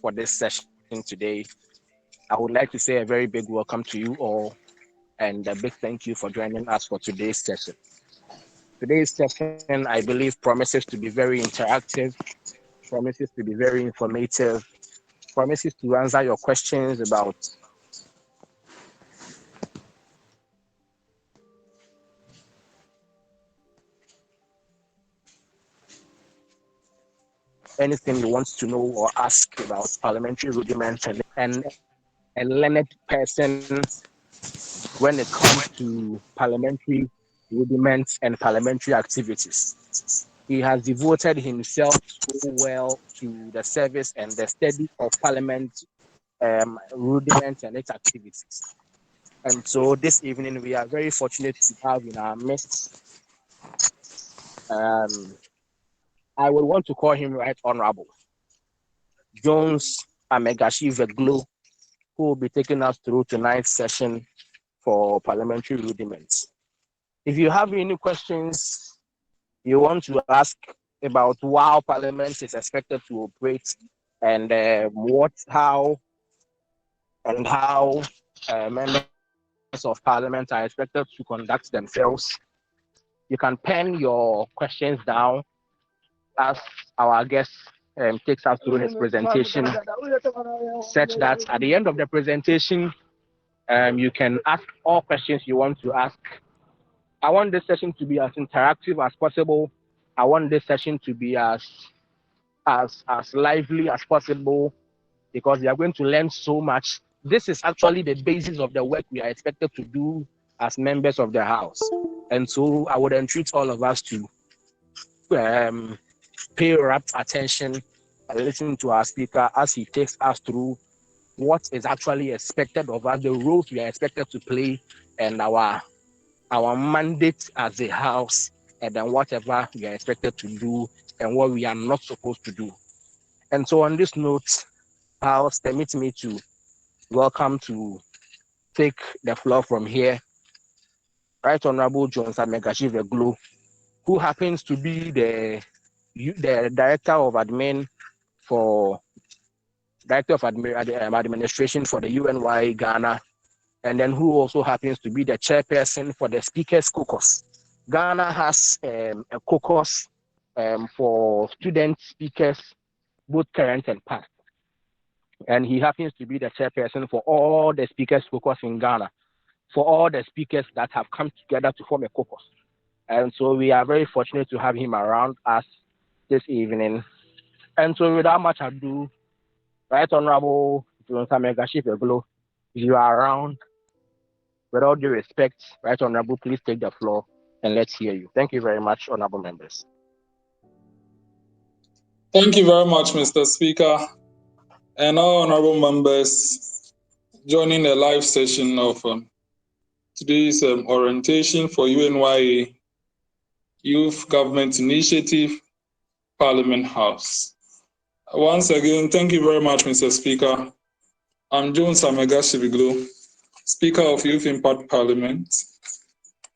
for this session today. I would like to say a very big welcome to you all and a big thank you for joining us for today's session. Today's session, I believe, promises to be very interactive, promises to be very informative, promises to answer your questions about anything you want to know or ask about parliamentary rudiments and a learned person when it comes to parliamentary rudiments and parliamentary activities. He has devoted himself so well to the service and the study of parliament rudiments and its activities. And so this evening, we are very fortunate to have in our midst, I would want to call him Right Honourable Jones Amegashie-Viglo, who will be taking us through tonight's session for parliamentary rudiments. If you have any questions you want to ask about how Parliament is expected to operate and how members of Parliament are expected to conduct themselves, you can pen your questions down as our guest takes us through his presentation, such that at the end of the presentation, you can ask all questions you want to ask. I want this session to be as interactive as possible. I want this session to be as lively as possible, because we are going to learn so much. This is actually the basis of the work we are expected to do as members of the House. And so I would entreat all of us to pay rapt attention and listen to our speaker as he takes us through what is actually expected of us, the roles we are expected to play, and our mandate as a House, and then whatever we are expected to do and what we are not supposed to do. And so on this note, House, permit me to welcome to take the floor from here, Right Honourable Jones Amegashie-Viglo, who happens to be the Director of Administration for the UNYA Ghana, and then who also happens to be the chairperson for the Speakers Caucus. Ghana has a caucus for student speakers, both current and past. And he happens to be the chairperson for all the Speakers Caucus in Ghana, for all the speakers that have come together to form a caucus. And so we are very fortunate to have him around us this evening. And so without much ado, Right Honourable Jones Amegashie-Viglo, if you are around, with all due respect, Right Honourable, please take the floor and let's hear you. Thank you very much, honourable members. Thank you very much, Mr. Speaker, and all honourable members joining the live session of today's orientation for UNYA Youth Government Initiative, Parliament House. Once again, thank you very much, Mr. Speaker. I'm Jones Amegashie-Viglo, Speaker of Youth Impact Parliament,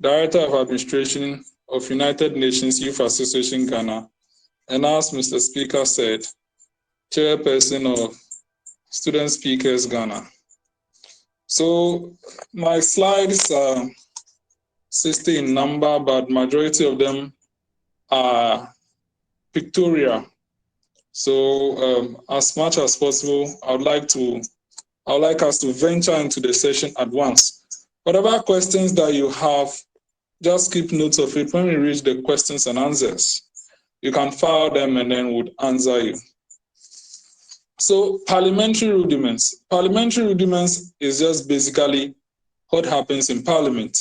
Director of Administration of United Nations Youth Association Ghana, and as Mr. Speaker said, Chairperson of Student Speakers Ghana. So my slides are 60 in number, but majority of them are pictorial. So as much as possible, I would like us to venture into the session at once. Whatever questions that you have, just keep notes of it. When we reach the questions and answers, you can file them and then we'll answer you. So parliamentary rudiments. Parliamentary rudiments is just basically what happens in Parliament,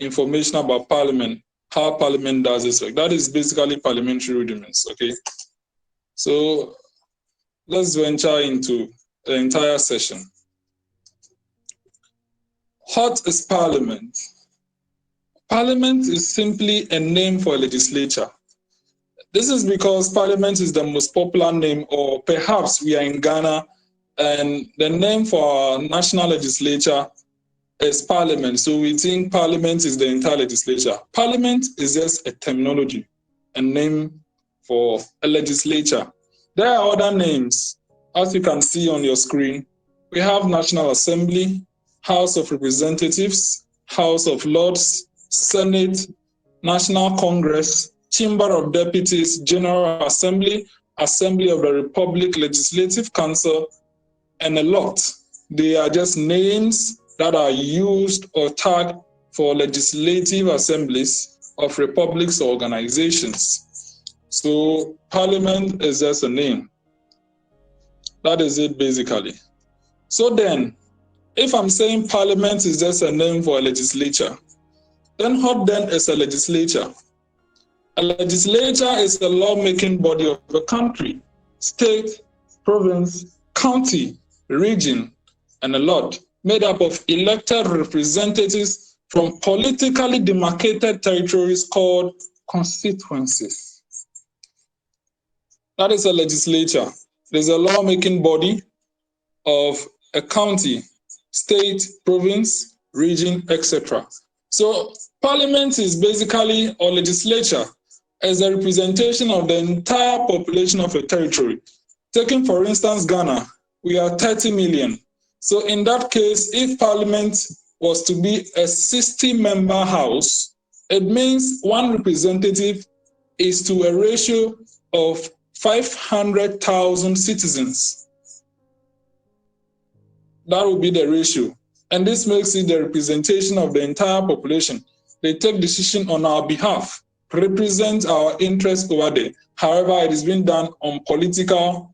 information about Parliament, how Parliament does its work. That is basically parliamentary rudiments, okay? So let's venture into the entire session. What is Parliament? Parliament is simply a name for a legislature. This is because Parliament is the most popular name, or perhaps we are in Ghana and the name for our national legislature is Parliament. So we think Parliament is the entire legislature. Parliament is just a terminology, a name for a legislature. There are other names as you can see on your screen, we have National Assembly, House of Representatives, House of Lords, Senate, National Congress, Chamber of Deputies, General Assembly, Assembly of the Republic, Legislative Council, and a lot. They are just names that are used or tagged for legislative assemblies of republics or organizations. So Parliament is just a name. That is it basically. So then, if I'm saying Parliament is just a name for a legislature, then what then is a legislature? A legislature is the lawmaking body of a country, state, province, county, region, and a lot, made up of elected representatives from politically demarcated territories called constituencies. That is a legislature. It is a lawmaking body of a county, state, province, region, etc. So Parliament is basically, or legislature, as a representation of the entire population of a territory. Taking, for instance, Ghana, we are 30 million. So in that case, if Parliament was to be a 60-member house, it means one representative is to a ratio of 500,000 citizens. That would be the ratio. And this makes it the representation of the entire population. They take decision on our behalf, represent our interests over there. However, it is being done on political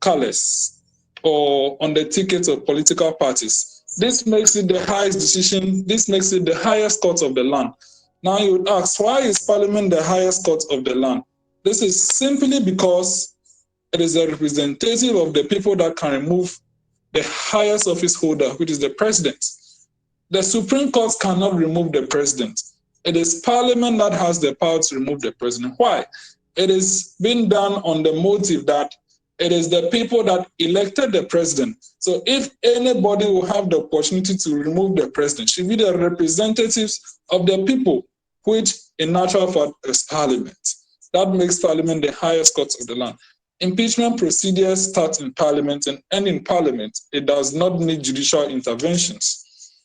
colors or on the tickets of political parties. This makes it the highest decision. This makes it the highest court of the land. Now you would ask, why is Parliament the highest court of the land? This is simply because it is a representative of the people that can remove the highest office holder, which is the president. The Supreme Court cannot remove the president. It is Parliament that has the power to remove the president. Why? It is being done on the motive that it is the people that elected the president. So if anybody will have the opportunity to remove the president, it should be the representatives of the people, which in natural fact is Parliament. That makes Parliament the highest court of the land. Impeachment procedures start in Parliament and end in Parliament. It does not need judicial interventions.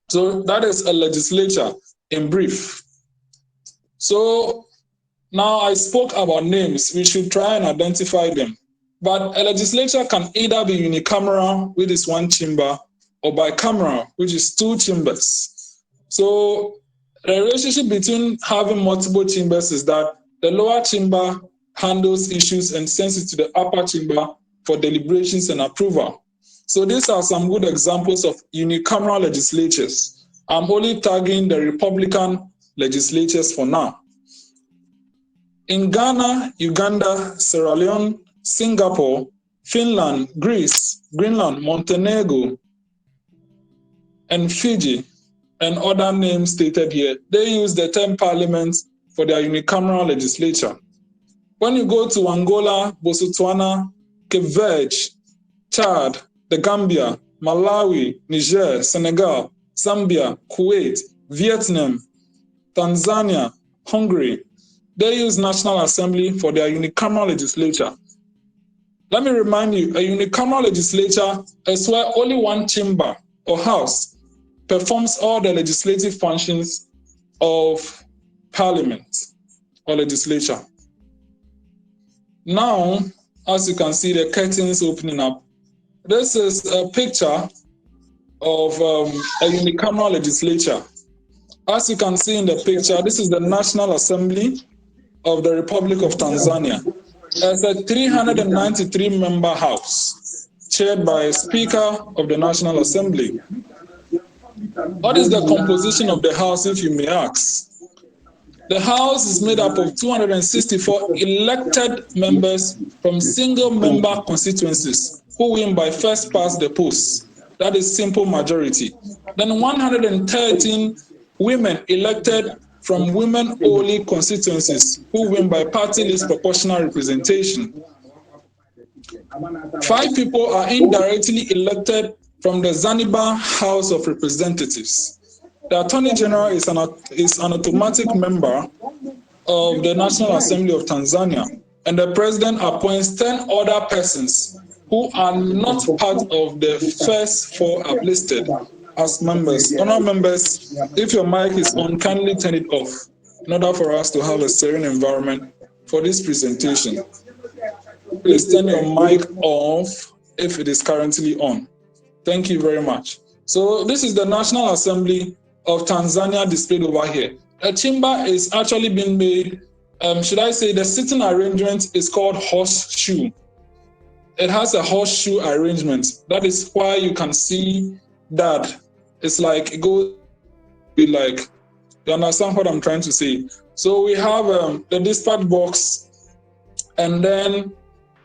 So that is a legislature in brief. So now I spoke about names. We should try and identify them. But a legislature can either be unicameral, which is one chamber, or bicameral, which is two chambers. So the relationship between having multiple chambers is that the lower chamber handles issues and sends it to the upper chamber for deliberations and approval. So these are some good examples of unicameral legislatures. I'm only tagging the Republican legislatures for now. In Ghana, Uganda, Sierra Leone, Singapore, Finland, Greece, Greenland, Montenegro, and Fiji, and other names stated here, they use the term parliament for their unicameral legislature. When you go to Angola, Botswana, Cape Verde, Chad, the Gambia, Malawi, Niger, Senegal, Zambia, Kuwait, Vietnam, Tanzania, Hungary, they use National Assembly for their unicameral legislature. Let me remind you, a unicameral legislature is where only one chamber or house performs all the legislative functions of Parliament or legislature. Now, as you can see, the curtains opening up. This is a picture of a unicameral legislature. As you can see in the picture, this is the National Assembly of the Republic of Tanzania. It's a 393-member house, chaired by a Speaker of the National Assembly. What is the composition of the house, if you may ask? The house is made up of 264 elected members from single-member constituencies who win by first past the post. That is simple majority. Then 113 women elected from women-only constituencies who win by party list proportional representation. 5 people are indirectly elected from the Zanzibar House of Representatives. The Attorney General is an automatic member of the National Assembly of Tanzania, and the President appoints 10 other persons who are not part of the first four uplisted as members. Honourable members, if your mic is on, kindly turn it off in order for us to have a serene environment for this presentation. Please turn your mic off if it is currently on. Thank you very much. So this is the National Assembly of Tanzania displayed over here. The chamber is actually being made, should I say the sitting arrangement is called horseshoe. It has a horseshoe arrangement. That is why you can see that it's like, it goes like, you understand what I'm trying to say? So we have the dispatch box and then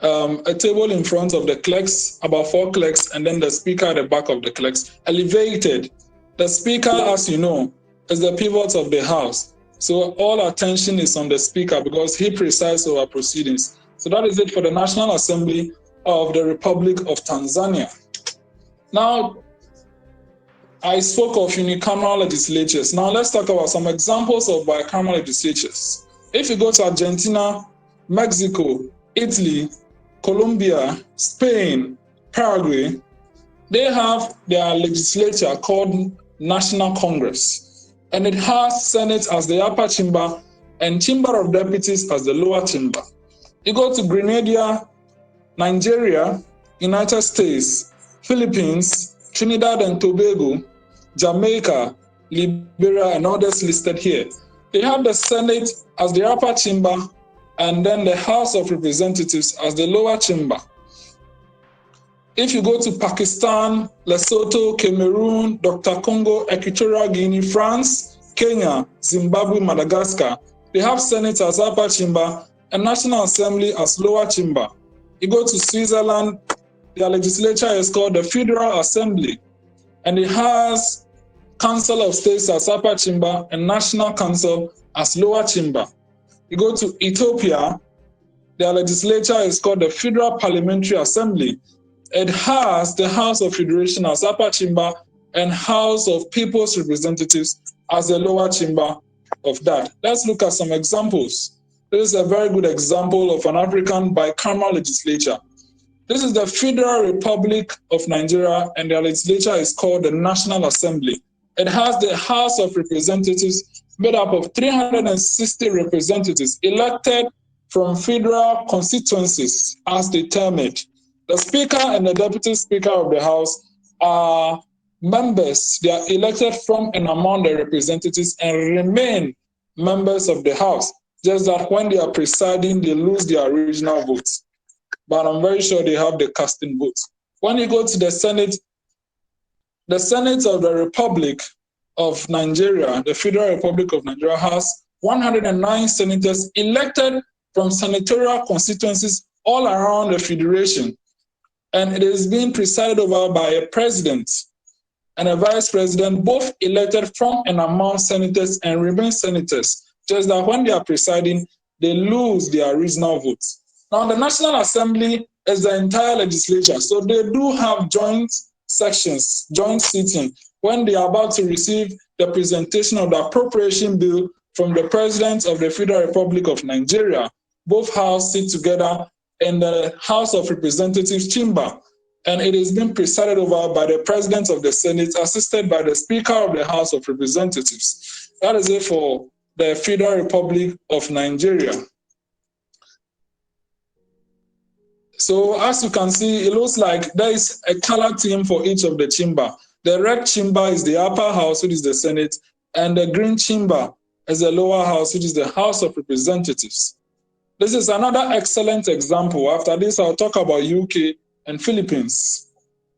a table in front of the clerks, about 4 clerks, and then the speaker at the back of the clerks, elevated. The speaker, as you know, is the pivot of the house. So all attention is on the speaker because he presides over proceedings. So that is it for the National Assembly of the Republic of Tanzania. Now, I spoke of unicameral legislatures. Now let's talk about some examples of bicameral legislatures. If you go to Argentina, Mexico, Italy, Colombia, Spain, Paraguay, they have their legislature called National Congress. And it has Senate as the upper chamber and Chamber of Deputies as the lower chamber. You go to Grenada, Nigeria, United States, Philippines, Trinidad and Tobago, Jamaica, Liberia, and others listed here. They have the Senate as the upper chamber and then the House of Representatives as the lower chamber. If you go to Pakistan, Lesotho, Cameroon, Dr. Congo, Equatorial Guinea, France, Kenya, Zimbabwe, Madagascar, they have Senate as upper chamber and National Assembly as lower chamber. You go to Switzerland, their legislature is called the Federal Assembly, and it has Council of States as upper chamber and National Council as lower chamber. You go to Ethiopia, their legislature is called the Federal Parliamentary Assembly. It has the House of Federation as upper chamber and House of People's Representatives as the lower chamber of that. Let's look at some examples. This is a very good example of an African bicameral legislature. This is the Federal Republic of Nigeria, and their legislature is called the National Assembly. It has the House of Representatives made up of 360 representatives elected from federal constituencies as determined. The Speaker and the Deputy Speaker of the House are members. They are elected from and among the representatives and remain members of the House. Just that when they are presiding, they lose their original votes. But I'm very sure they have the casting votes. When you go to the Senate of the Republic of Nigeria, the Federal Republic of Nigeria, has 109 senators elected from senatorial constituencies all around the Federation. And it is being presided over by a president and a vice president, both elected from and among senators and remain senators. Just that when they are presiding, they lose their original votes. Now, the National Assembly is the entire legislature, so they do have joint sections, joint sitting, when they are about to receive the presentation of the appropriation bill from the President of the Federal Republic of Nigeria. Both houses sit together in the House of Representatives chamber, and it is being presided over by the President of the Senate, assisted by the Speaker of the House of Representatives. That is it for the Federal Republic of Nigeria. So as you can see, it looks like there is a color theme for each of the chamber. The red chamber is the upper house, which is the Senate, and the green chamber is the lower house, which is the House of Representatives. This is another excellent example. After this, I'll talk about UK and Philippines,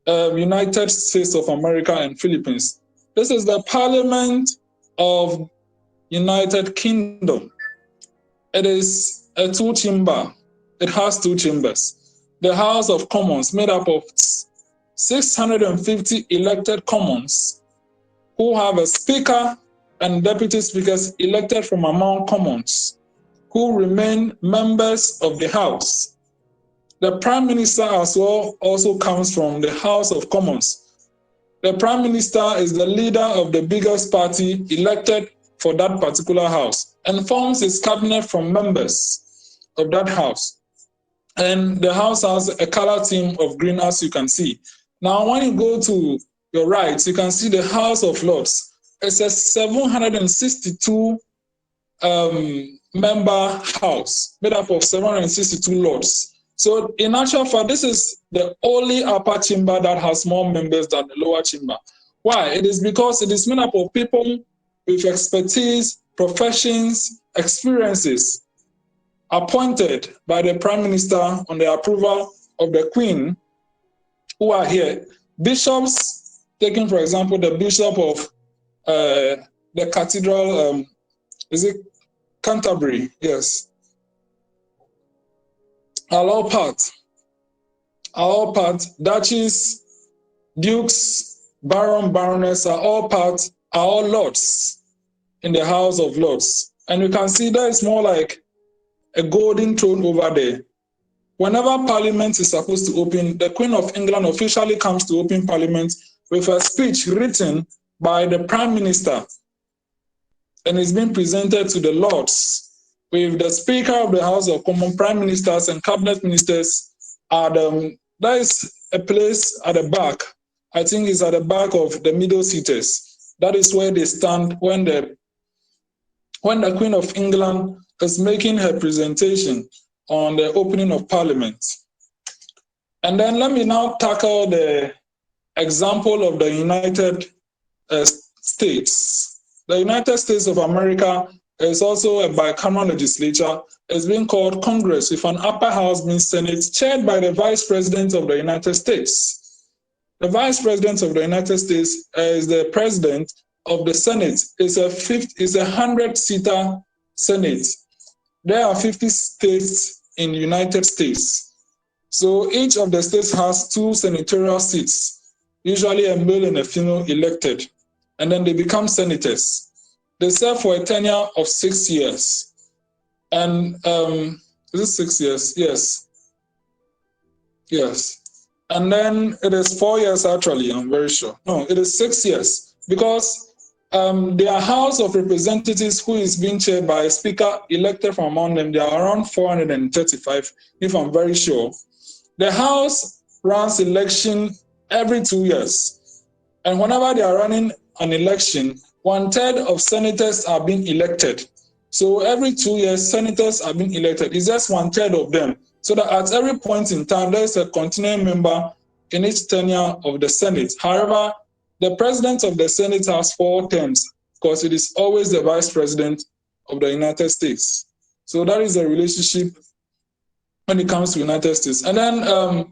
United States of America and Philippines. This is the Parliament of United Kingdom. It is a two-chamber. It has two chambers. The House of Commons, made up of 650 elected commons who have a speaker and deputy speakers elected from among commons who remain members of the House. The Prime Minister as well also comes from the House of Commons. The Prime Minister is the leader of the biggest party elected for that particular House and forms his cabinet from members of that House. And the House has a color theme of green, as you can see. Now, when you go to your right, you can see the House of Lords. It's a 762 member house made up of 762 lords. So in actual fact, this is the only upper chamber that has more members than the lower chamber. Why? It is because it is made up of people with expertise, professions, experiences, appointed by the Prime Minister on the approval of the Queen, who are here. Bishops, taking for example the Bishop of the Cathedral, is it Canterbury? Yes. Are all part. Duchess, dukes, baron, baroness are all lords in the House of Lords. And you can see that it's more like a golden throne over there. Whenever Parliament is supposed to open, the Queen of England officially comes to open Parliament with a speech written by the Prime Minister, and it's been presented to the Lords, with the Speaker of the House of Commons, Prime Ministers, and Cabinet Ministers. There is a place at the back. I think it's at the back of the middle seaters. That is where they stand when the Queen of England is making her presentation on the opening of Parliament. And then let me now tackle the example of the United States. The United States of America is also a bicameral legislature. It's being called Congress, with an upper house being Senate, chaired by the Vice President of the United States. The Vice President of the United States is the President of the Senate. It's a 100-seater Senate. There are 50 states in the United States. So each of the states has 2 senatorial seats, usually a male and a female elected, and then they become senators. They serve for a tenure of 6 years. And is it 6 years? Yes. Yes. And then it is 4 years actually, I'm very sure. No, it is 6 years, because their House of Representatives, who is being chaired by a speaker elected from among them, they are around 435, if I'm very sure. The House runs election every 2 years. And whenever they are running an election, 1/3 of senators are being elected. So every 2 years, senators are being elected. It's just 1/3 of them. So that at every point in time, there is a continuing member in each tenure of the Senate. However, the president of the Senate has 4 terms, because it is always the vice president of the United States. So that is the relationship when it comes to United States. And then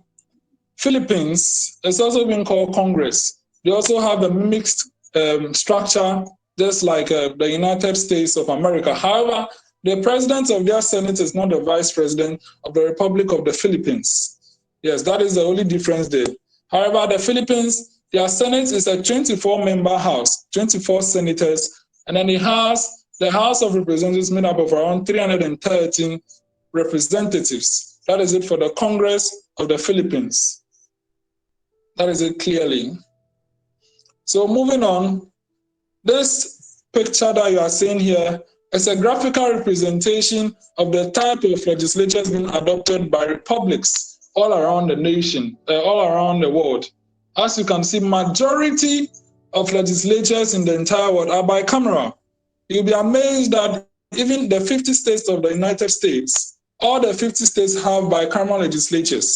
Philippines is also being called Congress. They also have a mixed structure, just like the United States of America. However, the president of their Senate is not the vice president of the Republic of the Philippines. Yes, that is the only difference there. However, the Philippines, their Senate is a 24-member house, 24 senators, and then it has the House of Representatives made up of around 313 representatives. That is it for the Congress of the Philippines. That is it clearly. So moving on, this picture that you are seeing here is a graphical representation of the type of legislatures being adopted by republics all around the nation, all around the world. As you can see, majority of legislatures in the entire world are bicameral. You'll be amazed that even the 50 states of the United States, all the 50 states have bicameral legislatures.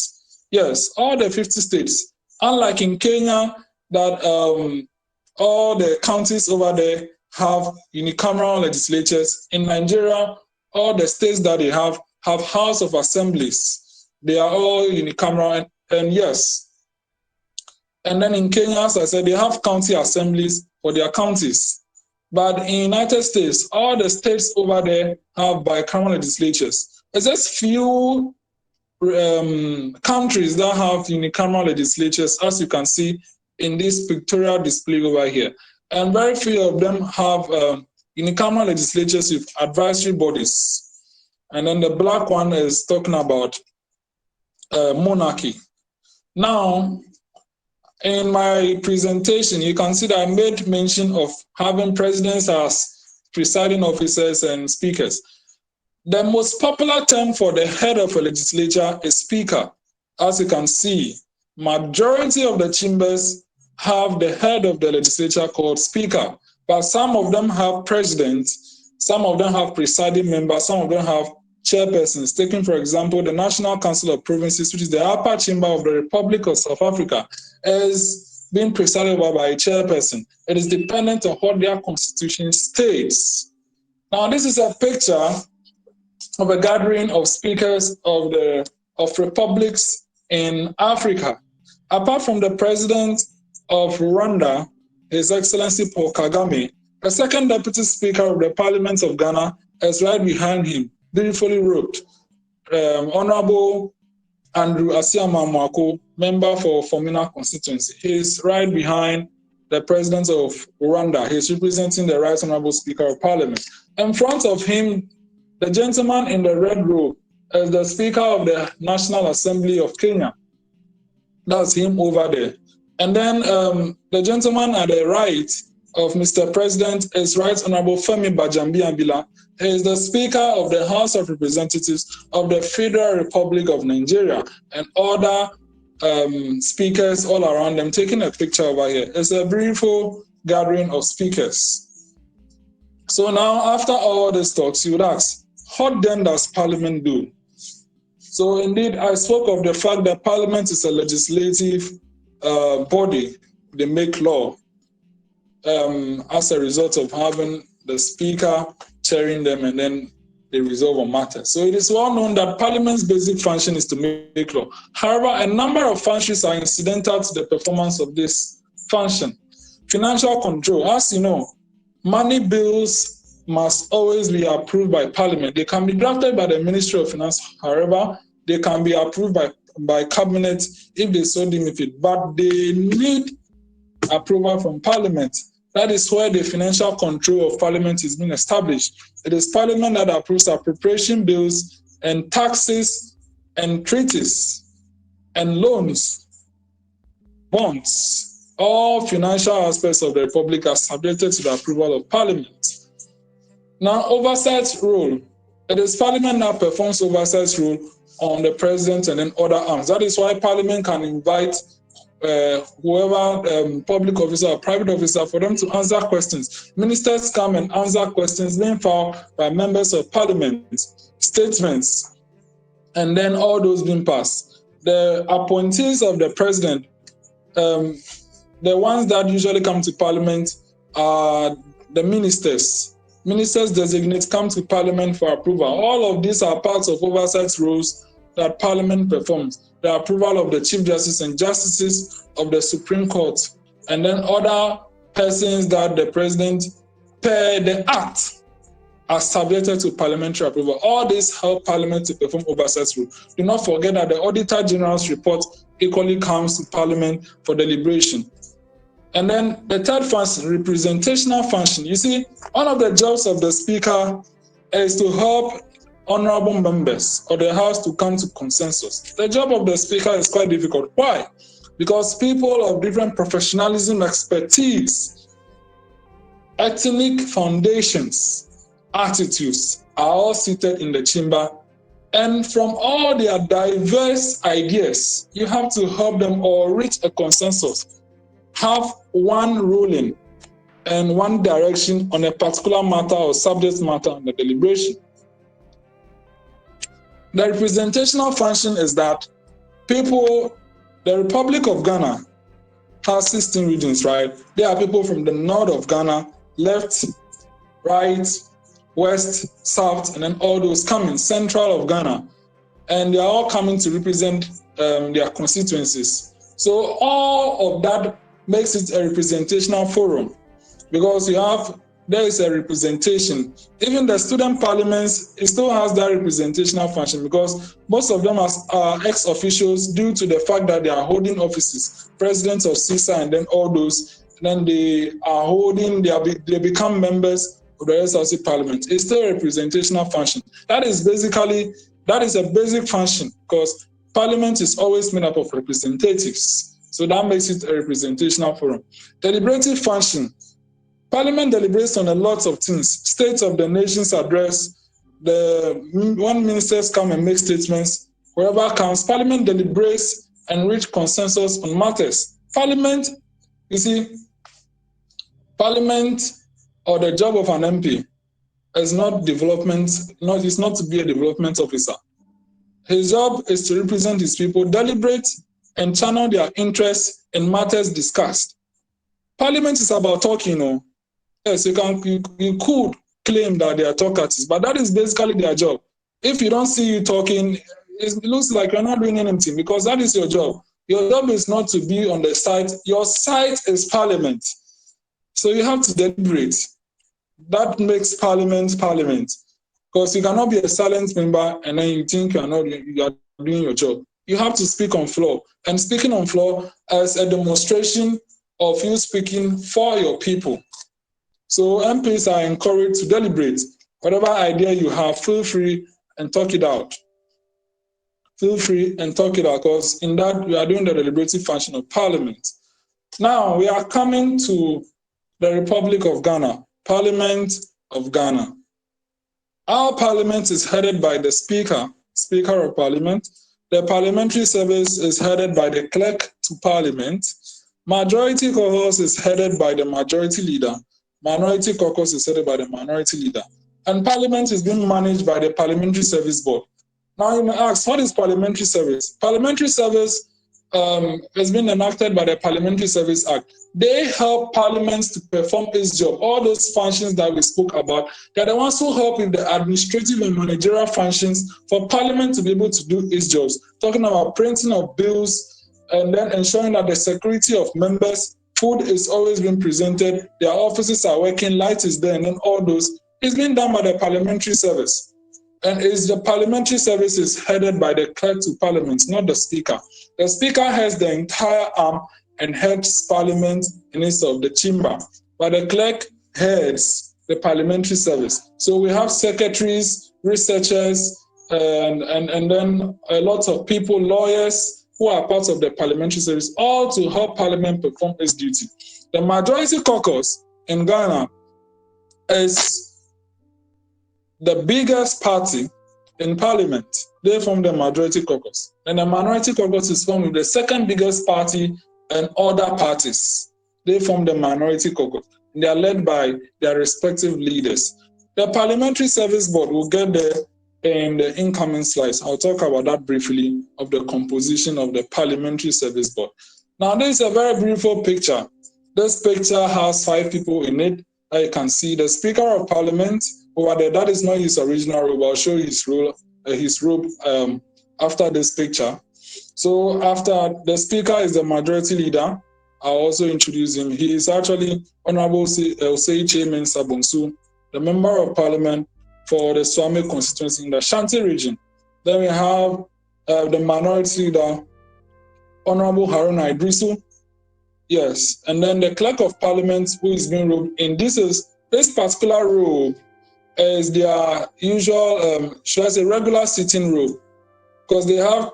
Yes, all the 50 states. Unlike in Kenya, that all the counties over there have unicameral legislatures. In Nigeria, all the states that they have House of Assemblies. They are all unicameral, and yes. And then in Kenya, as I said, they have county assemblies for their counties. But in the United States, all the states over there have bicameral legislatures. There's just few countries that have unicameral legislatures, as you can see in this pictorial display over here. And very few of them have unicameral legislatures with advisory bodies. And then the black one is talking about monarchy. Now, in my presentation, you can see that I made mention of having presidents as presiding officers and speakers. The most popular term for the head of a legislature is speaker. As you can see, majority of the chambers have the head of the legislature called speaker, but some of them have president, some of them have presiding members, some of them have chairpersons. Taking, for example, the National Council of Provinces, which is the upper chamber of the Republic of South Africa, is being presided over by a chairperson. It is dependent on what their constitution states. Now, this is a picture of a gathering of speakers of republics in Africa. Apart from the president of Rwanda, His Excellency Paul Kagame, the second deputy speaker of the Parliament of Ghana is right behind him, beautifully robed. Honourable Andrew Asiama Mwako, member for Fomina constituency. He is right behind the president of Rwanda. He is representing the Right Honourable Speaker of Parliament. In front of him, the gentleman in the red robe is the Speaker of the National Assembly of Kenya. That's him over there. And then the gentleman at the right of Mr. President is Right Honourable Femi Bajambiambila. He is the Speaker of the House of Representatives of the Federal Republic of Nigeria, and other speakers all around them taking a picture over here. It's a beautiful gathering of speakers. So now, after all these talks, you would ask, what then does Parliament do? So indeed, I spoke of the fact that Parliament is a legislative body. They make law as a result of having the Speaker chairing them, and then they resolve on matters. So it is well known that Parliament's basic function is to make law. However, a number of functions are incidental to the performance of this function. Financial control, as you know, money bills must always be approved by Parliament. They can be drafted by the Ministry of Finance. However, they can be approved by Cabinet if they so deem it, but they need approval from Parliament. That is where the financial control of Parliament is being established. It is Parliament that approves appropriation bills and taxes and treaties and loans, bonds. All financial aspects of the Republic are subjected to the approval of Parliament. Now, oversight role. It is Parliament that performs oversight role on the President and then other arms. That is why Parliament can invite whoever public officer or private officer for them to answer questions. Ministers come and answer questions being filed by members of Parliament, statements, and then all those being passed. The appointees of the President, the ones that usually come to Parliament are the ministers. Ministers designate come to Parliament for approval. All of these are parts of oversight roles that Parliament performs. The approval of the Chief Justice and Justices of the Supreme Court, and then other persons that the President, per the Act, are subjected to parliamentary approval. All this help Parliament to perform oversight role. Do not forget that the Auditor General's report equally comes to Parliament for deliberation. And then the third function, representational function. You see, one of the jobs of the Speaker is to help honourable members of the House to come to consensus. The job of the Speaker is quite difficult. Why? Because people of different professionalism, expertise, ethnic foundations, attitudes are all seated in the chamber. And from all their diverse ideas, you have to help them all reach a consensus, have one ruling and one direction on a particular matter or subject matter under deliberation. The representational function is that people, the Republic of Ghana has 16 regions, right? There are people from the north of Ghana, left, right, west, south, and then all those coming, central of Ghana. And they are all coming to represent their constituencies. So all of that makes it a representational forum, because there is a representation. Even the student parliaments, it still has that representational function, because most of them are ex-officials due to the fact that they are holding offices, presidents of CISA and then all those, then they become members of the SLC Parliament. It's still a representational function. That is a basic function, because Parliament is always made up of representatives. So that makes it a representational forum. Deliberative function. Parliament deliberates on a lot of things. State of the Nation's address, when ministers come and make statements, whoever comes, Parliament deliberates and reach consensus on matters. Parliament, you see, Parliament or the job of an MP is not development, is not to be a development officer. His job is to represent his people, deliberate and channel their interests in matters discussed. Parliament is about talking, Yes, you could claim that they are talkers, but that is basically their job. If you don't see you talking, it looks like you're not doing anything because that is your job. Your job is not to be on the site. Your site is Parliament. So you have to deliberate. That makes Parliament Parliament. Because you cannot be a silent member and then you think you are doing your job. You have to speak on floor. And speaking on floor as a demonstration of you speaking for your people. So MPs are encouraged to deliberate. Whatever idea you have, feel free and talk it out. Feel free and talk it out because in that you are doing the deliberative function of Parliament. Now we are coming to the Republic of Ghana, Parliament of Ghana. Our Parliament is headed by the Speaker of Parliament. The Parliamentary Service is headed by the Clerk to Parliament. Majority Caucus is headed by the Majority Leader. Minority Caucus is headed by the Minority Leader. And Parliament is being managed by the Parliamentary Service Board. Now you may ask, what is Parliamentary Service? Parliamentary Service has been enacted by the Parliamentary Service Act. They help parliaments to perform its job. All those functions that we spoke about, they're the ones who help in the administrative and managerial functions for parliament to be able to do its jobs. Talking about printing of bills and then ensuring that the security of members, food is always being presented, their offices are working, light is there, and then all those. It's being done by the Parliamentary Service. And the Parliamentary Service is headed by the Clerk to Parliament, not the Speaker. The Speaker has the entire arm and heads Parliament in its of the chamber, but the Clerk heads the Parliamentary Service. So we have secretaries, researchers, and then a lot of people, lawyers, who are part of the Parliamentary Service, all to help Parliament perform its duty. The Majority Caucus in Ghana is the biggest party in Parliament. They form the Majority Caucus. And the Minority Caucus is formed with the second biggest party and other parties. They form the Minority Caucus. They are led by their respective leaders. The Parliamentary Service Board will get there in the incoming slides. I'll talk about that briefly of the composition of the Parliamentary Service Board. Now, this is a very beautiful picture. This picture has 5 people in it. You can see the Speaker of Parliament over there. That is not his original robe. I'll show you his robe after this picture. So after the Speaker is the Majority Leader, I'll also introduce him. He is actually Honourable Oseiche Mensah Bonsu, the Member of Parliament for the Swami constituency in the Ashanti region. Then we have the Minority Leader, Honourable Haruna Idrisu. Yes, and then the Clerk of Parliament, who is being robed in this particular robe is their usual, should I say, regular sitting robe, because they have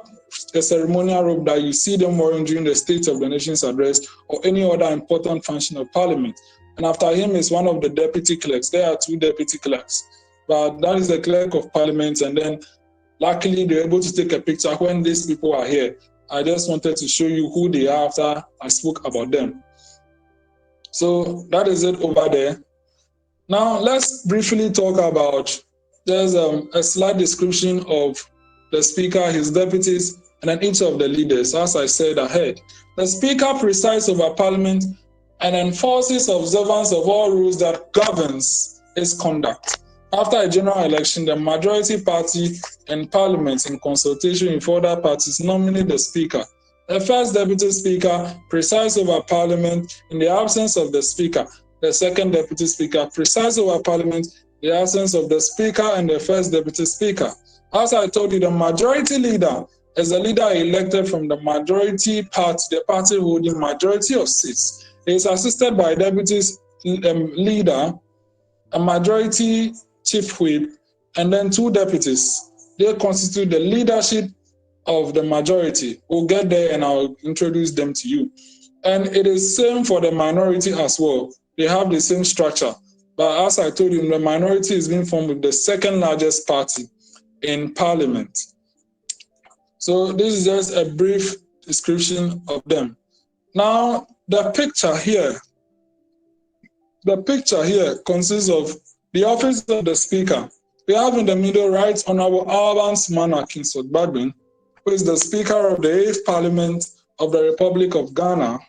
a ceremonial robe that you see them wearing during the State of the Nation's address or any other important function of Parliament. And after him is one of the deputy clerks. There are 2 deputy clerks, but that is the Clerk of Parliament. And then luckily they're able to take a picture when these people are here. I just wanted to show you who they are after I spoke about them. So that is it over there. Now let's briefly talk about, there's a slight description of the Speaker, his deputies, and then each of the leaders. As I said ahead, the Speaker presides over Parliament and enforces observance of all rules that governs its conduct. After a general election, the majority party in Parliament, in consultation with other parties, nominate the Speaker. The first Deputy Speaker presides over Parliament in the absence of the Speaker. The second Deputy Speaker presides over Parliament in the absence of the Speaker and the first Deputy Speaker. As I told you, the Majority Leader is a leader elected from the majority party, the party holding majority of seats. He is assisted by a Deputy Leader, a Majority Chief Whip, and then 2 deputies. They constitute the leadership of the majority. We'll get there and I'll introduce them to you. And it is same for the minority as well. They have the same structure. But as I told you, the minority is being formed with the second largest party in Parliament. So this is just a brief description of them. Now, the picture here consists of the office of the Speaker. We have in the middle Right Honourable Albans Mana Kingsford-Badwin, who is the Speaker of the 8th Parliament of the Republic of Ghana.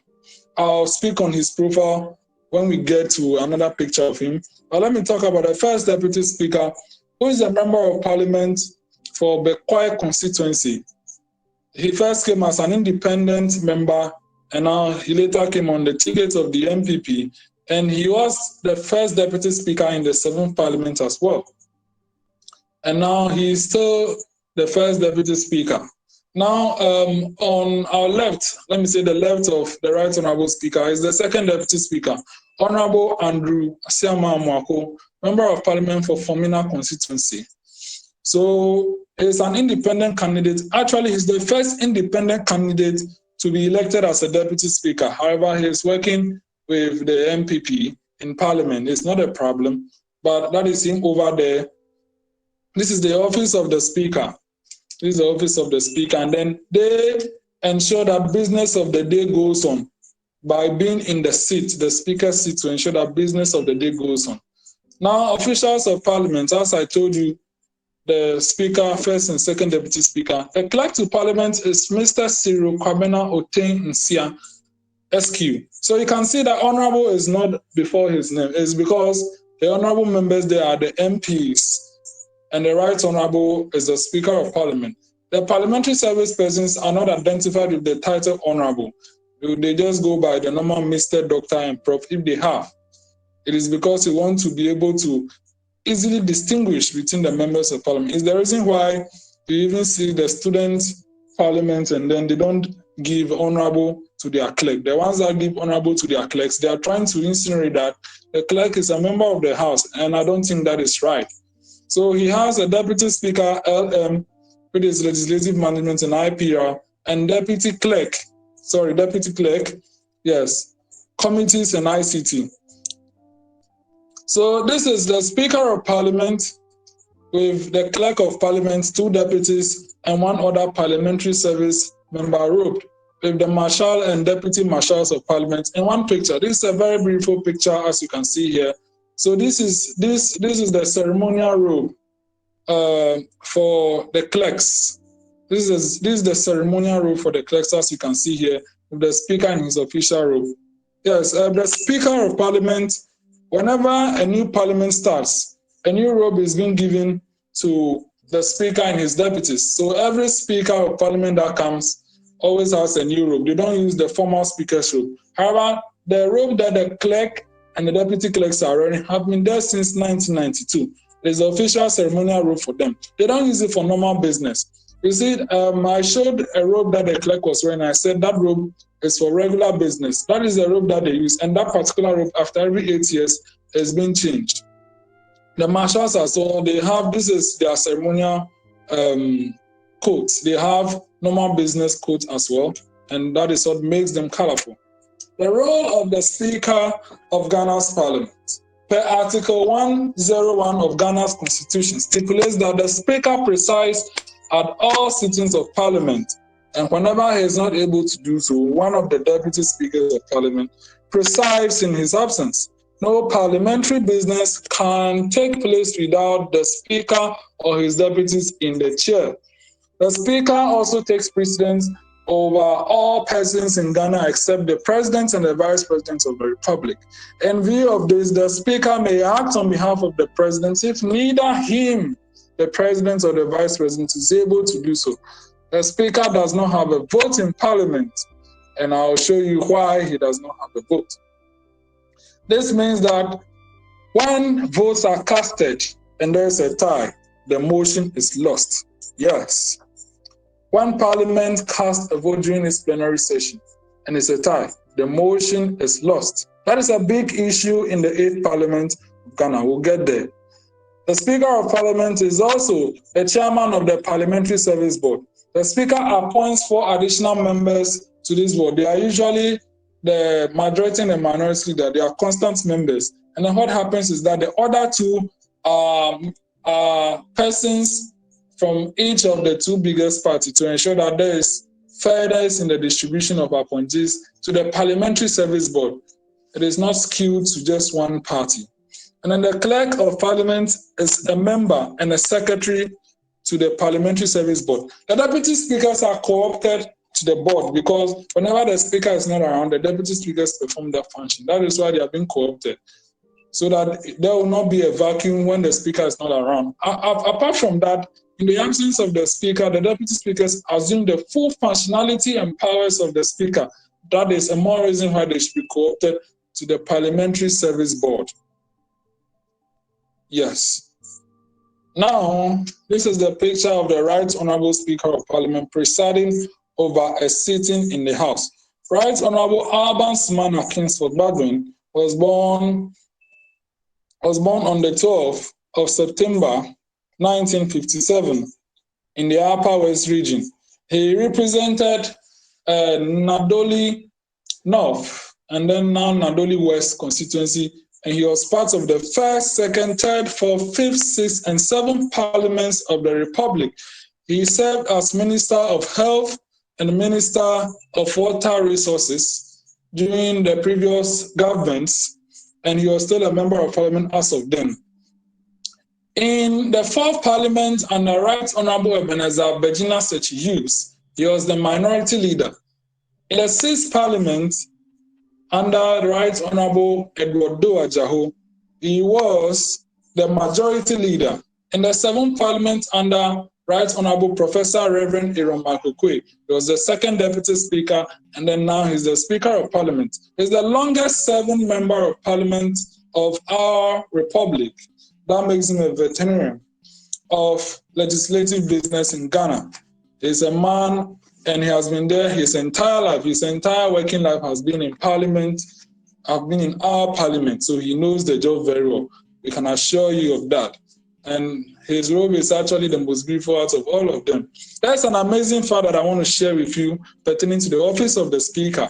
I'll speak on his profile when we get to another picture of him. But let me talk about the first Deputy Speaker, who is a Member of Parliament for Bekwai constituency. He first came as an independent member, and now he later came on the ticket of the MPP, and he was the first Deputy Speaker in the 7th Parliament as well. And now he is still the first Deputy Speaker. Now, on our left, let me say the left of the Right Honourable Speaker, is the second Deputy Speaker, Honourable Andrew Asiama Mwako, Member of Parliament for Fomina constituency. So he's an independent candidate. Actually, he's the first independent candidate to be elected as a Deputy Speaker. However, he's working with the MPP in Parliament. It's not a problem, but that is him over there. This is the office of the Speaker. This is the office of the Speaker, and then they ensure that business of the day goes on by being in the seat, the Speaker's seat, to ensure that business of the day goes on. Now, officials of Parliament, as I told you, the Speaker, first and second Deputy Speaker. The Clerk to Parliament is Mr. Cyril Kwabena Otain Nsia, SQ. So you can see that Honourable is not before his name. It's because the Honourable members there are the MPs, and the Right Honourable is the Speaker of Parliament. The parliamentary service persons are not identified with the title Honourable. They just go by the normal Mr., Dr. and Prof. if they have. It is because you want to be able to easily distinguish between the members of Parliament. It's the reason why you even see the student Parliament and then they don't give Honourable to their clerk. The ones that give Honourable to their clerks, they are trying to insinuate that the clerk is a member of the House, and I don't think that is right. So he has a Deputy Speaker, LM, with his Legislative Management and IPR, and Deputy Clerk, yes, Committees and ICT. So this is the Speaker of Parliament with the Clerk of Parliament, 2 deputies, and 1 other parliamentary service member, Robe, with the Marshal and Deputy Marshals of Parliament in one picture. This is a very beautiful picture, as you can see here. So this is the ceremonial robe for the clerks. This is the ceremonial robe for the clerks, as you can see here, with the Speaker in his official robe. Yes, the Speaker of Parliament, whenever a new Parliament starts, a new robe is being given to the Speaker and his deputies. So every Speaker of Parliament that comes always has a new robe. They don't use the former Speaker's robe. However, the robe that the clerk and the deputy clerks are wearing have been there since 1992. There's an official ceremonial robe for them. They don't use it for normal business. You see, I showed a robe that the clerk was wearing. I said that robe is for regular business. That is the robe that they use. And that particular robe, after every 8 years, has been changed. The marshals as well, they have, this is their ceremonial coats. They have normal business coats as well. And that is what makes them colorful. The role of the Speaker of Ghana's Parliament. Per Article 101 of Ghana's Constitution stipulates that the Speaker presides at all sittings of Parliament, and whenever he is not able to do so, one of the Deputy Speakers of Parliament presides in his absence. No parliamentary business can take place without the Speaker or his deputies in the chair. The Speaker also takes precedence over all persons in Ghana except the President and the Vice President of the Republic. In view of this, the Speaker may act on behalf of the President if neither him, the President, or the Vice President is able to do so. The Speaker does not have a vote in Parliament, and I'll show you why he does not have a vote. This means that when votes are casted and there is a tie, the motion is lost. Yes. When Parliament casts a vote during its plenary session and it's a tie, the motion is lost. That is a big issue in the 8th Parliament of Ghana. We'll get there. The Speaker of Parliament is also the chairman of the Parliamentary Service Board. The Speaker appoints 4 additional members to this board. They are usually the majority and the minority leader. They are constant members. And then what happens is that the other two persons from each of the two biggest parties to ensure that there is fairness in the distribution of appointees to the Parliamentary Service Board. It is not skewed to just one party. And then the Clerk of Parliament is a member and a secretary to the Parliamentary Service Board. The deputy speakers are co-opted to the board because whenever the speaker is not around, the deputy speakers perform that function. That is why they are being co-opted, so that there will not be a vacuum when the speaker is not around. Apart from that, in the absence of the speaker, the deputy speakers assume the full functionality and powers of the speaker. That is a more reason why they should be co-opted to the Parliamentary Service Board. Yes. Now, this is the picture of the Right Honourable Speaker of Parliament presiding over a sitting in the House. Right Honourable Alban Smana Kingsford Baldwin was born on the 12th of September 1957 in the Upper West region. He represented Nadoli North and then now Nadoli West constituency, and he was part of the 1st, 2nd, 3rd, 4th, 5th, 6th, and 7th parliaments of the Republic. He served as Minister of Health and Minister of Water Resources during the previous governments, and he was still a member of Parliament as of then. In the 4th Parliament under Right Honourable Ebenezer Begina Sechi Hughes, he was the minority leader. In the 6th Parliament under Right Honourable Edward Doa-Jaho, he was the majority leader. In the 7th Parliament under Right Honourable Professor Reverend Aaron Makokwe, he was the 2nd Deputy Speaker, and then now he's the Speaker of Parliament. He's the longest serving member of Parliament of our Republic. That makes him a veteran of legislative business in Ghana. He's a man, and he has been there his entire life. His entire working life has been in Parliament. I've been in our Parliament, so he knows the job very well. We can assure you of that. And his robe is actually the most beautiful out of all of them. That's an amazing fact that I want to share with you pertaining to the office of the Speaker.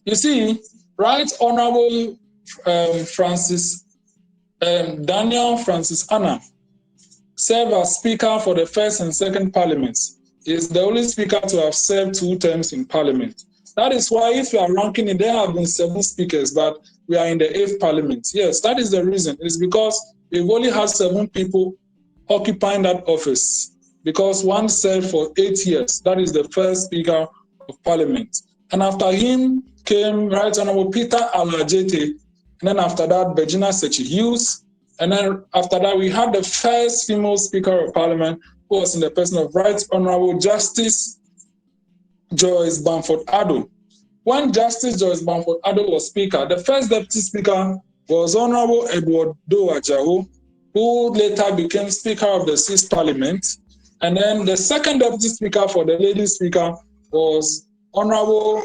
You see, Right Honourable Daniel Francis Anna served as Speaker for the 1st and 2nd Parliaments. He is the only Speaker to have served 2 terms in Parliament. That is why if you are ranking it, there have been 7 speakers, but we are in the 8th Parliament. Yes, that is the reason. It is because we've only had 7 people occupying that office, because one served for 8 years. That is the 1st Speaker of Parliament. And after him came Right Honourable Peter Alajete, and then after that, Begina Sechi Hughes. And then after that, we had the 1st female Speaker of Parliament, who was in the person of Right Honourable Justice Joyce Bamford Addo. When Justice Joyce Bamford Addo was Speaker, the 1st Deputy Speaker was Honourable Edward Doa-Jaho, who later became Speaker of the 6th Parliament. And then the 2nd Deputy Speaker for the Lady Speaker was Honourable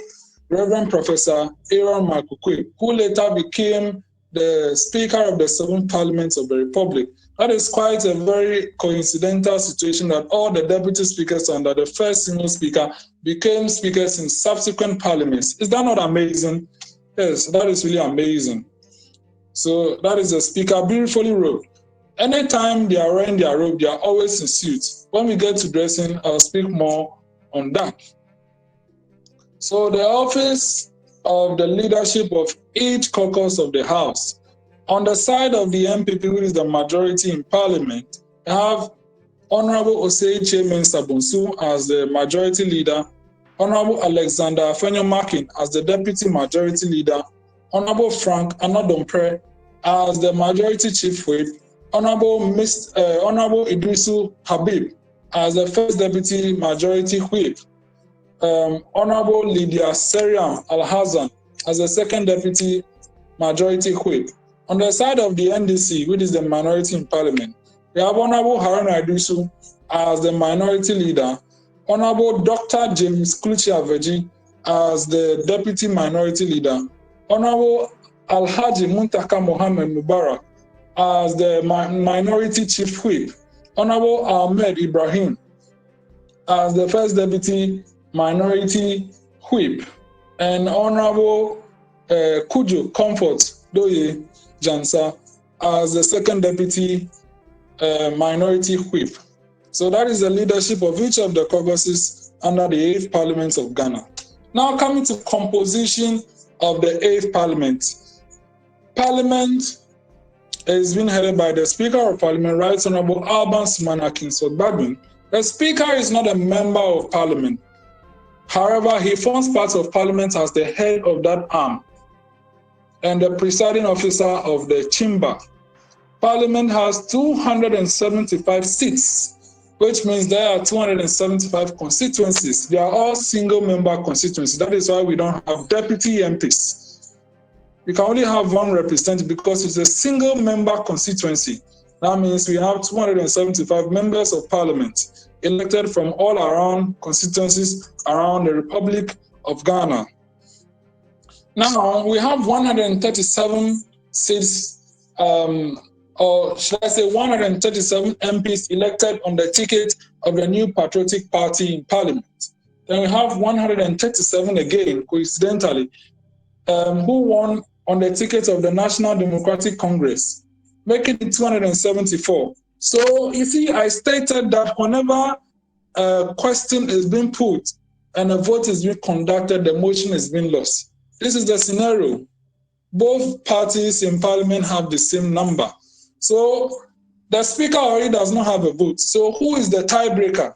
Reverend Professor Aaron Makokwe, who later became the Speaker of the 7th Parliament of the Republic. That is quite a very coincidental situation that all the deputy speakers under the 1st female speaker became speakers in subsequent parliaments. Is that not amazing? Yes, that is really amazing. So that is the speaker beautifully robed. Anytime they are wearing their robe, they are always in suits. When we get to dressing, I'll speak more on that. So the office of the leadership of each caucus of the House. On the side of the MPP, who is the majority in Parliament, we have Honourable Osei Mensah Bonsu as the majority leader, Honourable Alexander Afenyo-Markin as the deputy majority leader, Honourable Frank Anadompre as the majority chief whip, Honourable Idrisu Habib as the 1st deputy majority whip, Honourable Lydia Seriam Al-Hassan as the 2nd deputy majority whip. On the side of the NDC, which is the minority in Parliament, we have Honourable Haruna Iddrisu as the minority leader, Honourable Dr. James Kluchi Aveji as the deputy minority leader, Honourable Alhaji Muntaka Mohammed Mubarak as the minority chief whip, Honourable Ahmed Ibrahim as the 1st deputy minority whip, and Honourable Kujo Comfort Doye Jansa as the second deputy minority whip. So that is the leadership of each of the caucuses under the 8th Parliament of Ghana. Now coming to composition of the 8th Parliament. Parliament is being headed by the Speaker of Parliament, Right Honourable Alban Sumana Kingsford-Baldwin. The Speaker is not a member of Parliament. However, he forms part of Parliament as the head of that arm and the presiding officer of the chamber. Parliament has 275 seats, which means there are 275 constituencies. They are all single-member constituencies. That is why we don't have deputy MPs. We can only have one representative because it's a single-member constituency. That means we have 275 members of Parliament elected from all around constituencies around the Republic of Ghana. Now, we have 137 seats, or should I say 137 MPs elected on the ticket of the New Patriotic Party in Parliament. Then we have 137 again, coincidentally, who won on the ticket of the National Democratic Congress, making it 274. So, you see, I stated that whenever a question is being put and a vote is being conducted, the motion is being lost. This is the scenario. Both parties in Parliament have the same number. So the Speaker already does not have a vote. So who is the tiebreaker?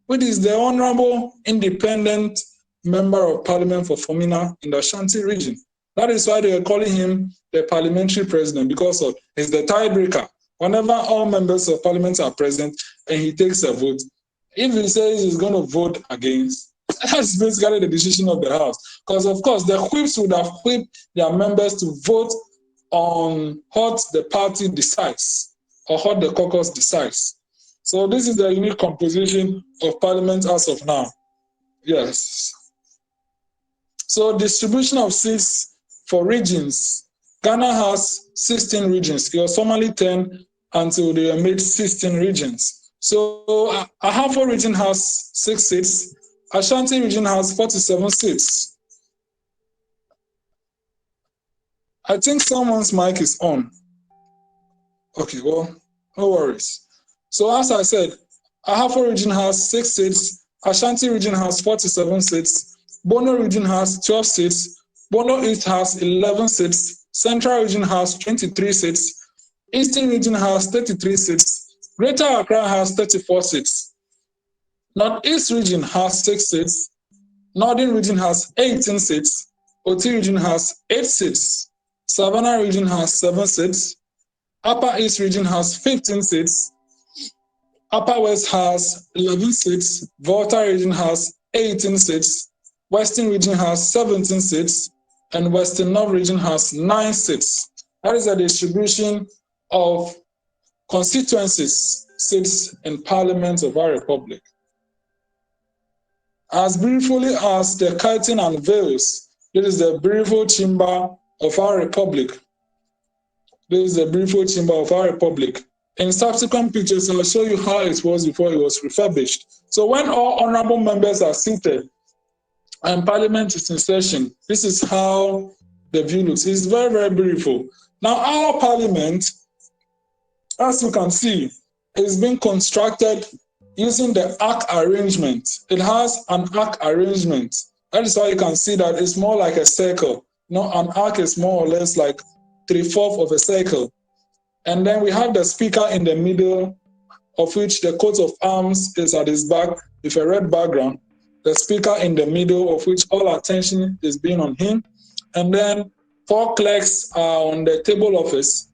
Which is the Honourable Independent Member of Parliament for Fomina in the Ashanti region. That is why they are calling him the Parliamentary President, because he's the tiebreaker. Whenever all members of Parliament are present and he takes a vote, if he says he's going to vote against, that's basically the decision of the House. Because, of course, the whips would have whipped their members to vote on what the party decides or what the caucus decides. So this is the unique composition of Parliament as of now. Yes. So distribution of seats for regions. Ghana has 16 regions. It was formerly 10 until they made 16 regions. So Ahafo region has 6 seats. Ashanti region has 47 seats. I think someone's mic is on. Okay, well, no worries. So as I said, Ahafo region has 6 seats. Ashanti region has 47 seats. Bono region has 12 seats. Bono East has 11 seats. Central region has 23 seats. Eastern region has 33 seats. Greater Accra has 34 seats. Northeast region has 6 seats. Northern region has 18 seats. Oti region has 8 seats. Savannah region has 7 seats. Upper East region has 15 seats. Upper West has 11 seats. Volta region has 18 seats. Western region has 17 seats. And Western North region has 9 seats. That is a distribution of constituencies, seats in Parliament of our Republic. As briefly as the curtain unveils, this is the beautiful chamber of our Republic. This is the beautiful chamber of our Republic. In subsequent pictures, I'll show you how it was before it was refurbished. So when all honourable members are seated and Parliament is in session, this is how the view looks. It's very, very beautiful. Now, our Parliament, as you can see, is being constructed using the arc arrangement. It has an arc arrangement. That is why you can see that it's more like a circle. An arc is more or less like 3/4 of a circle. And then we have the Speaker in the middle, of which the coat of arms is at his back with a red background. The Speaker in the middle, of which all attention is being on him. And then 4 clerks are on the table office.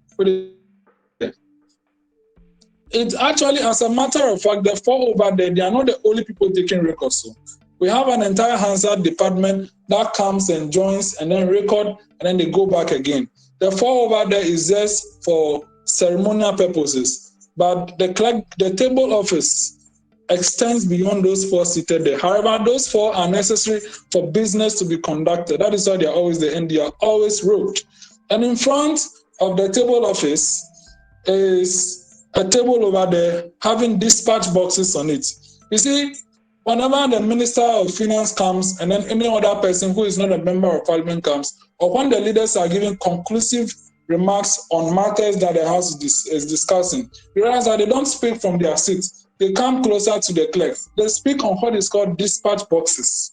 It's actually, as a matter of fact, the 4 over there, they are not the only people taking records. So we have an entire Hansard department that comes and joins and then record, and then they go back again. The 4 over there is just for ceremonial purposes, but the table office extends beyond those 4 seated there. However, those 4 are necessary for business to be conducted. That is why they are always there, and they are always robed. And in front of the table office is a table over there having dispatch boxes on it. You see, whenever the Minister of Finance comes and then any other person who is not a member of Parliament comes, or when the leaders are giving conclusive remarks on matters that the House is discussing. You realize that they don't speak from their seats. They come closer to the clerks. They speak on what is called dispatch boxes.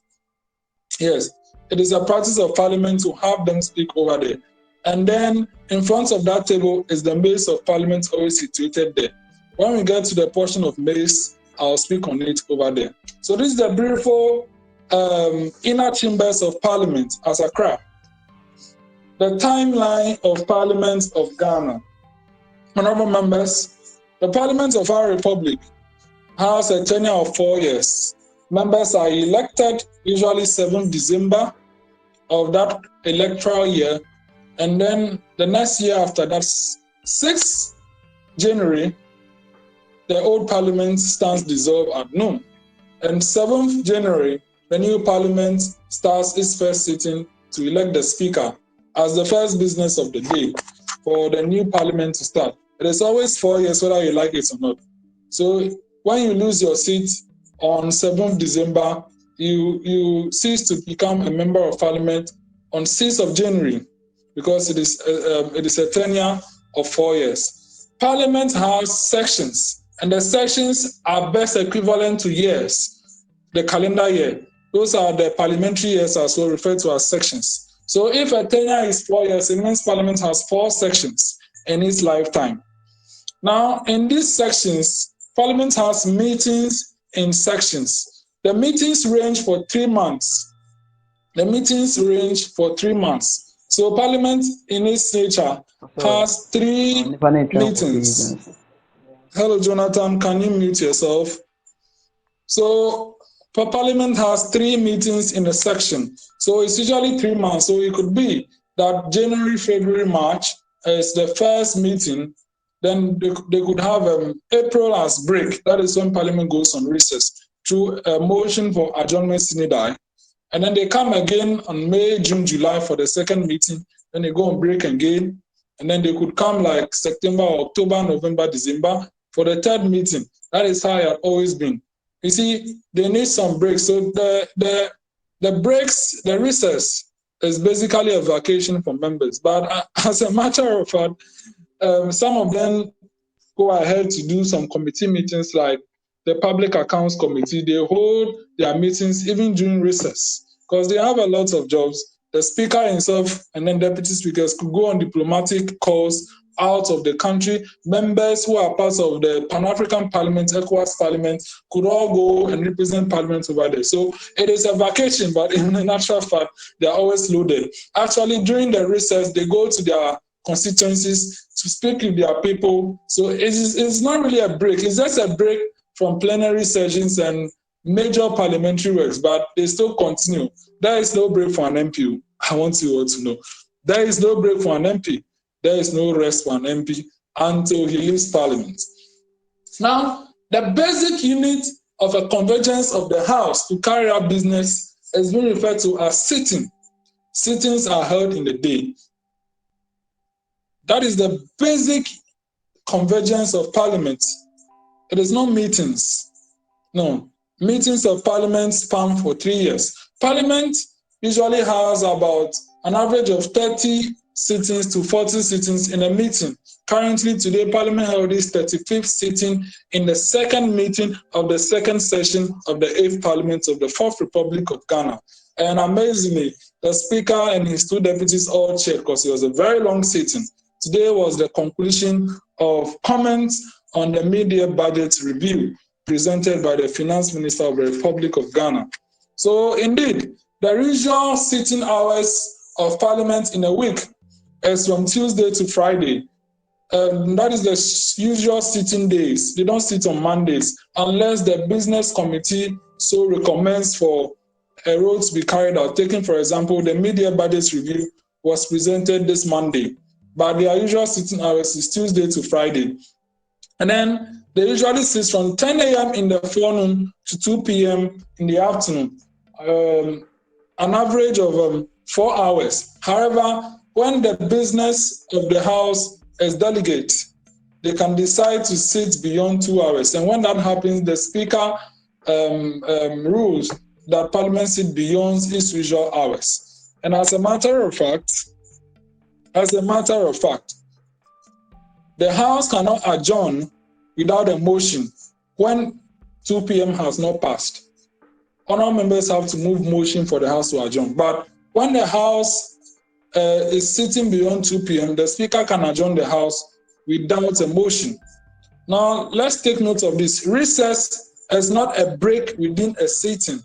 Yes, it is a practice of Parliament to have them speak over there. And then in front of that table is the Mace of Parliament always situated there. When we get to the portion of Mace, I'll speak on it over there. So this is the beautiful inner chambers of Parliament as Accra. The timeline of Parliament of Ghana. Honourable members, the Parliament of our Republic has a tenure of 4 years. Members are elected usually 7th December of that electoral year, and then the next year after that, 6th January, the old Parliament stands dissolved at noon. And 7th January, the new Parliament starts its first sitting to elect the Speaker as the first business of the day for the new Parliament to start. It is always 4 years, whether you like it or not. So when you lose your seat on 7th December, you cease to become a member of Parliament on 6th of January, because it is a tenure of 4 years. Parliament has sections, and the sections are best equivalent to years, the calendar year. Those are the parliamentary years as well, referred to as sections. So if a tenure is 4 years, it means Parliament has 4 sections in its lifetime. Now, in these sections, Parliament has meetings in sections. The meetings range for 3 months. So Parliament in its nature has 3 meetings. Hello, Jonathan, can you mute yourself? So Parliament has 3 meetings in a section. So it's usually 3 months. So it could be that January, February, March is the first meeting. Then they could have April as break. That is when Parliament goes on recess through a motion for adjournment sine die. And then they come again on May, June, July for the second meeting. Then they go on break again. And then they could come like September, October, November, December for the third meeting. That is how it had always been. You see, they need some breaks. So the breaks, the recess is basically a vacation for members. But as a matter of fact, some of them go ahead to do some committee meetings, like the Public Accounts Committee. They hold their meetings even during recess because they have a lot of jobs. The Speaker himself and then Deputy Speakers could go on diplomatic calls out of the country. Members who are part of the Pan-African Parliament, ECOWAS Parliament, could all go and represent Parliament over there. So it is a vacation, but in actual fact, they are always loaded. Actually, during the recess, they go to their constituencies to speak with their people. So it's not really a break. It's just a break from plenary sessions and major parliamentary works, but they still continue. There is no break for an MP. I want you all to know. There is no break for an MP. There is no rest for an MP until he leaves Parliament. Now, the basic unit of a convergence of the House to carry out business is being referred to as sitting. Sittings are held in the day. That is the basic convergence of Parliament. It is not meetings. No. Meetings of Parliament span for 3 years. Parliament usually has about an average of 30 sittings to 40 sittings in a meeting. Currently, today, Parliament held its 35th sitting in the second meeting of the second session of the 8th Parliament of the 4th Republic of Ghana. And amazingly, the Speaker and his 2 deputies all chaired because it was a very long sitting. Today was the conclusion of comments on the mid-year budget review presented by the Finance Minister of the Republic of Ghana. So indeed, the usual sitting hours of Parliament in a week is from Tuesday to Friday. That is the usual sitting days. They don't sit on Mondays unless the business committee so recommends for a role to be carried out. Taking, for example, the mid-year budget review was presented this Monday, but their usual sitting hours is Tuesday to Friday. And then they usually sit from 10 a.m. in the forenoon to 2 p.m. in the afternoon, an average of 4 hours. However, when the business of the House is delegate, they can decide to sit beyond 2 hours. And when that happens, the Speaker rules that Parliament sit beyond its usual hours. And as a matter of fact, As a matter of fact, the House cannot adjourn without a motion when 2 p.m. has not passed. Honourable members have to move motion for the House to adjourn. But when the House is sitting beyond 2 p.m., the Speaker can adjourn the House without a motion. Now, let's take note of this. Recess is not a break within a sitting.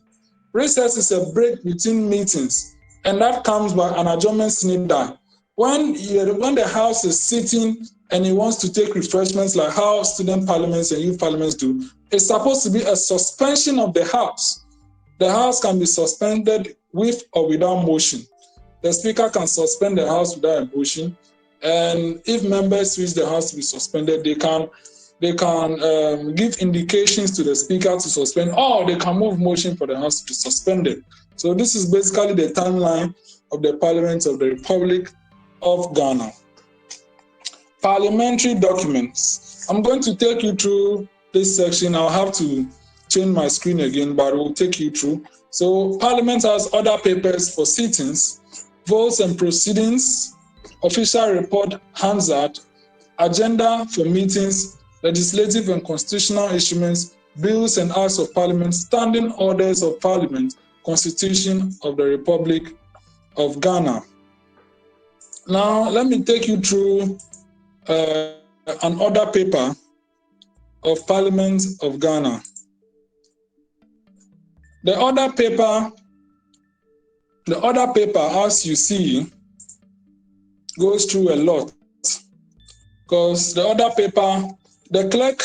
Recess is a break between meetings, and that comes by an adjournment sine die. When the House is sitting and it wants to take refreshments like how student parliaments and youth parliaments do, it's supposed to be a suspension of the House. The House can be suspended with or without motion. The Speaker can suspend the House without a motion, and if members wish the House to be suspended, they can give indications to the Speaker to suspend, or they can move motion for the House to be suspended. So this is basically the timeline of the Parliament of the Republic of Ghana. Parliamentary documents. I'm going to take you through this section. I'll have to change my screen again, but we'll take you through. So Parliament has other papers for sittings, votes and proceedings, official report, Hansard, agenda for meetings, legislative and constitutional instruments, bills and acts of Parliament, standing orders of Parliament, Constitution of the Republic of Ghana. Now, let me take you through an order paper of Parliament of Ghana. The order paper, as you see, goes through a lot, because the order paper, the clerk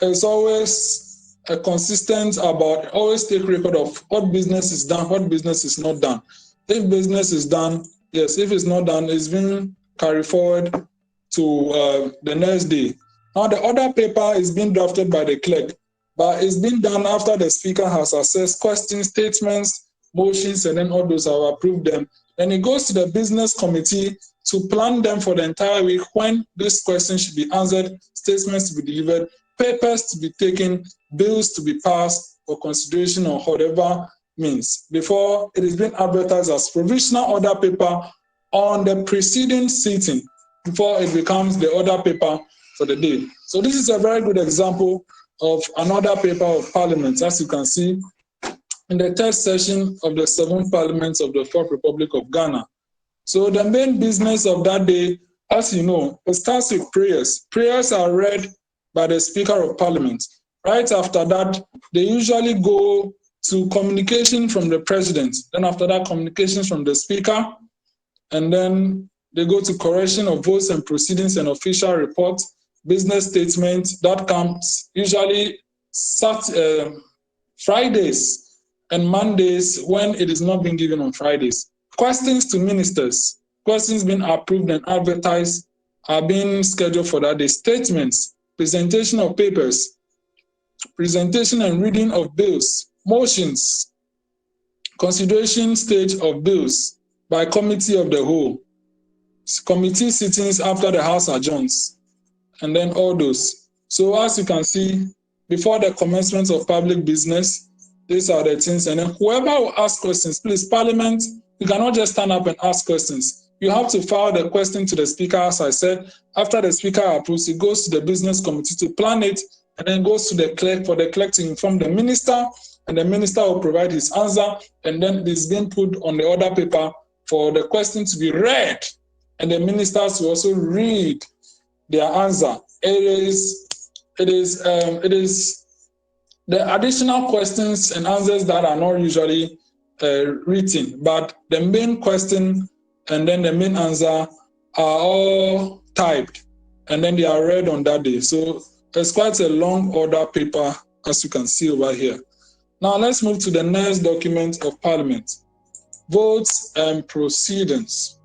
is always consistent about, always take record of what business is done, what business is not done. If business is done, yes. If it's not done, it's being carried forward to the next day. Now, the order paper is being drafted by the clerk, but it's been done after the Speaker has assessed questions, statements, motions, and then all those have approved them. Then it goes to the business committee to plan them for the entire week, when these questions should be answered, statements to be delivered, papers to be taken, bills to be passed for consideration or whatever means, before it is being advertised as provisional order paper on the preceding sitting, before it becomes the order paper for the day. So this is a very good example of an order paper of Parliament, as you can see in the third session of the 7th Parliament of the 4th Republic of Ghana. So the main business of that day, as you know, it starts with prayers. Prayers are read by the Speaker of Parliament. Right after that, they usually go to communication from the President. Then after that, communications from the Speaker. And then they go to correction of votes and proceedings and official reports, business statements. That comes usually Fridays and Mondays when it is not being given on Fridays. Questions to ministers, questions being approved and advertised are being scheduled for that day. Statements, presentation of papers, presentation and reading of bills, motions, consideration stage of bills by committee of the whole, committee sittings after the House adjourns, and then all those. So as you can see, before the commencement of public business, these are the things. And then whoever will ask questions, please, Parliament, you cannot just stand up and ask questions. You have to file the question to the Speaker, as I said. After the Speaker approves, it goes to the business committee to plan it, and then goes to the clerk for the clerk to inform the minister, and the minister will provide his answer, and then it is being put on the order paper for the question to be read, and the ministers will also read their answer. It is the additional questions and answers that are not usually written, but the main question and then the main answer are all typed, and then they are read on that day. So it's quite a long order paper, as you can see over here. Now let's move to the next document of Parliament, votes and proceedings.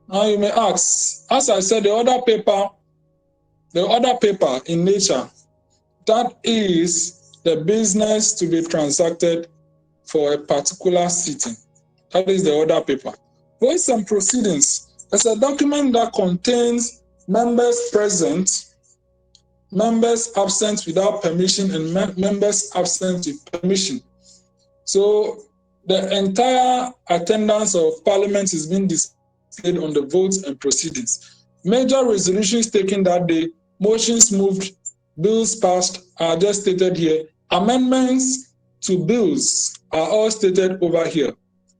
Now you may ask, as I said, the order paper in nature, that is the business to be transacted for a particular sitting. That is the order paper. Votes and proceedings is a document that contains members present, members absent without permission, and members absent with permission. So the entire attendance of Parliament is being displayed played on the votes and proceedings. Major resolutions taken that day, motions moved, bills passed are just stated here. Amendments to bills are all stated over here.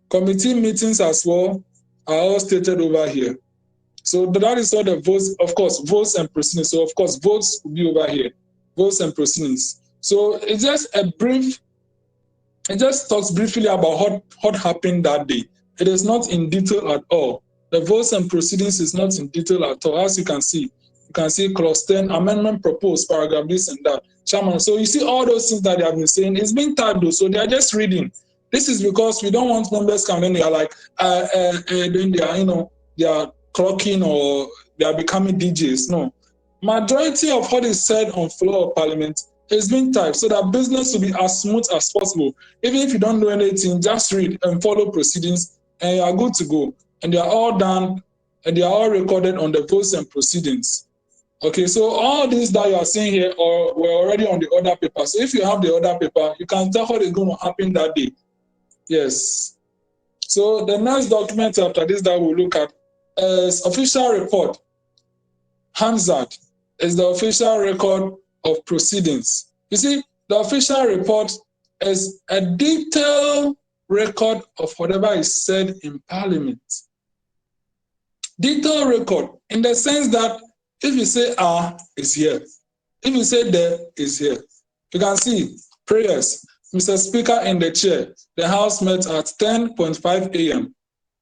Committee meetings as well are all stated over here. So that is all the votes, of course, votes and proceedings. So of course, votes will be over here, votes and proceedings. So it's just a brief, it just talks briefly about what happened that day. It is not in detail at all. The votes and proceedings is not in detail at all. As you can see clause 10, amendment proposed, paragraph this and that. Chairman, so you see all those things that they have been saying, it's been typed though, so they are just reading. This is because we don't want members coming in, they are like, then they are, they are clocking or they are becoming DJs. No. Majority of what is said on floor of Parliament is being typed so that business will be as smooth as possible. Even if you don't know anything, just read and follow proceedings and you are good to go. And they are all done and they are all recorded on the votes and proceedings. Okay, so all these that you are seeing here were already on the order paper. So if you have the order paper, you can tell what is going to happen that day. Yes. So the next document after this that we'll look at is official report. Hansard is the official record of proceedings. You see, the official report is a detailed record of whatever is said in Parliament. Detailed record in the sense that if you say is here. If you say there, is here. You can see prayers. Mr. Speaker in the chair. The House met at 10:05 a.m.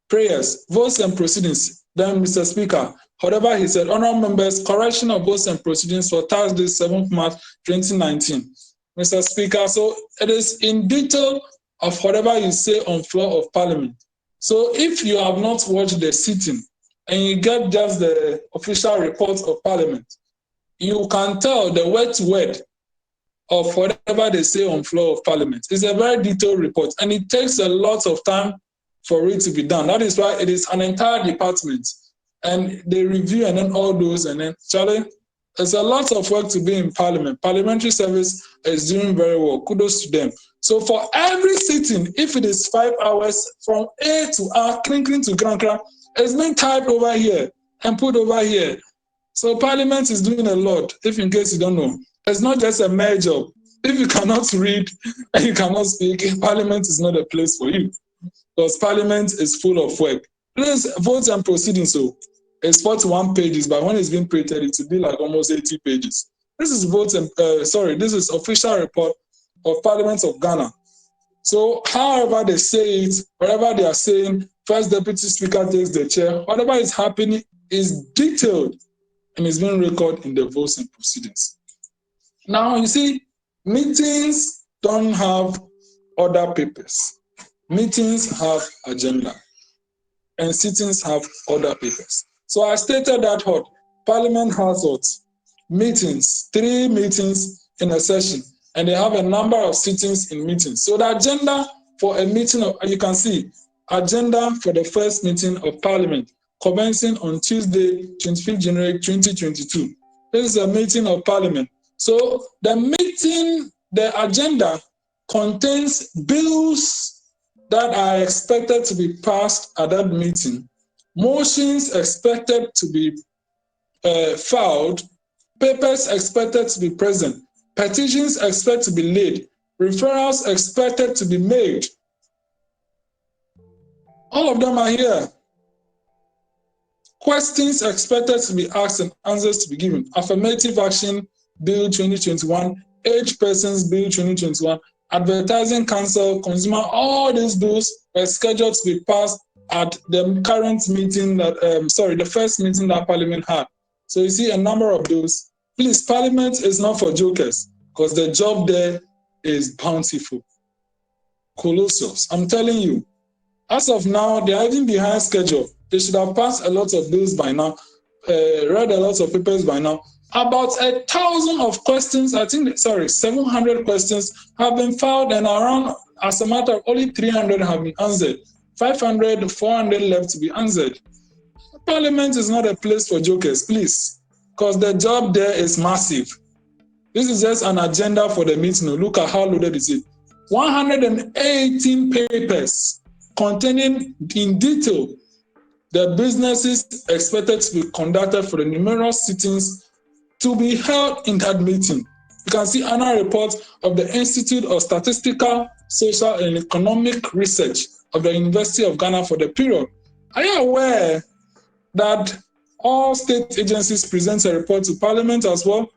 Prayers, votes and proceedings. Then Mr. Speaker, whatever he said, honourable members, correction of votes and proceedings for Thursday, 7th March 2019. Mr. Speaker, so it is in detail of whatever you say on floor of Parliament. So if you have not watched the sitting, and you get just the official report of Parliament, you can tell the word to word of whatever they say on floor of Parliament. It's a very detailed report, and it takes a lot of time for it to be done. That is why it is an entire department, and they review and then all those, and then, Charlie, there's a lot of work to be in Parliament. Parliamentary service is doing very well. Kudos to them. So for every sitting, if it is 5 hours from A to R, clink to Grankra, it's been typed over here and put over here. So Parliament is doing a lot, if in case you don't know. It's not just a mere job. If you cannot read and you cannot speak, Parliament is not a place for you. Because Parliament is full of work. Please, votes and proceedings, so it's 41 pages, but when it's being printed, it will be like almost 80 pages. This is this is official report of Parliament of Ghana. So however they say it, whatever they are saying, First Deputy Speaker takes the chair, whatever is happening is detailed and is being recorded in the votes and proceedings. Now, you see, meetings don't have order papers. Meetings have agenda, and sittings have order papers. So I stated that Parliament has meetings, 3 meetings in a session, and they have a number of sittings in meetings. So the agenda for a meeting, you can see, agenda for the first meeting of Parliament, commencing on Tuesday, 25th January 2022. This is a meeting of Parliament. So the agenda contains bills that are expected to be passed at that meeting, motions expected to be filed, papers expected to be present, petitions expected to be laid, referrals expected to be made. All of them are here. Questions expected to be asked and answers to be given. Affirmative Action Bill 2021, Age Persons Bill 2021, Advertising Council, Consumer, all these bills were scheduled to be passed at the current meeting the first meeting that Parliament had. So you see a number of those. Please, Parliament is not for jokers, because the job there is bountiful, colossal. I'm telling you, as of now, they are even behind schedule. They should have passed a lot of bills by now, read a lot of papers by now. About 1,000 of questions, 700 questions have been filed, and around, as a matter of only 300 have been answered. 500, 400 left to be answered. Parliament is not a place for jokers, please, because the job there is massive. This is just an agenda for the meeting. Look at how loaded is it. 118 papers containing in detail The businesses expected to be conducted for the numerous sittings to be held in that meeting. You can see annual report of the Institute of Statistical, Social and Economic Research of the University of Ghana for the period. Are you aware that all state agencies present a report to Parliament as well?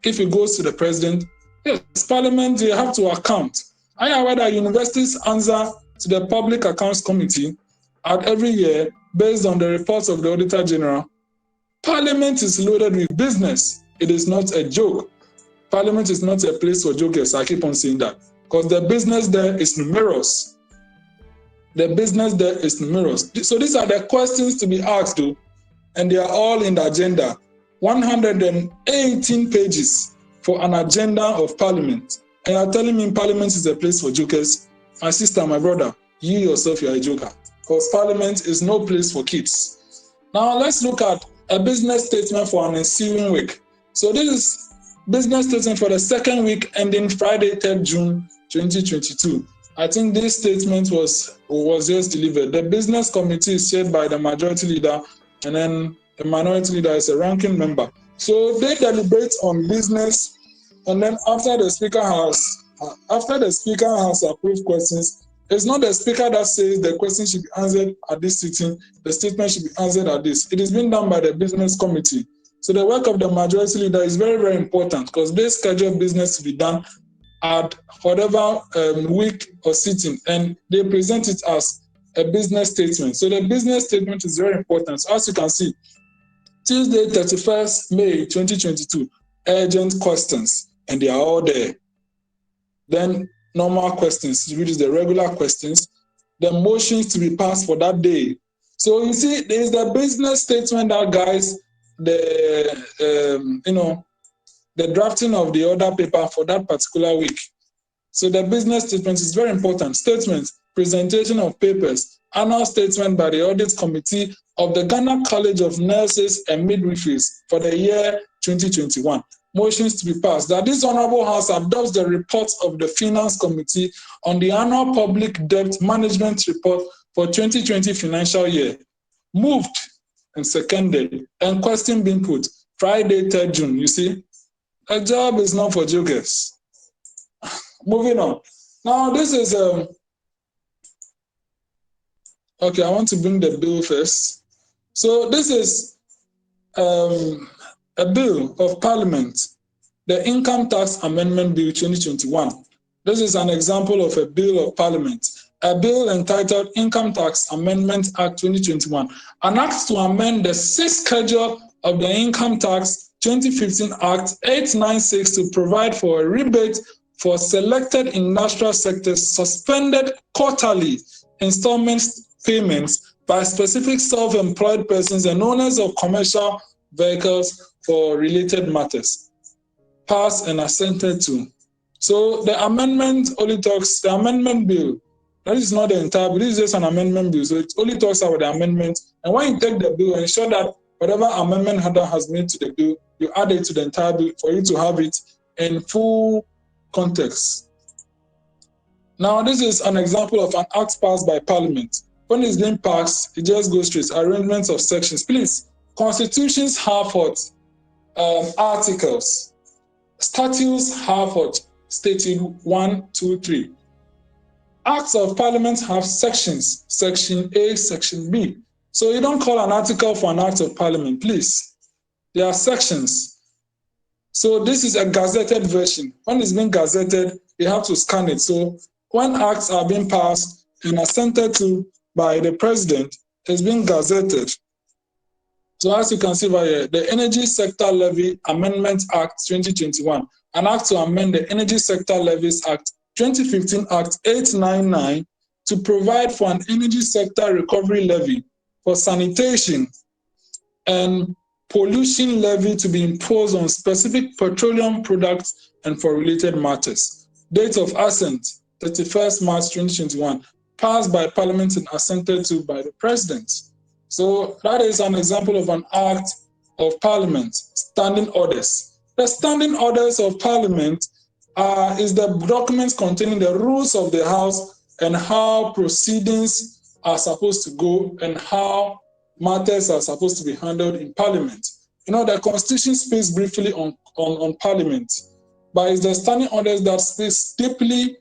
If it goes to the President, yes, Parliament, they have to account. Are you aware that universities answer to the Public Accounts Committee at every year based on the reports of the Auditor General? Parliament is loaded with business. It is not a joke. Parliament is not a place for jokers. I keep on saying that because the business there is numerous. The business there is numerous. So these are the questions to be asked, though, and they are all in the agenda. 118 pages for an agenda of Parliament. And you're telling me Parliament is a place for jokers? My sister, my brother, you yourself, you're a joker. Because Parliament is no place for kids. Now let's look at a business statement for an ensuing week. So this is business statement for the second week ending Friday, 3rd June 2022. I think this statement was just delivered. The business committee is chaired by the majority leader, and then the minority leader is a ranking member. So they deliberate on business, and then after the speaker has approved questions, it's not the speaker that says the question should be answered at this sitting, the statement should be answered at this. It is being done by the business committee. So the work of the majority leader is very, very important because they schedule business to be done at whatever week or sitting, and they present it as a business statement. So the business statement is very important. So as you can see, Tuesday, 31st May 2022, urgent questions, and they are all there. Then normal questions, which is the regular questions, the motions to be passed for that day. So you see, there is the business statement that guides the drafting of the order paper for that particular week. So the business statement is very important. Statements, presentation of papers, annual statement by the Audit Committee of the Ghana College of Nurses and Midwiferys for the year 2021. Motions to be passed that this Honourable House adopts the report of the Finance Committee on the annual public debt management report for 2020 financial year. Moved and seconded, and question being put Friday, 3rd June. You see, a job is not for jokers. Moving on. Now, this is okay, I want to bring the bill first. So this is a bill of Parliament, the Income Tax Amendment Bill 2021. This is an example of a bill of Parliament, a bill entitled Income Tax Amendment Act 2021, an act to amend the 6th schedule of the Income Tax 2015 Act 896 to provide for a rebate for selected industrial sectors suspended quarterly installment payments by specific self-employed persons and owners of commercial vehicles for related matters. Passed and assented to. So the amendment only talks, the amendment bill, that is not the entire bill, this is just an amendment bill. So it only talks about the amendment. And when you take the bill, ensure that whatever amendment header has made to the bill, you add it to the entire bill for you to have it in full context. Now, this is an example of an act passed by Parliament. When it's being passed, it just goes straight. Arrangements of sections. Please, constitutions have what? Articles. Statutes have what? Stated 1, 2, 3. Acts of Parliament have sections. Section A, Section B. So you don't call an article for an act of Parliament, please. There are sections. So this is a gazetted version. When it's being gazetted, you have to scan it. So when acts are being passed and assented to by the president, it's being gazetted. So as you can see right here, the Energy Sector Levy Amendment Act 2021, an act to amend the Energy Sector Levies Act 2015 Act 899 to provide for an energy sector recovery levy for sanitation and pollution levy to be imposed on specific petroleum products and for related matters. Date of assent, 31st March 2021, passed by Parliament and assented to by the President. So that is an example of an act of Parliament, standing orders. The standing orders of Parliament is the documents containing the rules of the House and how proceedings are supposed to go and how matters are supposed to be handled in Parliament. You know, the Constitution speaks briefly on Parliament, but it's the standing orders that speaks deeply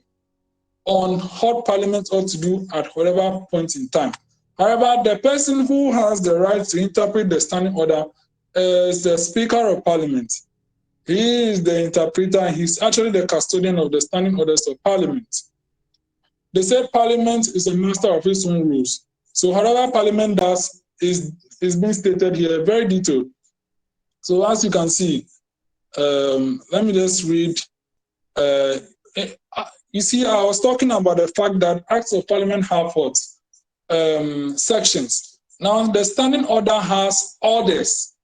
on what Parliament ought to do at whatever point in time. However, the person who has the right to interpret the standing order is the Speaker of Parliament. He is the interpreter, and he's actually the custodian of the standing orders of Parliament. They say Parliament is a master of its own rules. So whatever Parliament does is being stated here, very detailed. So as you can see, let me just read. You see, I was talking about the fact that Acts of Parliament have what? Sections. Now, the standing order has orders.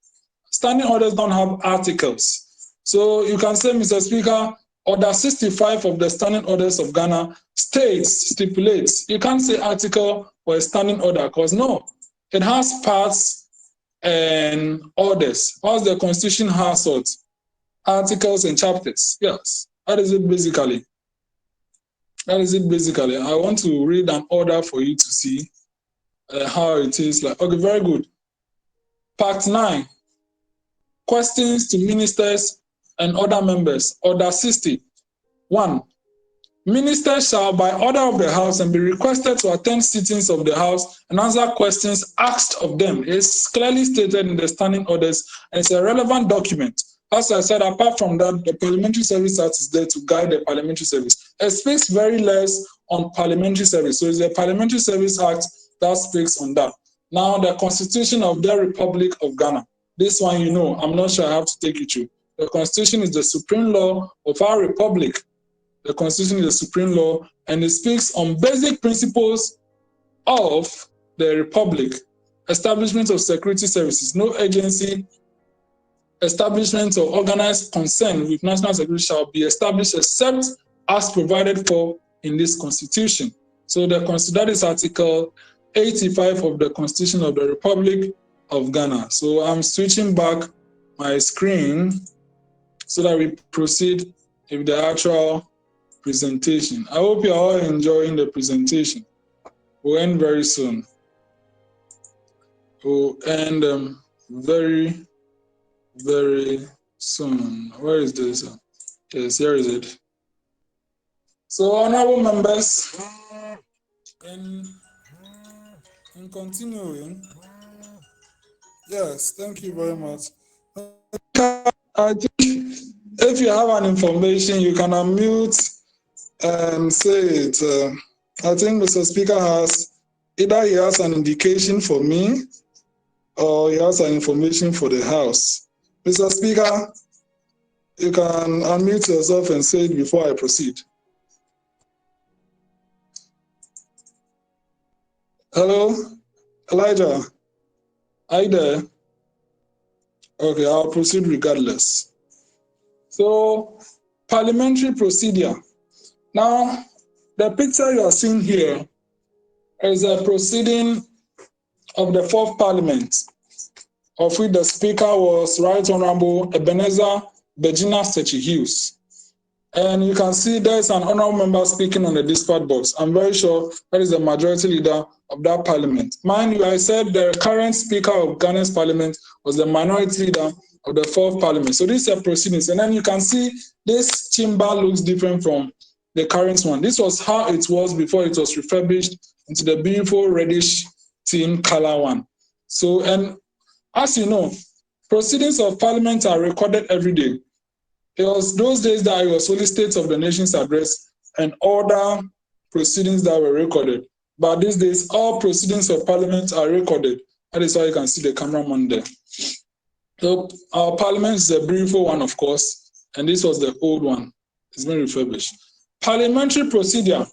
Standing orders don't have articles. So you can say, Mr. Speaker, Order 65 of the Standing Orders of Ghana stipulates. You can't say article or a standing order, because no, it has parts and orders. Whilst the Constitution has what? Articles and chapters. Yes, that is it basically. That is it basically. I want to read an order for you to see how it is like. Okay, very good. Part 9. Questions to ministers and other members. Order 60. 1. Ministers shall, by order of the House, and be requested to attend sittings of the House and answer questions asked of them. It's clearly stated in the standing orders, and it's a relevant document. As I said, apart from that, the Parliamentary Service Act is there to guide the parliamentary service. It speaks very less on parliamentary service. So it's the Parliamentary Service Act that speaks on that. Now, the Constitution of the Republic of Ghana. This one, you know, I'm not sure I have to take you through. The Constitution is the supreme law of our republic. The Constitution is the supreme law, and it speaks on basic principles of the republic. Establishment of security services. No agency, establishment, or organized concern with national security shall be established except as provided for in this Constitution. So that is Article 85 of the Constitution of the Republic of Ghana. So I'm switching back my screen so that we proceed with the actual presentation. I hope you're all enjoying the presentation. We'll end very soon. We'll end very, very soon. Where is this? Yes, here is it. So, honorable members, in continuing, yes, thank you very much. I think if you have an information, you can unmute and say it. I think Mr. Speaker has, either he has an indication for me or he has an information for the House. Mr. Speaker, you can unmute yourself and say it before I proceed. Hello, Elijah, are you there? Okay, I'll proceed regardless. So, parliamentary procedure. Now, the picture you are seeing here is a proceeding of the 4th Parliament, of which the Speaker was Right Honourable Ebenezer Virginia Sechi-Hughes. And you can see there's an honourable member speaking on the dispatch box. I'm very sure that is the majority leader of that parliament. Mind you, I said the current Speaker of Ghana's parliament was the minority leader of the 4th Parliament. So these are proceedings. And then you can see this chamber looks different from the current one. This was how it was before it was refurbished into the beautiful reddish team color one. So, and as you know, proceedings of Parliament are recorded every day. It was those days that it was only State of the Nation's address and other proceedings that were recorded. But these days, all proceedings of Parliament are recorded. That is why you can see the cameraman there. So our Parliament is a beautiful one, of course, and this was the old one. It's been refurbished. Parliamentary procedure.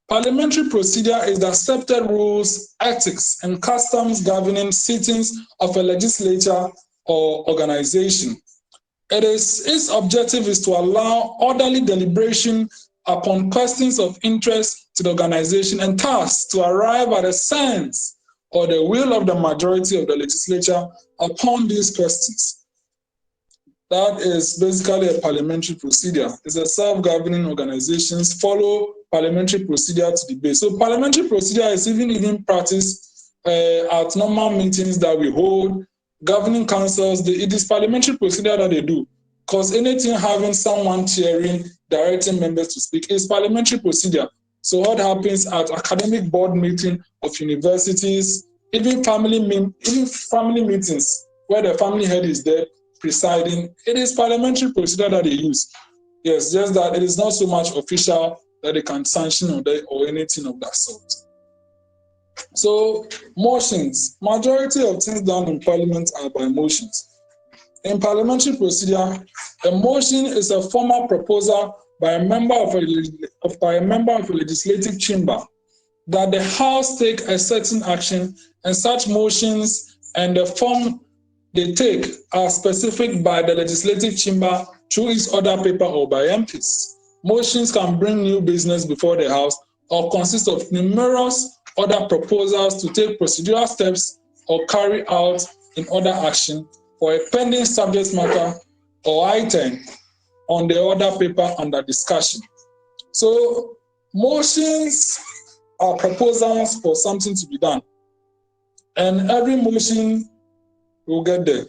Parliamentary procedure is the accepted rules, ethics, and customs governing sittings of a legislature or organization. Its objective is to allow orderly deliberation upon questions of interest to the organization and thus to arrive at a sense or the will of the majority of the legislature upon these questions. That is basically a parliamentary procedure. It's a self-governing organizations follow parliamentary procedure to debate. So parliamentary procedure is even practiced at normal meetings that we hold, governing councils, it is parliamentary procedure that they do. Because anything having someone chairing, directing members to speak is parliamentary procedure. So what happens at academic board meeting of universities, even family meetings where the family head is there presiding, it is parliamentary procedure that they use. Yes, just that it is not so much official that they can sanction or anything of that sort. So motions, majority of things done in parliament are by motions. In parliamentary procedure, a motion is a formal proposal by a member of a legislative chamber that the House take a certain action, and such motions and the form they take are specific by the legislative chamber through its order paper or by MPs. Motions can bring new business before the House or consist of numerous other proposals to take procedural steps or carry out in other action for a pending subject matter or item on the order paper under discussion. So motions are proposals for something to be done. And every motion will get there.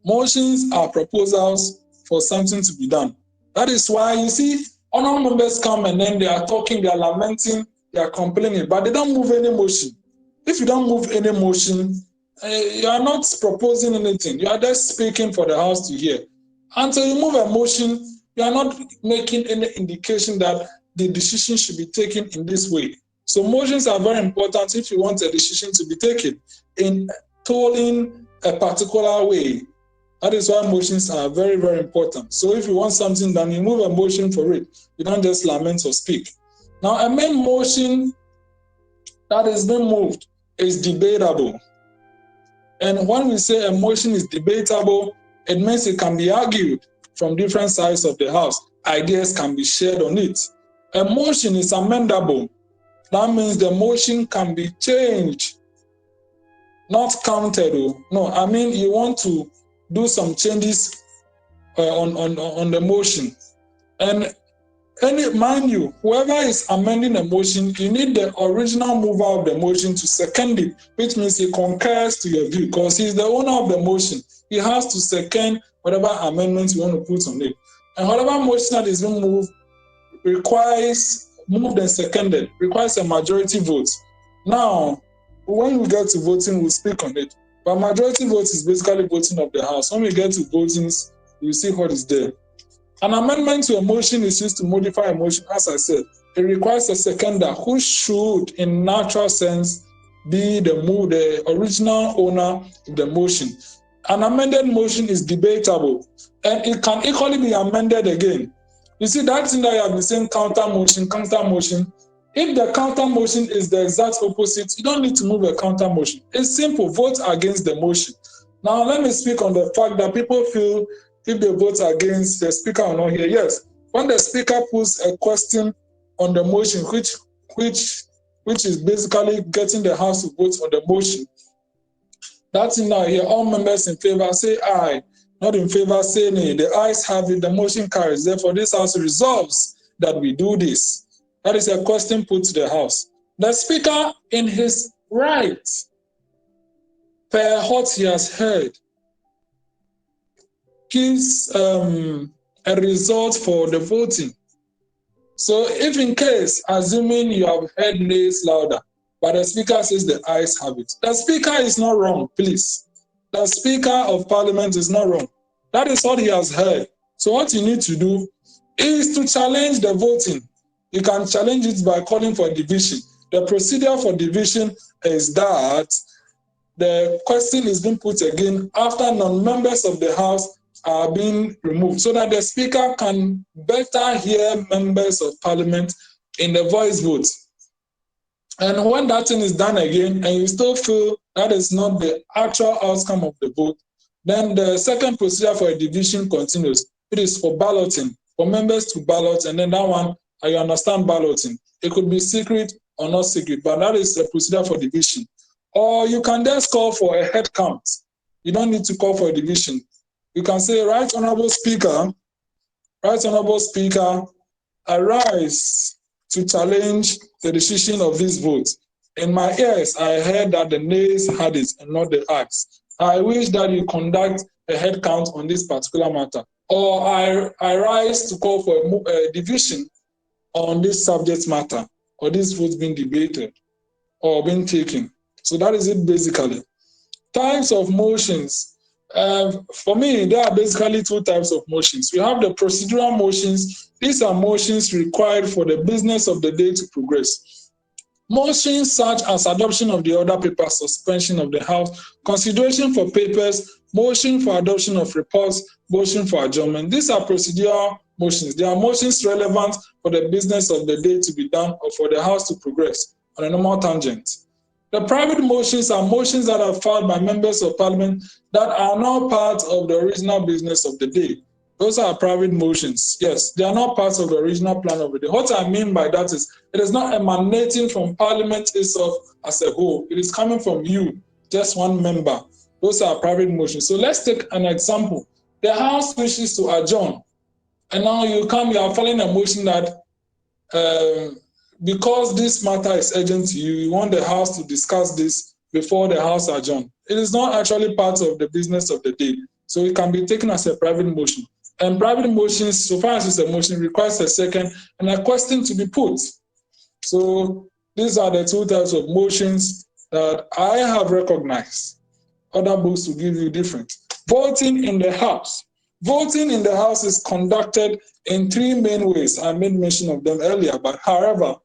Motions are proposals for something to be done. That is why you see honourable members come and then they are talking, they are lamenting, they are complaining, but they don't move any motion. If you don't move any motion, you are not proposing anything. You are just speaking for the House to hear. Until you move a motion, you are not making any indication that the decision should be taken in this way. So motions are very important if you want a decision to be taken in tolling a particular way. That is why motions are very, very important. So if you want something done, you move a motion for it. You don't just lament or speak. Now, a main motion that is being moved is debatable. And when we say a motion is debatable, it means it can be argued from different sides of the House. Ideas can be shared on it. A motion is amendable. That means the motion can be changed, not counted. No, I mean you want to do some changes on the motion. And mind you, whoever is amending a motion, you need the original mover of the motion to second it, which means he concurs to your view because he's the owner of the motion. He has to second whatever amendments you want to put on it. And whatever motion that is being moved moved and seconded, requires a majority vote. Now, when we get to voting, we'll speak on it. But majority vote is basically voting of the House. When we get to votings, we'll see what is there. An amendment to a motion is used to modify a motion, as I said. It requires a seconder who should, in natural sense, be the original owner of the motion. An amended motion is debatable, and it can equally be amended again. You see, that thing that you have been saying, counter motion. If the counter motion is the exact opposite, you don't need to move a counter motion. It's simple, vote against the motion. Now, let me speak on the fact that people feel if they vote against, the speaker will not hear. Yes, when the speaker puts a question on the motion, which is basically getting the House to vote on the motion, that's in now here, all members in favor say aye, not in favor say nay. The ayes have it, the motion carries. Therefore, this House resolves that we do this. That is a question put to the House. The speaker, in his right, per what he has heard, gives a result for the voting. So if in case, assuming you have heard nays louder, but the speaker says the ayes have it, the speaker is not wrong, please. The Speaker of Parliament is not wrong. That is what he has heard. So what you need to do is to challenge the voting. You can challenge it by calling for division. The procedure for division is that the question is being put again after non-members of the House are being removed so that the speaker can better hear members of Parliament in the voice vote. And when that thing is done again and you still feel that is not the actual outcome of the vote, then the second procedure for a division continues. It is for balloting, for members to ballot, and then that one, you understand balloting. It could be secret or not secret, but that is the procedure for division. Or you can just call for a head count. You don't need to call for a division. You can say, Right Honourable Speaker, arise to challenge the decision of this vote. In my ears, I heard that the nays had it and not the ayes. I wish that you conduct a head count on this particular matter. Or I rise to call for a division on this subject matter, or this vote being debated or being taken. So that is it basically. Types of motions. For me, there are basically two types of motions. We have the procedural motions. These are motions required for the business of the day to progress. Motions such as adoption of the order paper, suspension of the House, consideration for papers, motion for adoption of reports, motion for adjournment. These are procedural motions. They are motions relevant for the business of the day to be done or for the House to progress on a normal tangent. The private motions are motions that are filed by members of Parliament that are not part of the original business of the day. Those are private motions. Yes, they are not part of the original plan of the day. What I mean by that is it is not emanating from Parliament itself as a whole. It is coming from you, just one member. Those are private motions. So let's take an example. The House wishes to adjourn, and now you are filing a motion that because this matter is urgent to you, you want the House to discuss this before the House adjourn. It is not actually part of the business of the day, so it can be taken as a private motion. And private motions, so far as it's a motion, requires a second and a question to be put. So these are the two types of motions that I have recognized. Other books will give you different. Voting in the House. Voting in the House is conducted in three main ways. I made mention of them earlier, but however,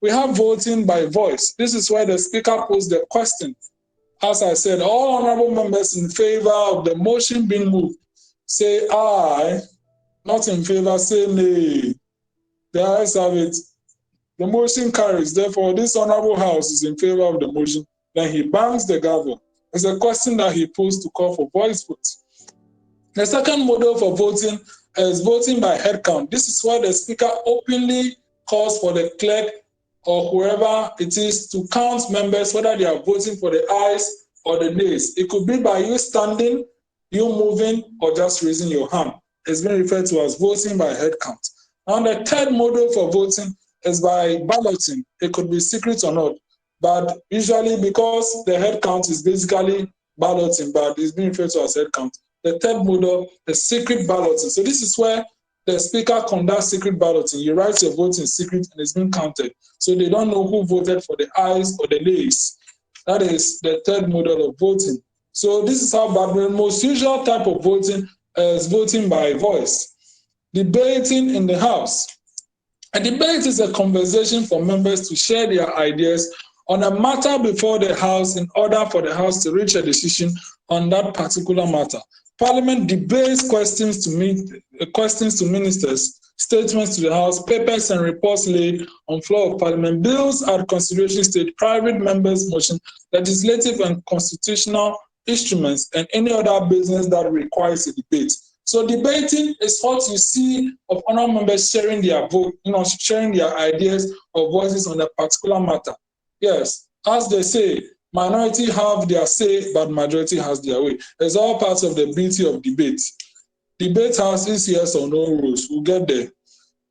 we have voting by voice. This is where the Speaker poses the question. As I said, all honourable members in favour of the motion being moved, say aye. Not in favour, say nay. The ayes have it. The motion carries. Therefore, this honourable House is in favour of the motion. Then he bangs the gavel. It's a question that he posed to call for voice vote. The second model for voting is voting by head count. This is where the Speaker openly calls for the clerk or whoever it is to count members, whether they are voting for the ayes or the nays. It could be by you standing, you moving, or just raising your hand. It's been referred to as voting by head count. Now, the third model for voting is by balloting. It could be secret or not, but usually because the head count is basically balloting, but it's being referred to as head count. The third model, the secret balloting. So this is where the Speaker conducts secret balloting. You write your vote in secret and it's being counted. So they don't know who voted for the ayes or the nays. That is the third model of voting. So this is how, but the most usual type of voting is voting by voice. Debating in the House. A debate is a conversation for members to share their ideas on a matter before the House in order for the House to reach a decision on that particular matter. Parliament debates questions to ministers, statements to the House, papers and reports laid on floor of Parliament, bills at consideration stage, private members' motion, legislative and constitutional instruments, and any other business that requires a debate. So debating is what you see of honourable members sharing their vote, sharing their ideas or voices on a particular matter. Yes, as they say, minority have their say, but majority has their way. It's all part of the beauty of debate. Debate has its yes or no rules. We'll get there.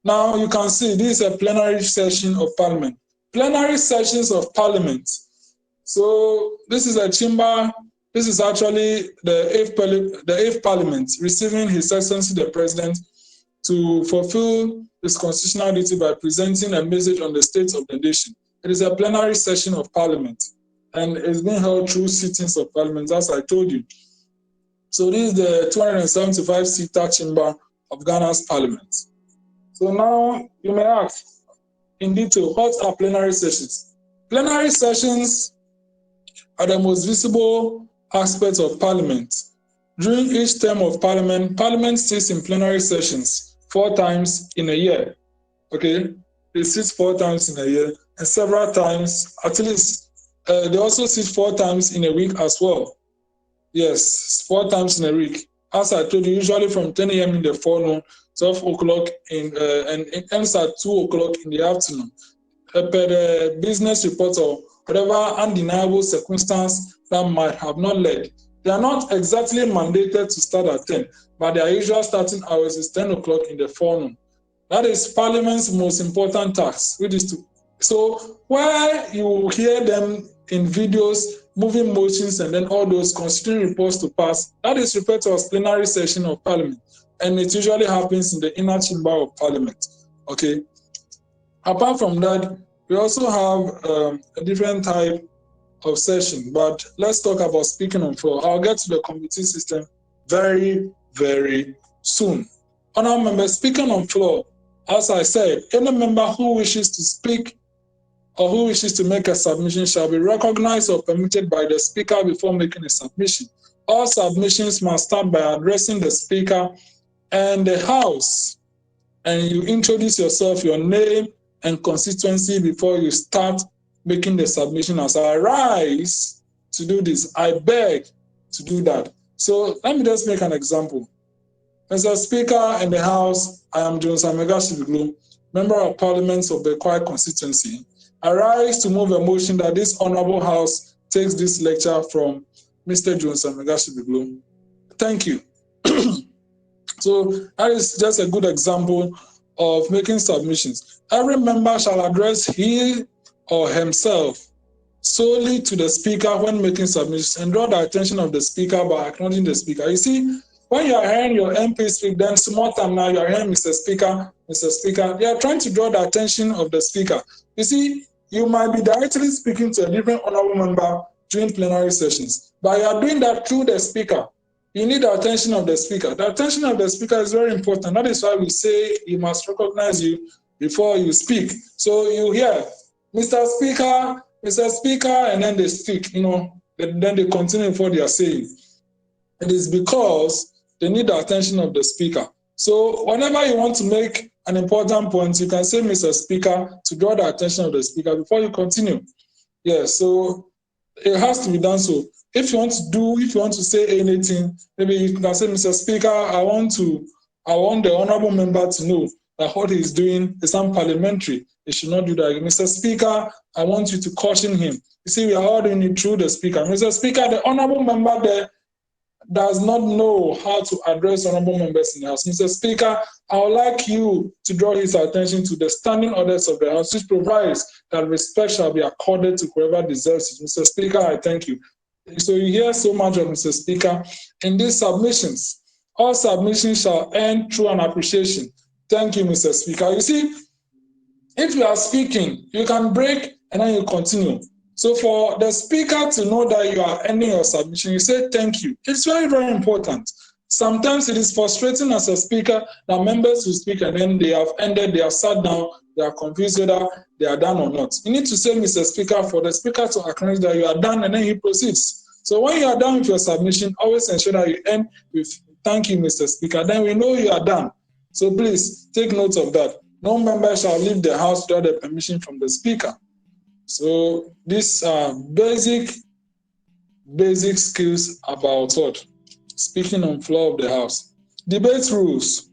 Now you can see this is a plenary session of Parliament. Plenary sessions of Parliament. So this is a chamber. This is actually the eighth Parliament receiving His Excellency the President to fulfill his constitutional duty by presenting a message on the state of the nation. It is a plenary session of Parliament, and it's being held through sittings of Parliament, as I told you. So this is the 275-seater chamber of Ghana's Parliament. So now you may ask, in detail, what are plenary sessions? Plenary sessions are the most visible aspects of Parliament. During each term of Parliament, Parliament sits in plenary sessions 4 times in a year. Okay, they sit 4 times in a year, and several times, at least, they also sit 4 times in a week as well. Yes, 4 times in a week. As I told you, usually from 10 a.m. in the forenoon, 12 o'clock and it ends at 2 o'clock in the afternoon. Per the business report or whatever undeniable circumstance that might have not led. They are not exactly mandated to start at 10, but their usual starting hours is 10 o'clock in the forenoon. That is Parliament's most important task, which is to So where you hear them in videos, moving motions, and then all those considering reports to pass, that is referred to as plenary session of Parliament, and it usually happens in the inner chamber of Parliament. Okay. Apart from that, we also have a different type of session, but let's talk about speaking on floor. I'll get to the committee system very, very soon. Honourable members, speaking on floor, as I said, any member who wishes to speak or who wishes to make a submission shall be recognized or permitted by the speaker before making a submission. All submissions must start by addressing the speaker and the house, and you introduce yourself, your name and constituency before you start making the submission. As I rise to do this, I beg to do that. So let me just make an example. Mr. Speaker in the House, I am Jones Amegashie-Viglo, Member of Parliament of the Kwai constituency. I rise to move a motion that this Honourable House takes this lecture from Mr. Jones Amegashie-Viglo. Thank you. So that is just a good example of making submissions. Every member shall address he or himself solely to the speaker when making submissions and draw the attention of the speaker by acknowledging the speaker. You see, when you are hearing your MP speak, then small time now you are hearing Mr. Speaker, Mr. Speaker. They are trying to draw the attention of the speaker. You see, you might be directly speaking to a different honourable member during plenary sessions, but you are doing that through the speaker. You need the attention of the speaker. The attention of the speaker is very important. That is why we say he must recognize you before you speak. So you hear, Mr. Speaker, Mr. Speaker, and then they speak, then they continue with what they are saying. It is because they need the attention of the speaker. So whenever you want to make an important point, you can say, Mr. Speaker, to draw the attention of the speaker before you continue. Yes, so it has to be done so. If you want to say anything, maybe you can say, Mr. Speaker, I want the honourable member to know that what he's doing is unparliamentary. He should not do that. Mr. Speaker, I want you to caution him. You see, we are all doing it through the speaker. Mr. Speaker, the honourable member there does not know how to address honourable members in the House. Mr. Speaker, I would like you to draw his attention to the standing orders of the House, which provides that respect shall be accorded to whoever deserves it. Mr. Speaker, I thank you. So you hear so much of Mr. Speaker in these submissions. All submissions shall end through an appreciation. Thank you, Mr. Speaker. You see, if you are speaking, you can break and then you continue. So for the speaker to know that you are ending your submission, you say thank you. It's very, very important. Sometimes it is frustrating as a speaker that members will speak and then they have ended, they have sat down, they are confused whether they are done or not. You need to say, Mr. Speaker, for the speaker to acknowledge that you are done and then he proceeds. So when you are done with your submission, always ensure that you end with thank you, Mr. Speaker. Then we know you are done. So please take note of that. No member shall leave the House without the permission from the speaker. So these are basic skills about what? Speaking on floor of the House. Debate rules.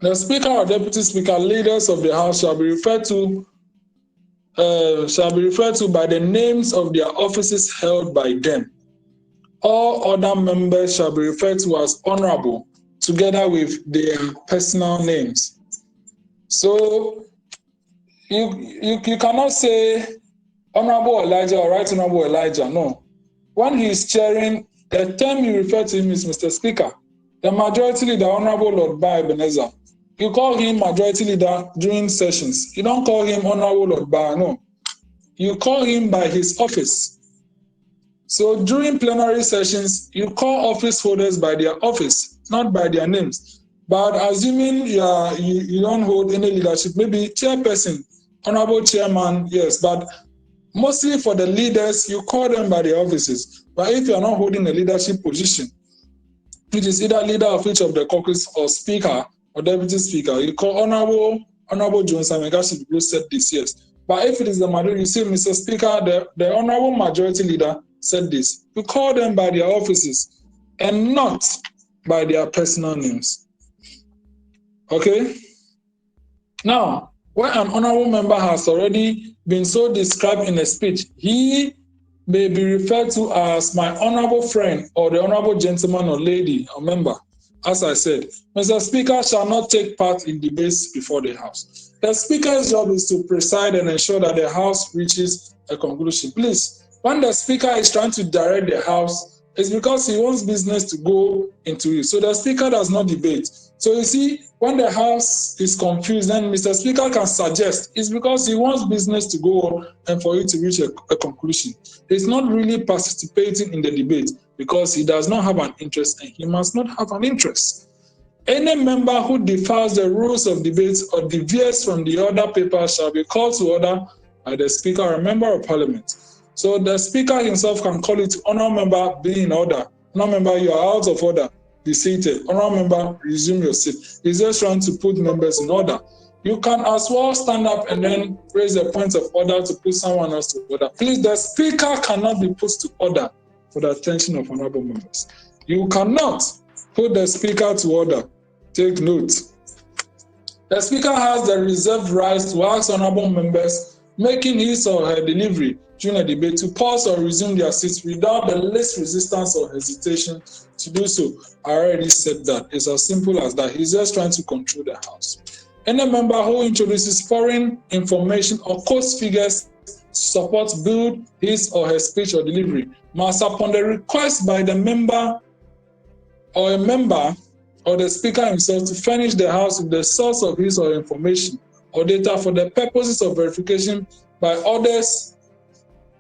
The Speaker or Deputy Speaker, leaders of the House shall be referred to by the names of their offices held by them. All other members shall be referred to as Honourable, together with their personal names. So you cannot say Honourable Elijah or Right Honourable Elijah. No. When he is chairing, the term you refer to him is Mr. Speaker. The Majority Leader, Honourable Lord Ba Ebenezer. You call him Majority Leader during sessions. You don't call him Honourable Lord Ba, no. You call him by his office. So during plenary sessions, you call office holders by their office, not by their names. But assuming you don't hold any leadership, maybe chairperson, honourable chairman, yes, but mostly for the leaders, you call them by their offices. But if you are not holding a leadership position, which is either leader of each of the caucus or speaker or deputy speaker, you call Honourable Jones Amegashie-Viglo said this, yes. But if it is the majority, you say, Mr. Speaker, the Honourable Majority Leader said this. You call them by their offices and not by their personal names. Okay? Now, when an honourable member has already been so described in a speech, he may be referred to as my honourable friend or the honourable gentleman or lady or member. as I said, Mr. Speaker shall not take part in debates before the House. The Speaker's job is to preside and ensure that the House reaches a conclusion. Please, when the Speaker is trying to direct the House, it's because he wants business to go into it. So the Speaker does not debate. So you see, when the House is confused, then Mr. Speaker can suggest it's because he wants business to go on and for you to reach a conclusion. He's not really participating in the debate because he does not have an interest and he must not have an interest. Any member who defies the rules of debate or deviates from the order paper shall be called to order by the Speaker or a member of Parliament. So the Speaker himself can call it, Honourable member, be in order. Honourable member, you are out of order. Be seated. Honourable member, resume your seat. He's just trying to put members in order. You can as well stand up and then raise a point of order to put someone else to order. Please, the Speaker cannot be put to order for the attention of honourable members. You cannot put the Speaker to order. Take note. The Speaker has the reserved right to ask honourable members making his or her delivery during a debate to pause or resume their seats without the least resistance or hesitation to do so. I already said that. It's as simple as that. He's just trying to control the House. Any member who introduces foreign information or quotes figures support build his or her speech or delivery must, upon the request by the member or a member or the Speaker himself, to furnish the House with the source of his or her information or data for the purposes of verification by others,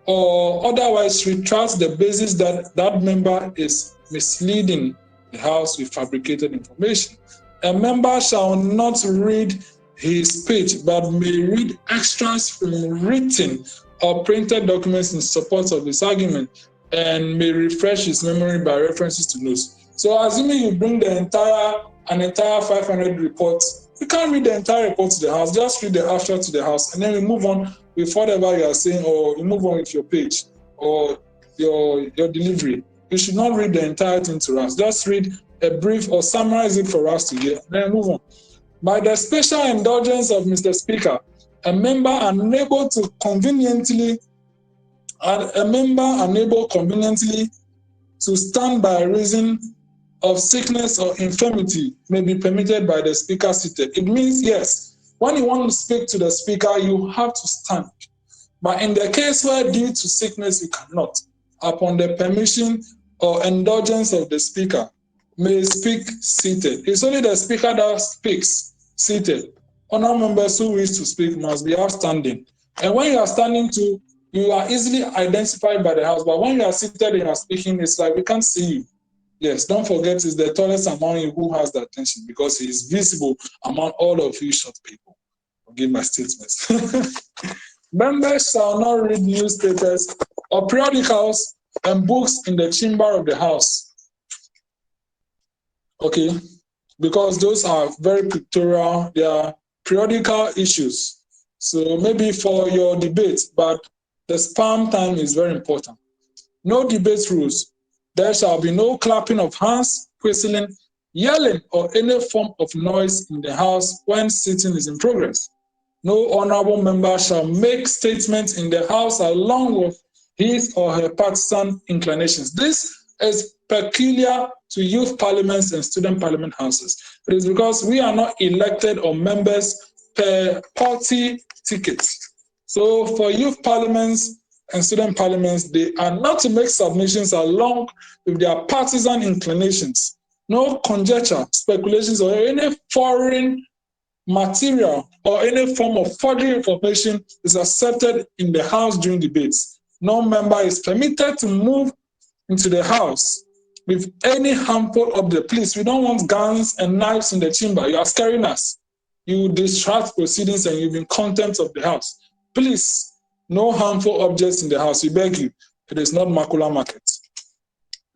or otherwise retract the basis that that member is misleading the House with fabricated information. A member shall not read his speech, but may read extracts from written or printed documents in support of his argument, and may refresh his memory by references to notes. So assuming you bring an entire 500 reports, you can't read the entire report to the House, just read the abstract to the House, and then we move on with whatever you are saying, or you move on with your page or your delivery. You should not read the entire thing to us. Just read a brief or summarize it for us to hear, then move on. By the special indulgence of Mr. Speaker, a member unable conveniently to stand by reason of sickness or infirmity may be permitted by the Speaker seated. It means, yes, when you want to speak to the Speaker, you have to stand. But in the case where due to sickness you cannot, upon the permission or indulgence of the Speaker, may speak seated. It's only the Speaker that speaks seated. Honourable members who wish to speak must be outstanding. And when you are standing too, you are easily identified by the House. But when you are seated and you are speaking, it's like we can't see you. Yes, don't forget it's the tallest among you who has the attention, because he is visible among all of you short people. Forgive my statements. Members shall not read newspapers or periodicals and books in the chamber of the House. Okay, because those are very pictorial, they are periodical issues. So maybe for your debate, but the spam time is very important. No debate rules. There shall be no clapping of hands, whistling, yelling, or any form of noise in the House when sitting is in progress. No honourable member shall make statements in the House along with his or her partisan inclinations. This is peculiar to youth parliaments and student parliament houses. It is because we are not elected or members per party tickets. So for youth parliaments and student parliaments, they are not to make submissions along with their partisan inclinations. No conjecture, speculations, or any foreign material or any form of forgery information is accepted in the House during debates. No member is permitted to move into the House with any harmful object. Please, we don't want guns and knives in the chamber. You are scaring us. You distract proceedings and you've been contempt of the House. Please, no harmful objects in the House. We beg you. It is not Makula Market.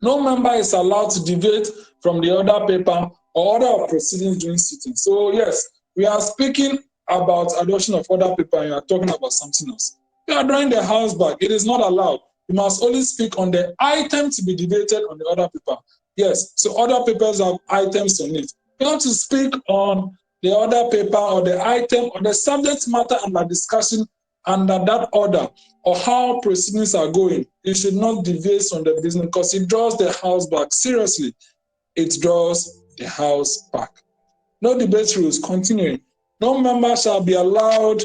No member is allowed to deviate from the order paper or order of proceedings during sitting. So yes, we are speaking about adoption of order paper and you are talking about something else. You are drawing the House back. It is not allowed. You must only speak on the item to be debated on the order paper. Yes, so order papers have items on it. You have to speak on the order paper or the item or the subject matter under discussion under that order, or how proceedings are going. You should not deviate from the business because it draws the House back. Seriously, it draws the House back. No debate rules. Continuing. No member shall be allowed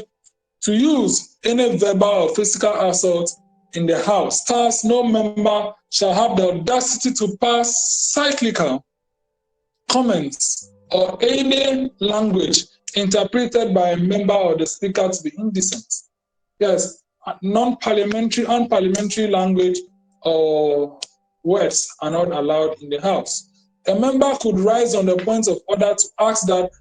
to use any verbal or physical assault in the House. Thus, no member shall have the audacity to pass cyclical comments or any language interpreted by a member or the speaker to be indecent. Yes, unparliamentary language or words are not allowed in the House. A member could rise on the point of order to ask that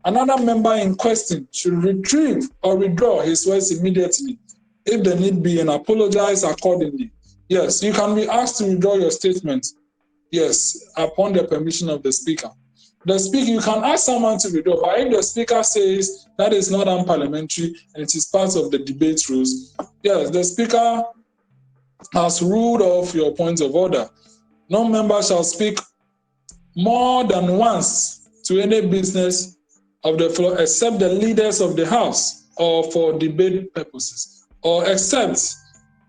another member in question should retrieve or withdraw his words immediately, if the need be, and apologize accordingly. Yes, you can be asked to withdraw your statement, yes, upon the permission of the speaker. You can ask someone to withdraw, but if the speaker says that is not unparliamentary and it is part of the debate rules, yes, the speaker has ruled off your point of order. No member shall speak more than once to any business of the floor except the leaders of the House or for debate purposes, or except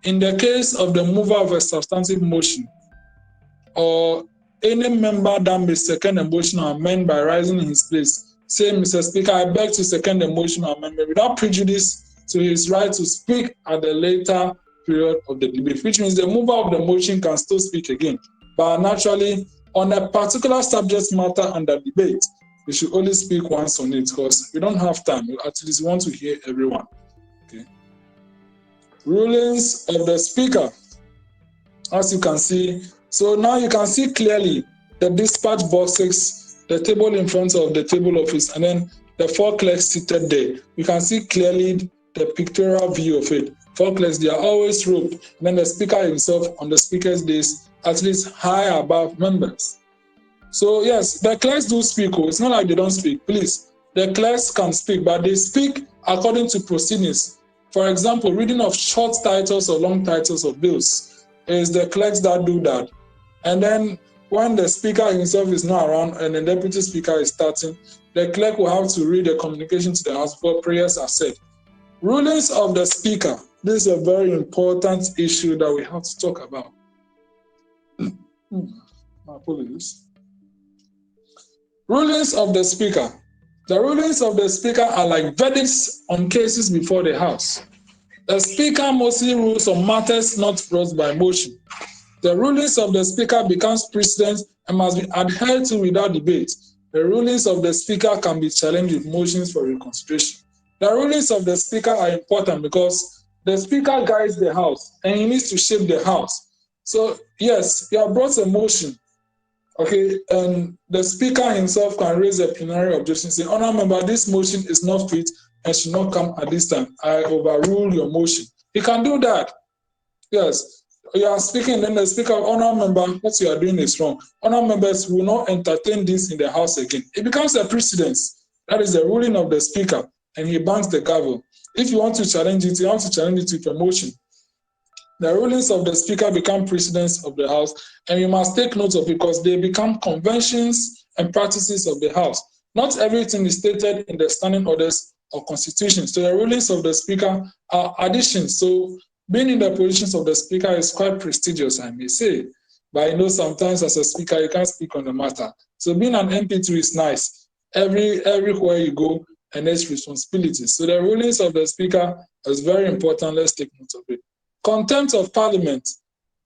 in the case of the mover of a substantive motion or any member that may second a motion or amend by rising in his place, say, Mr. Speaker, I beg to second the motion or amendment without prejudice to his right to speak at the later period of the debate, which means the mover of the motion can still speak again. But naturally, on a particular subject matter under debate, we should only speak once on it because we don't have time. We at least want to hear everyone. Okay. Rulings of the speaker, as you can see. So now you can see clearly the dispatch boxes, the table in front of the table office, and then the four clerks seated there. You can see clearly the pictorial view of it. Four clerks, they are always robed. And then the speaker himself on the speaker's days, at least high above members. So yes, the clerks do speak. It's not like they don't speak. Please, the clerks can speak, but they speak according to proceedings. For example, reading of short titles or long titles of bills is the clerks that do that. And then when the speaker himself is not around and the deputy speaker is starting, the clerk will have to read the communication to the House before prayers are said. Rulings of the speaker. This is a very important issue that we have to talk about. My apologies. Rulings of the speaker. The rulings of the speaker are like verdicts on cases before the House. The speaker mostly rules on matters not brought by motion. The rulings of the speaker becomes precedent and must be adhered to without debate. The rulings of the speaker can be challenged with motions for reconsideration. The rulings of the speaker are important because the speaker guides the House and he needs to shape the House. So yes, you have brought a motion, okay, and the speaker himself can raise a plenary objection saying, Honourable member, this motion is not fit and should not come at this time. I overrule your motion. He can do that. Yes. You are speaking, then the speaker, Honourable member, what you are doing is wrong. Honourable members will not entertain this in the House again. It becomes a precedence. That is the ruling of the speaker, and he bangs the gavel. If you want to challenge it, you have to challenge it with a motion. The rulings of the speaker become precedents of the House, and you must take note of it because they become conventions and practices of the House. Not everything is stated in the standing orders or constitution. So the rulings of the speaker are additions. So being in the positions of the speaker is quite prestigious, I may say. But I know sometimes as a speaker, you can't speak on the matter. So being an MP2 is nice. Everywhere you go, and there's responsibilities. So the rulings of the speaker is very important. Let's take note of it. Contempt of Parliament.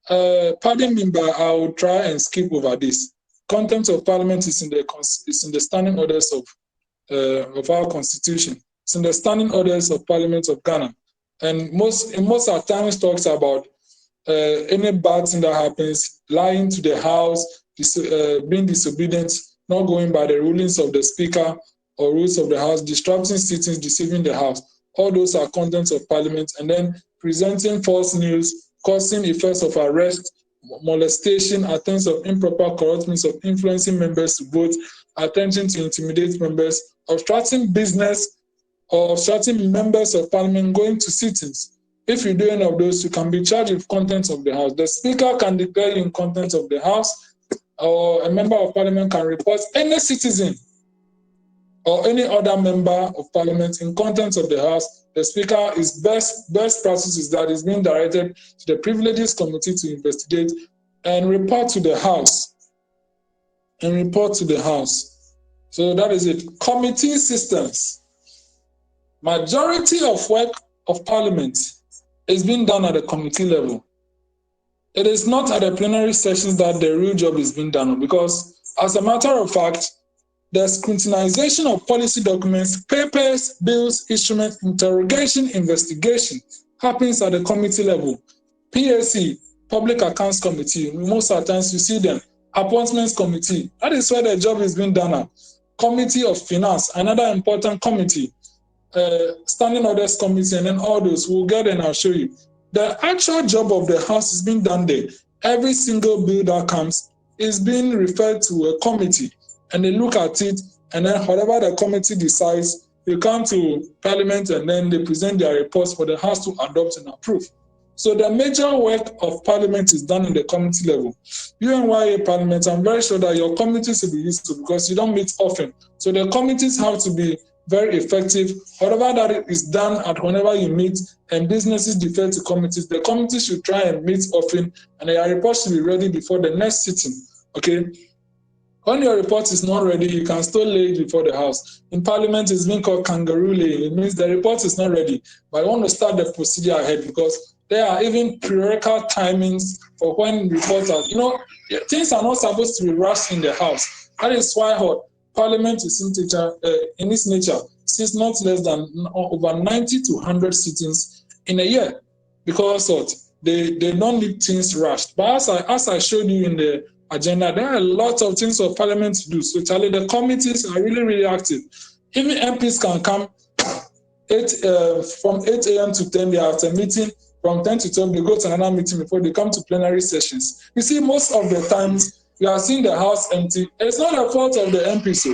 Pardon me, but I will try and skip over this. Contempt of Parliament is in the standing orders of our Constitution. It's in the standing orders of Parliament of Ghana. And most at times talks about any bad thing that happens, lying to the House, being disobedient, not going by the rulings of the Speaker or rules of the House, disrupting sittings, deceiving the House. All those are contents of Parliament. And then presenting false news, causing effects of arrest, molestation, attempts of improper corrupt means of influencing members to vote, attempting to intimidate members, obstructing business, or obstructing members of Parliament going to sittings. If you do any of those, you can be charged with contents of the House. The Speaker can declare you in contents of the House, or a member of Parliament can report any citizen or any other member of Parliament in contents of the House. The Speaker is best practices that is being directed to the Privileges Committee to investigate and report to the House. and report to the House. So that is it. Committee systems. Majority of work of Parliament is being done at the committee level. It is not at the plenary sessions that the real job is being done, because as a matter of fact, the scrutinization of policy documents, papers, bills, instruments, interrogation, investigation happens at the committee level. PAC, Public Accounts Committee, most of the times you see them. Appointments Committee, that is where the job is being done at. Committee of Finance, another important committee. Standing Orders Committee, and then all those. We'll get and I'll show you. The actual job of the House is being done there. Every single bill that comes is being referred to a committee, and they look at it, and then whatever the committee decides, they come to Parliament, and then they present their reports for the House to adopt and approve. So the major work of Parliament is done in the committee level. UNYA Parliament, I'm very sure that your committees will be used to, because you don't meet often. So the committees have to be very effective. Whatever that is done at whenever you meet and businesses defer to committees, the committee should try and meet often, and your report should be ready before the next sitting. Okay. When your report is not ready, you can still lay it before the House. In Parliament, it's being called kangaroo laying. It means the report is not ready, but I want to start the procedure ahead, because there are even periodical timings for when reports are, things are not supposed to be rushed in the House. That is why Parliament is in its nature sees not less than over 90 to 100 sittings in a year, because they don't need things rushed. But as I showed you in the agenda, there are a lot of things for Parliament to do. So Charlie, the committees are really, really active. Even MPs can come from 8 a.m. to 10, they have a meeting. From 10 to 12, they go to another meeting before they come to plenary sessions. You see, most of the times, you are seeing the House empty. It's not a fault of the MPs,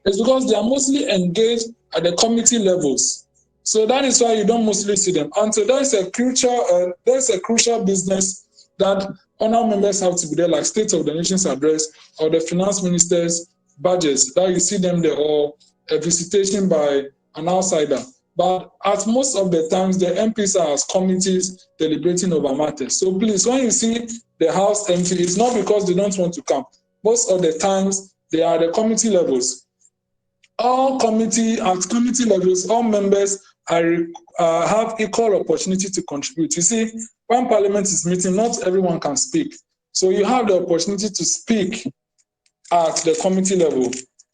it's because they are mostly engaged at the committee levels. So that is why you don't mostly see them. And so there's a crucial business that honourable members have to be there, like State of the Nation's address or the finance minister's budgets, that you see them there, or a visitation by an outsider. But at most of the times, the MPs are as committees deliberating over matters. So please, when you see the House empty, it's not because they don't want to come. Most of the times, they are at the committee levels. At committee levels, all members have equal opportunity to contribute. You see, when Parliament is meeting, not everyone can speak. So you have the opportunity to speak at the committee level.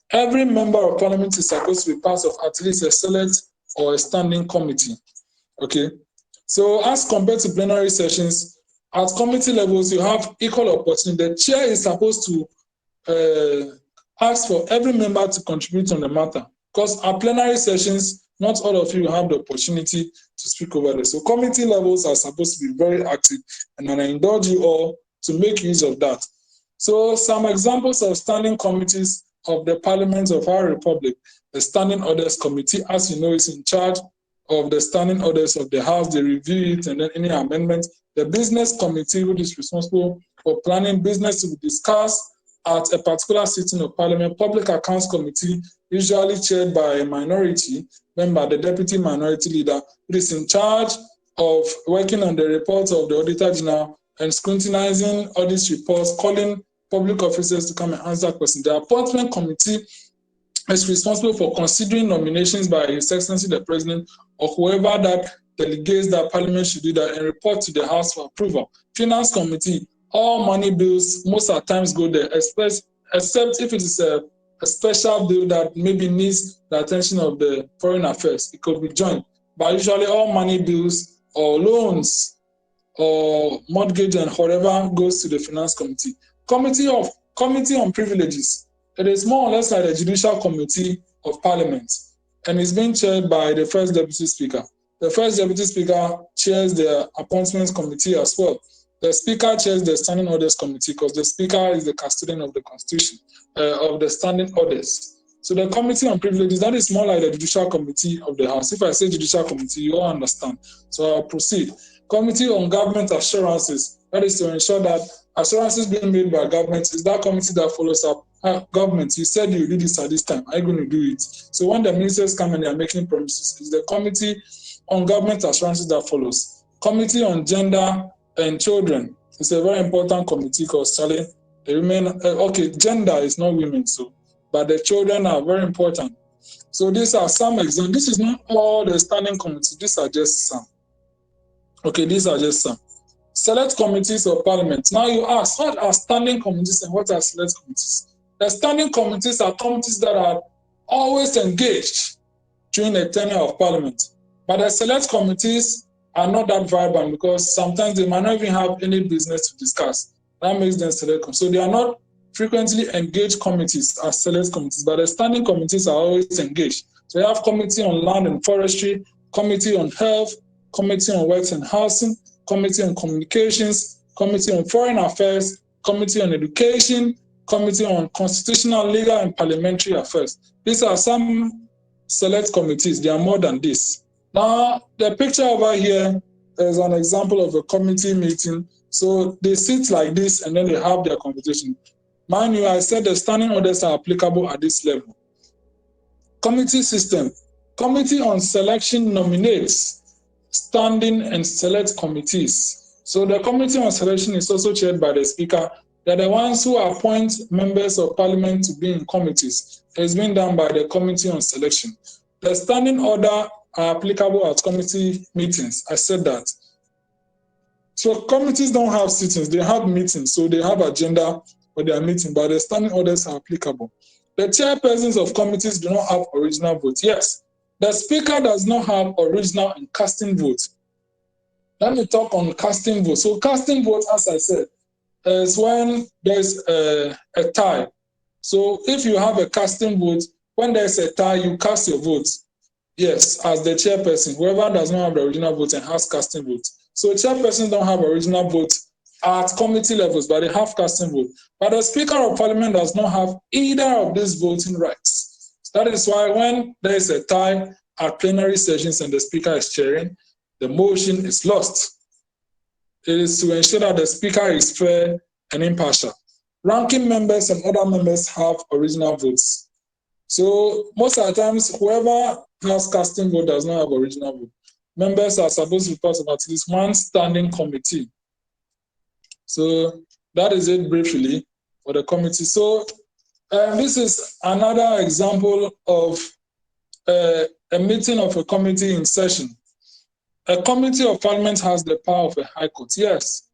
Every member of Parliament is supposed to be part of at least a select or a standing committee. Okay, so as compared to plenary sessions, at committee levels, you have equal opportunity. The chair is supposed to ask for every member to contribute on the matter, because at plenary sessions, not all of you have the opportunity to speak over there. So committee levels are supposed to be very active, and I indulge you all to make use of that. So some examples of standing committees of the Parliament of our Republic. The Standing Orders Committee, as you know, is in charge of the standing orders of the House. They review it and then any amendments. The Business Committee, which is responsible for planning business to be discussed at a particular sitting of Parliament. Public Accounts Committee, usually chaired by a minority member, the Deputy Minority Leader, who is in charge of working on the reports of the Auditor General and scrutinizing all these reports, calling public officers to come and answer questions. The Appointment Committee is responsible for considering nominations by His Excellency the President or whoever that delegates that Parliament should do that and report to the House for approval. Finance Committee, all money bills most of the times go there, except if it is a special bill that maybe needs the attention of the Foreign Affairs, it could be joined. But usually all money bills or loans or mortgage and whatever goes to the Finance Committee. Committee on Privileges. It is more or less like the Judicial Committee of Parliament, and is being chaired by the First Deputy Speaker. The First Deputy Speaker chairs the Appointments Committee as well. The Speaker chairs the Standing Orders Committee, because the Speaker is the custodian of the Constitution, of the Standing Orders. So the Committee on Privileges, that is more like the Judicial Committee of the House. If I say Judicial Committee, you all understand. So I'll proceed. Committee on Government Assurances, that is to ensure that assurances being made by government is that committee that follows up. Government, you said you do this at this time. Are you going to do it? So when the ministers come and they are making promises, it's the Committee on Government Assurances that follows. Committee on Gender and Children. It's a very important committee, because Charlie, They remain, okay, gender is not women, so, but the children are very important. So these are some examples. This is not all the standing committees. These are just some. Okay, these are just some. Select committees of parliament. Now you ask, what are standing committees and what are select committees? The standing committees are committees that are always engaged during the tenure of parliament. But the select committees are not that vibrant because sometimes they might not even have any business to discuss. That makes them select committees. So they are not frequently engaged committees as select committees, but the standing committees are always engaged. So you have committee on land and forestry, committee on health, committee on works and housing, committee on communications, committee on foreign affairs, committee on education, committee on constitutional, legal, and parliamentary affairs. These are some select committees. They are more than this. Now, the picture over here is an example of a committee meeting. So they sit like this and then they have their conversation. Mind you, I said the standing orders are applicable at this level. Committee system. Committee on selection nominates standing and select committees. So the committee on selection is also chaired by the speaker. They're the ones who appoint members of parliament to be in committees. It's been done by the committee on selection. The standing order are applicable at committee meetings. I said that. So committees don't have sittings, they have meetings. So they have agenda for their meeting, but the standing orders are applicable. The chairpersons of committees do not have original votes. Yes, the speaker does not have original and casting votes. Let me talk on casting votes. So casting votes, as I said, is when there's a tie. So if you have a casting vote, when there's a tie, you cast your vote. Yes, as the chairperson, whoever does not have the original vote and has casting votes. So chairpersons don't have original votes at committee levels, but they have casting vote. But the Speaker of Parliament does not have either of these voting rights. That is why when there is a tie at plenary sessions and the Speaker is chairing, the motion is lost. It is to ensure that the Speaker is fair and impartial. Ranking members and other members have original votes. So most of the times, whoever has casting vote does not have original vote. Members are supposed to be part of at least one standing committee. So that is it briefly for the committee. So this is another example of a meeting of a committee in session. A committee of parliament has the power of a high court. Yes,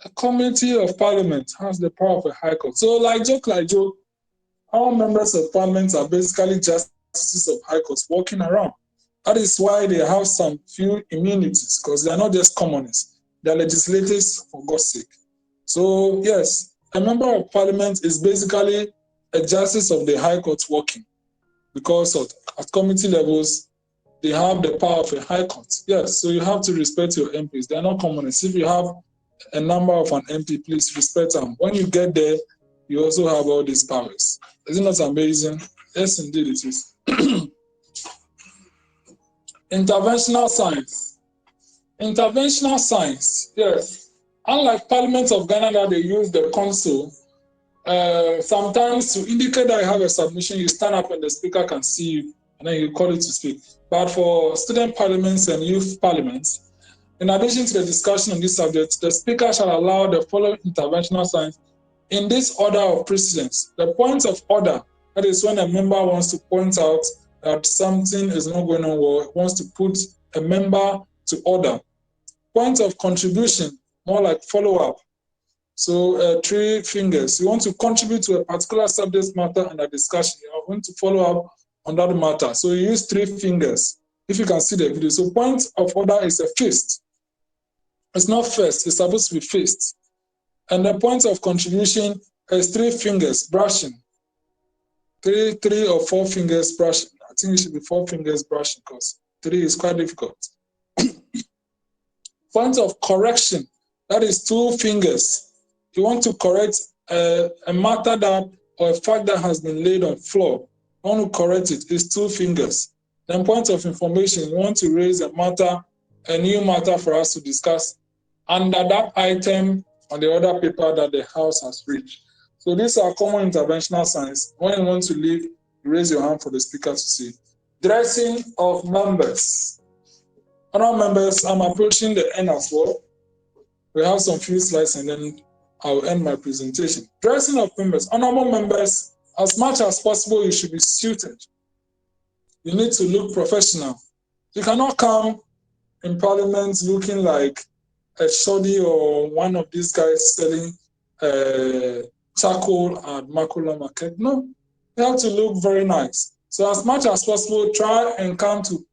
a committee of parliament has the power of a high court. So like joke, all members of parliament are basically justices of high courts walking around. That is why they have some few immunities, because they are not just commoners. They are legislators, for God's sake. So yes, a member of parliament is basically a justice of the high court walking, because at committee levels, they have the power of a high court. Yes, so you have to respect your MPs. They are not commoners. If you have a number of an MP, please respect them. When you get there, you also have all these powers. Isn't that amazing? Yes, indeed it is. Interventional signs. Interventional signs, yes. Unlike Parliament of Ghana that they use the console, sometimes to indicate that you have a submission, you stand up and the speaker can see you, and then you call it to speak. But for student parliaments and youth parliaments, in addition to the discussion on this subject, the speaker shall allow the following interventional signs in this order of precedence. The point of order, that is when a member wants to point out that something is not going on well, wants to put a member to order. Point of contribution, more like follow-up. So 3 fingers. You want to contribute to a particular subject matter and a discussion. You are going to follow up on that matter. So you use 3 fingers, if you can see the video. So point of order is a fist. It's not first, it's supposed to be fist. And the point of contribution is 3 fingers, brushing. 3 or 4 fingers brushing. I think it should be 4 fingers brushing because 3 is quite difficult. Point of correction, that is 2 fingers. You want to correct a matter that or a fact that has been laid on floor. You want to correct it, it's 2 fingers. Then point of information, you want to raise a matter, a new matter for us to discuss under that item on the other paper that the House has reached. So these are common interventional signs. When you want to leave, you raise your hand for the speaker to see. Dressing of members. Honourable members, I'm approaching the end as well. We have some few slides and then I'll end my presentation. Dressing of members. Honourable members, as much as possible, you should be suited. You need to look professional. You cannot come in Parliament looking like a shoddy or one of these guys selling charcoal at Makula Market. No, you have to look very nice. So as much as possible, try and come to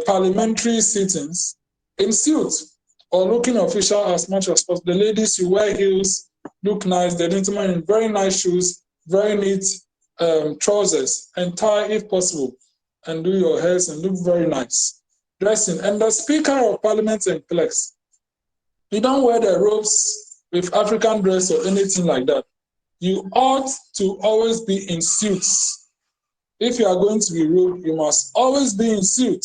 parliamentary sittings in suit or looking official as much as possible. The ladies, you wear heels, look nice. The gentlemen in very nice shoes, very neat trousers, and tie if possible, and do your hairs and look very nice. Dressing. And the Speaker of Parliament and clerks, you don't wear the robes with African dress or anything like that. You ought to always be in suits. If you are going to be robed, you must always be in suit.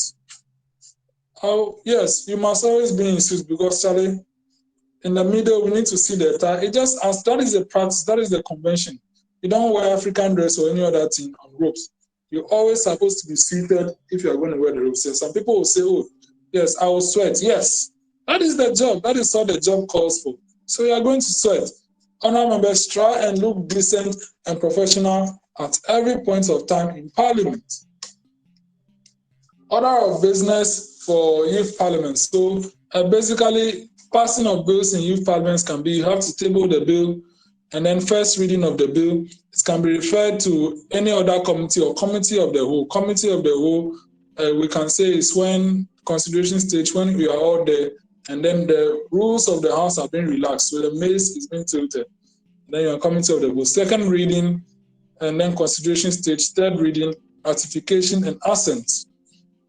Oh, yes, you must always be in suit because, Charlie, in the middle, we need to see the tie. It just as that is the practice, that is the convention. You don't wear African dress or any other thing on robes. You're always supposed to be seated if you are going to wear the robes. And some people will say, oh, yes, I will sweat. Yes, that is the job. That is what the job calls for. So you are going to sweat. Honourable members, try and look decent and professional at every point of time in Parliament. Order of business for youth parliament. So basically, passing of bills in youth parliaments can be, you have to table the bill, and then first reading of the bill, it can be referred to any other committee or committee of the whole. Committee of the whole, we can say is when consideration stage, when we are all there, and then the rules of the house are being relaxed, so the mace is being tilted. Then you're committee of the whole. Second reading, and then consideration stage, third reading, ratification and assent.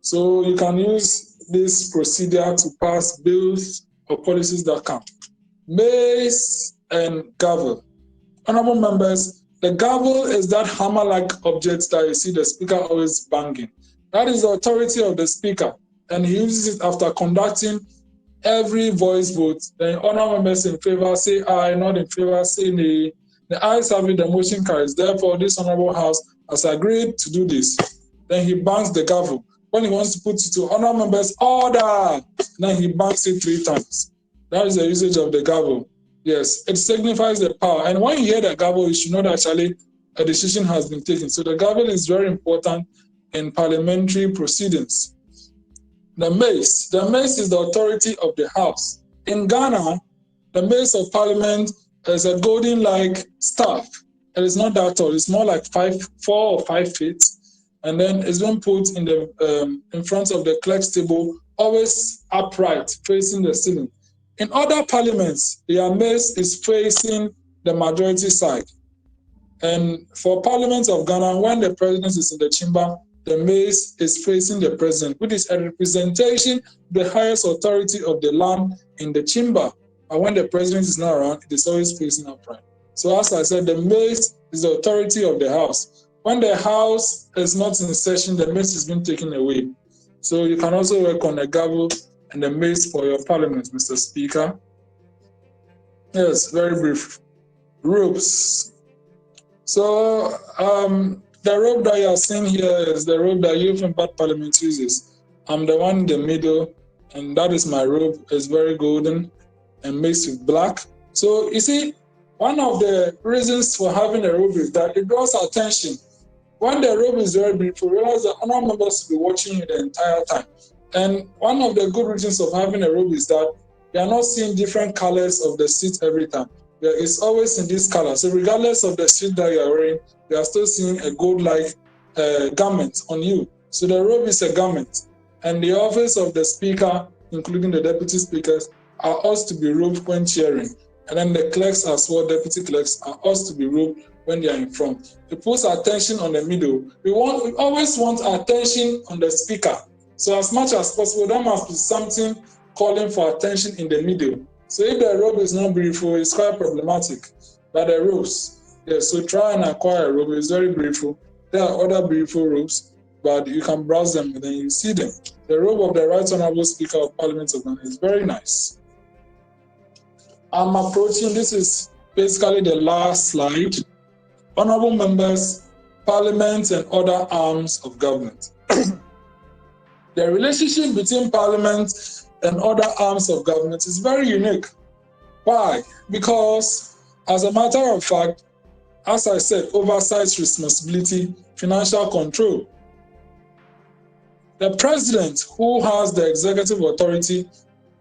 So you can use this procedure to pass bills or policies that come. Mace and Garvel. Honourable members, the gavel is that hammer-like object that you see the speaker always banging. That is the authority of the speaker, and he uses it after conducting every voice vote. Then honourable members in favour say aye, not in favour say nay. The ayes have it, the motion carries. Therefore, this honourable house has agreed to do this. Then he bangs the gavel. When he wants to put it to honourable members, order! Then he bangs it 3 times. That is the usage of the gavel. Yes, it signifies the power. And when you hear the gavel, you should know that actually a decision has been taken. So the gavel is very important in parliamentary proceedings. The mace is the authority of the house. In Ghana, the mace of parliament is a golden-like staff. It is not that tall. It's more like 4 or 5 feet, and then it's been put in the in front of the clerk's table, always upright, facing the ceiling. In other parliaments, their mace is facing the majority side. And for Parliament of Ghana, when the president is in the chamber, the mace is facing the president, which is a representation of the highest authority of the land in the chamber. And when the president is not around, it is always facing upright. So as I said, the mace is the authority of the house. When the house is not in session, the mace is being taken away. So you can also work on the gavel and the mace for your parliament, Mr. Speaker. Yes, very brief. Robes. So the robe that you are seeing here is the robe that Youth and Bad Parliament uses. I'm the one in the middle, and that is my robe. It's very golden and mixed with black. So you see, one of the reasons for having a robe is that it draws attention. When the robe is very beautiful, realize that honourable members will be watching you the entire time. And one of the good reasons of having a robe is that you are not seeing different colors of the suit every time. It's always in this color. So regardless of the suit that you are wearing, you are still seeing a gold-like garment on you. So the robe is a garment. And the office of the speaker, including the deputy speakers, are asked to be robed when chairing. And then the clerks as well, deputy clerks, are asked to be robed when they are in front. It puts attention on the middle. We always want attention on the speaker. So as much as possible, there must be something calling for attention in the middle. So if the robe is not beautiful, it's quite problematic. But the robes, yes, so try and acquire a robe. It's very beautiful. There are other beautiful robes, but you can browse them and then you see them. The robe of the Right Honourable Speaker of Parliament of Ghana is very nice. I'm approaching, this is basically the last slide. Honourable members, Parliament and other arms of government. The relationship between Parliament and other arms of government is very unique. Why? Because, as a matter of fact, as I said, oversight, responsibility, financial control. The president, who has the executive authority,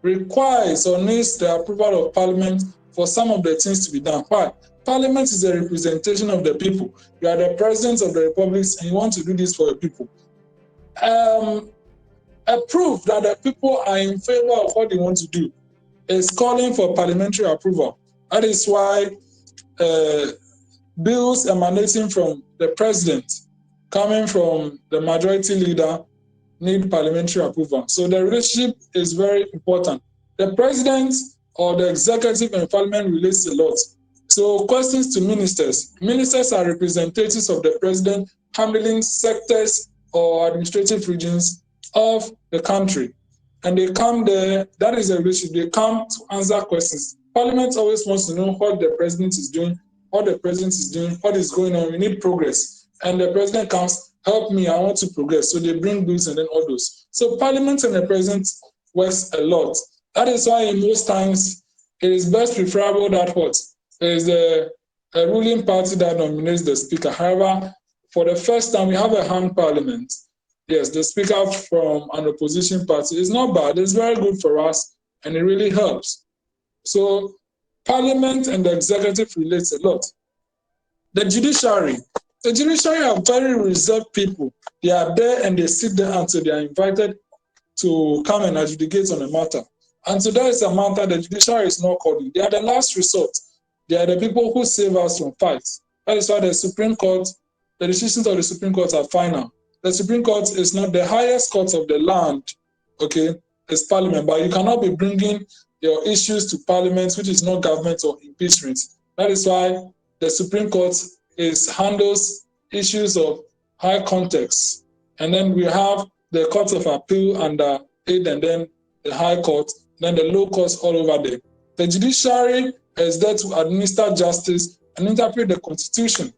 requires or needs the approval of Parliament for some of the things to be done. Why? Parliament is a representation of the people. You are the president of the republic and you want to do this for the people. A proof that the people are in favor of what they want to do is calling for parliamentary approval. That is why bills emanating from the president, coming from the majority leader, need parliamentary approval. So the relationship is very important. The president or the executive and parliament relates a lot. So questions to ministers. Ministers are representatives of the president handling sectors or administrative regions of the country. And they come there, that is a relationship, they come to answer questions. Parliament always wants to know what the president is doing, what is going on. We need progress. And the president comes, help me, I want to progress. So they bring bills and then all those. So Parliament and the president works a lot. That is why in most times it is best preferable that what? There is a ruling party that nominates the speaker. However, for the first time, we have a hung parliament. Yes, the speaker from an opposition party is not bad. It's very good for us and it really helps. So Parliament and the executive relates a lot. The judiciary are very reserved people. They are there and they sit there until they are invited to come and adjudicate on a matter. Until there is a matter, the judiciary is not called in. They are the last resort. They are the people who save us from fights. That is why the Supreme Court, the decisions of the Supreme Court are final. The Supreme Court is not the highest court of the land, okay? It's Parliament, but you cannot be bringing your issues to Parliament, which is not government or impeachment. That is why the Supreme Court handles issues of high context. And then we have the Court of Appeal under it, and then the High Court, then the low courts all over there. The judiciary is there to administer justice and interpret the Constitution.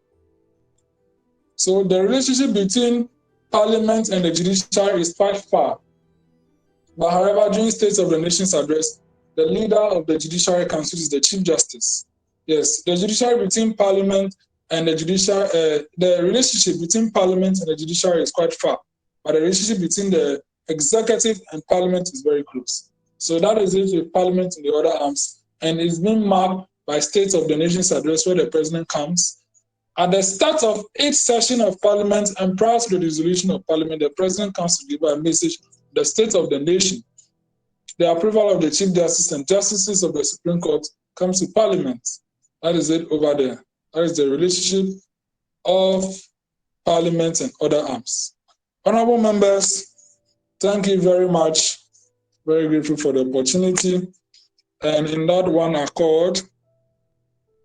So the relationship between Parliament and the judiciary is quite far. But however, during State of the Nation's address, the leader of the Judiciary Council is the Chief Justice. Yes, the judiciary between Parliament and the judiciary, the relationship between Parliament and the judiciary is quite far. But the relationship between the executive and Parliament is very close. So that is it with Parliament and the other arms. And it's been marked by State of the Nation's address where the President comes. At the start of each session of Parliament and prior to the dissolution of Parliament, the President comes to give a message, the State of the Nation. The approval of the Chief Justice and Justices of the Supreme Court comes to Parliament. That is it over there. That is the relationship of Parliament and other arms. Honourable members, thank you very much. Very grateful for the opportunity. And in that one accord,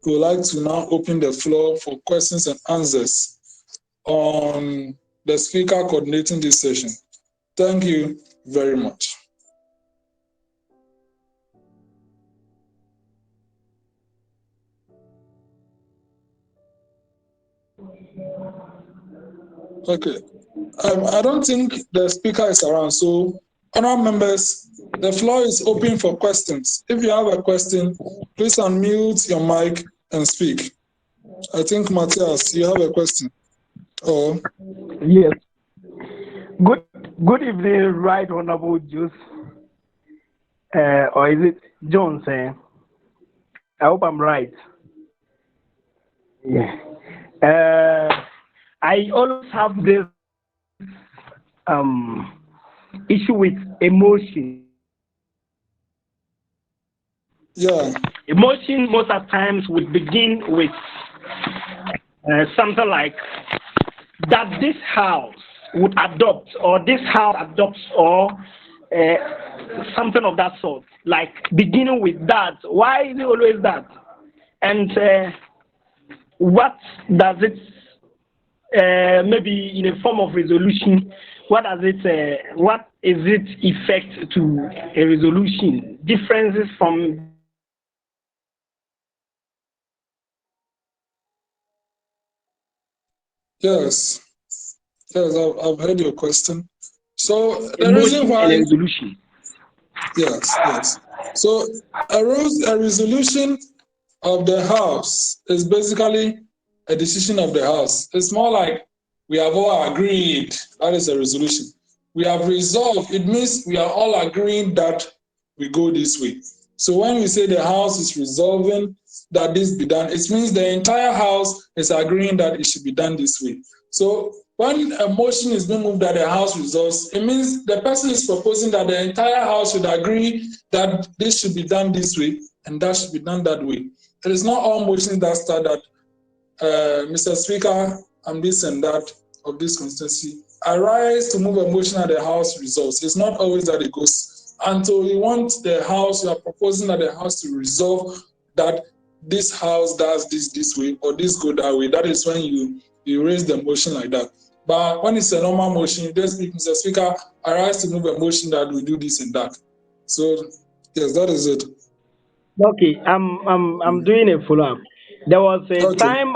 we would like to now open the floor for questions and answers on the speaker coordinating this session. Thank you very much. Okay. I don't think the speaker is around, so honourable members, the floor is open for questions. If you have a question, please unmute your mic and speak. I think, Matthias, you have a question. Oh. Yes. Good evening, Right Honourable Juice. Or is it Jones? I hope I'm right. Yeah. I always have this issue with emotion. Yeah. Emotion most of the times would begin with something like that this house would adopt, or this house adopts, or something of that sort. Like beginning with that. Why is it always that? And what does it, maybe in a form of resolution, what is its effect to a resolution? Differences from Yes, I've heard your question. So the emotion reason why, and a resolution. yes. So a resolution of the House is basically a decision of the House. It's more like we have all agreed. That is a resolution. We have resolved. It means we are all agreeing that we go this way. So when we say the House is resolving that this be done, it means the entire House is agreeing that it should be done this way. So when a motion is being moved that the House resolves, it means the person is proposing that the entire House should agree that this should be done this way and that should be done that way. It is not all motions that start that, Mr. Speaker, I'm this and that of this constituency. I rise to move a motion that the House resolves. It's not always that it goes until you want the House, you are proposing that the House to resolve that this House does this way or this go that way. That is when you raise the motion like that. But when it's a normal motion, you just speak, Mr. Speaker, I rise to move a motion that we do this and that. So yes, that is it. Okay, I'm doing a follow up. There was a Okay. time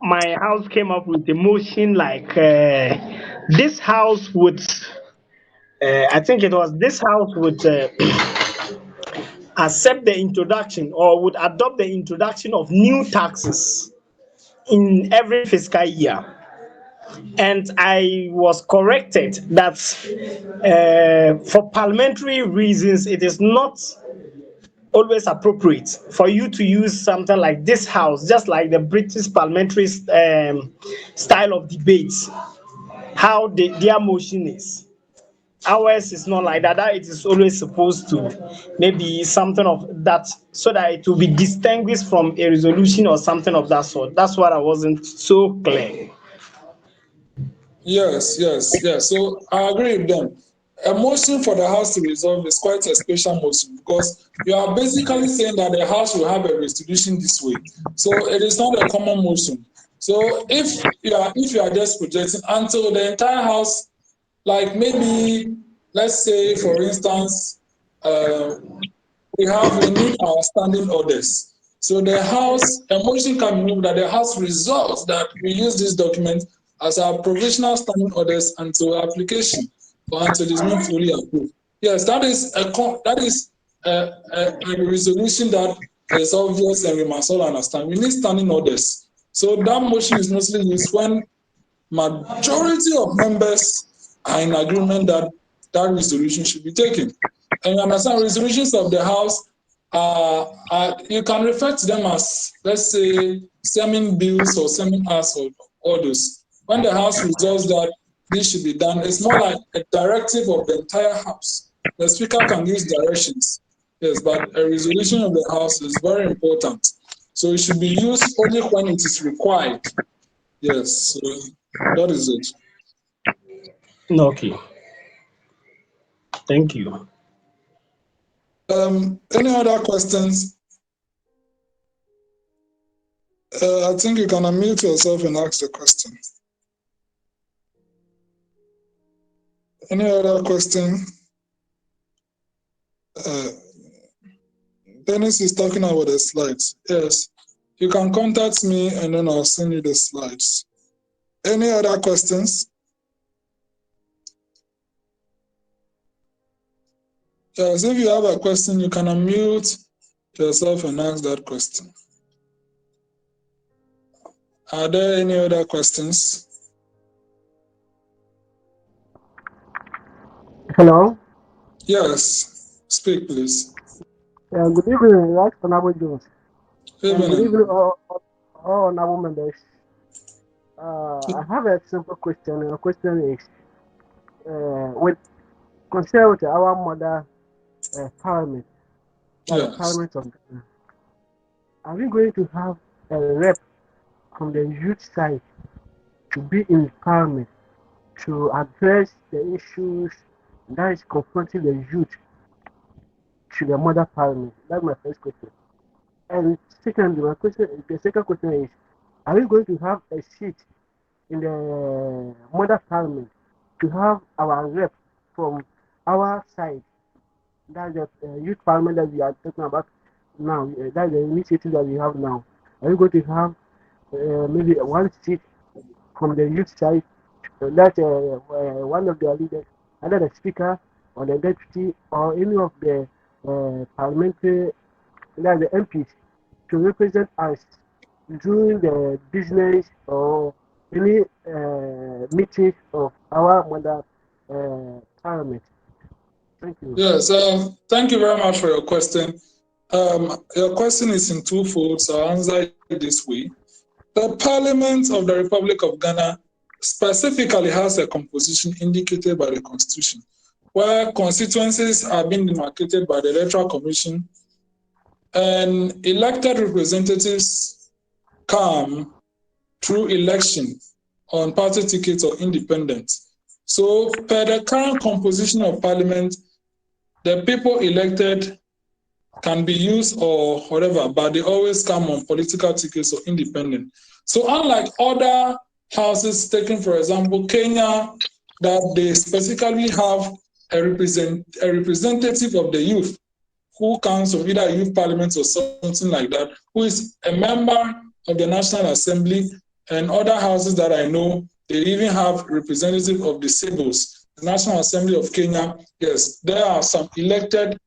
my house came up with a motion like this house would I think it was this house would accept the introduction or would adopt the introduction of new taxes in every fiscal year. And I was corrected that for parliamentary reasons, it is not always appropriate for you to use something like this house, just like the British parliamentary style of debates, how their motion is. Ours is not like that. That it is always supposed to maybe something of that so that it will be distinguished from a resolution or something of that sort. That's what I wasn't so clear. Yes. So I agree with them. A motion for the House to resolve is quite a special motion because you are basically saying that the House will have a resolution this way. So it is not a common motion. So if you are just projecting until the entire House, like maybe let's say for instance, we need our standing orders. So the House, a motion can be moved that the House resolves that we use this document as our provisional standing orders until application or until it's been fully approved. Yes, that is a resolution that is obvious and we must all understand. We need standing orders. So that motion is mostly used when majority of members are in agreement that that resolution should be taken. And you understand, resolutions of the House you can refer to them as, let's say, sermon bills or sermon acts or orders. When the House resolves that this should be done, it's more like a directive of the entire House. The Speaker can give directions, yes, but a resolution of the House is very important. So it should be used only when it is required. Yes, so that is it. Okay, thank you. Any other questions? I think you can unmute yourself and ask the question. Any other question? Dennis is talking about the slides. Yes, you can contact me and then I'll send you the slides. Any other questions? Yes, if you have a question, you can unmute yourself and ask that question. Are there any other questions? Hello. Yes, speak please. Good evening, right, Honourable Jones. And good Evening. evening, all honourable members. I have a simple question. And the question is, with concern with our mother Parliament, that's the Yes. Parliament of Ghana, are we going to have a rep from the youth side to be in Parliament to address the issues that is confronting the youth to the mother Parliament? That's my first question. And secondly, the second question is, are we going to have a seat in the mother parliament to have our rep from our side? That's the youth parliament that we are talking about now. That's the initiative that we have now. Are we going to have maybe one seat from the youth side? That one of their leaders, either the speaker or the deputy or any of the parliamentary, like the MPs, to represent us during the business or any meetings of our mother parliament. Thank you. Yes, thank you very much for your question. Your question is in twofold, so I'll answer it this way. The Parliament of the Republic of Ghana specifically has a composition indicated by the Constitution, where constituencies are being demarcated by the Electoral Commission and elected representatives come through election on party tickets or independent. So, per the current composition of Parliament, the people elected can be used or whatever, but they always come on political tickets or independent. So unlike other houses, taking for example Kenya, that they specifically have a representative of the youth who comes from either youth parliament or something like that, who is a member of the National Assembly, and other houses that I know, they even have representative of disabled. The National Assembly of Kenya, yes, there are some elected.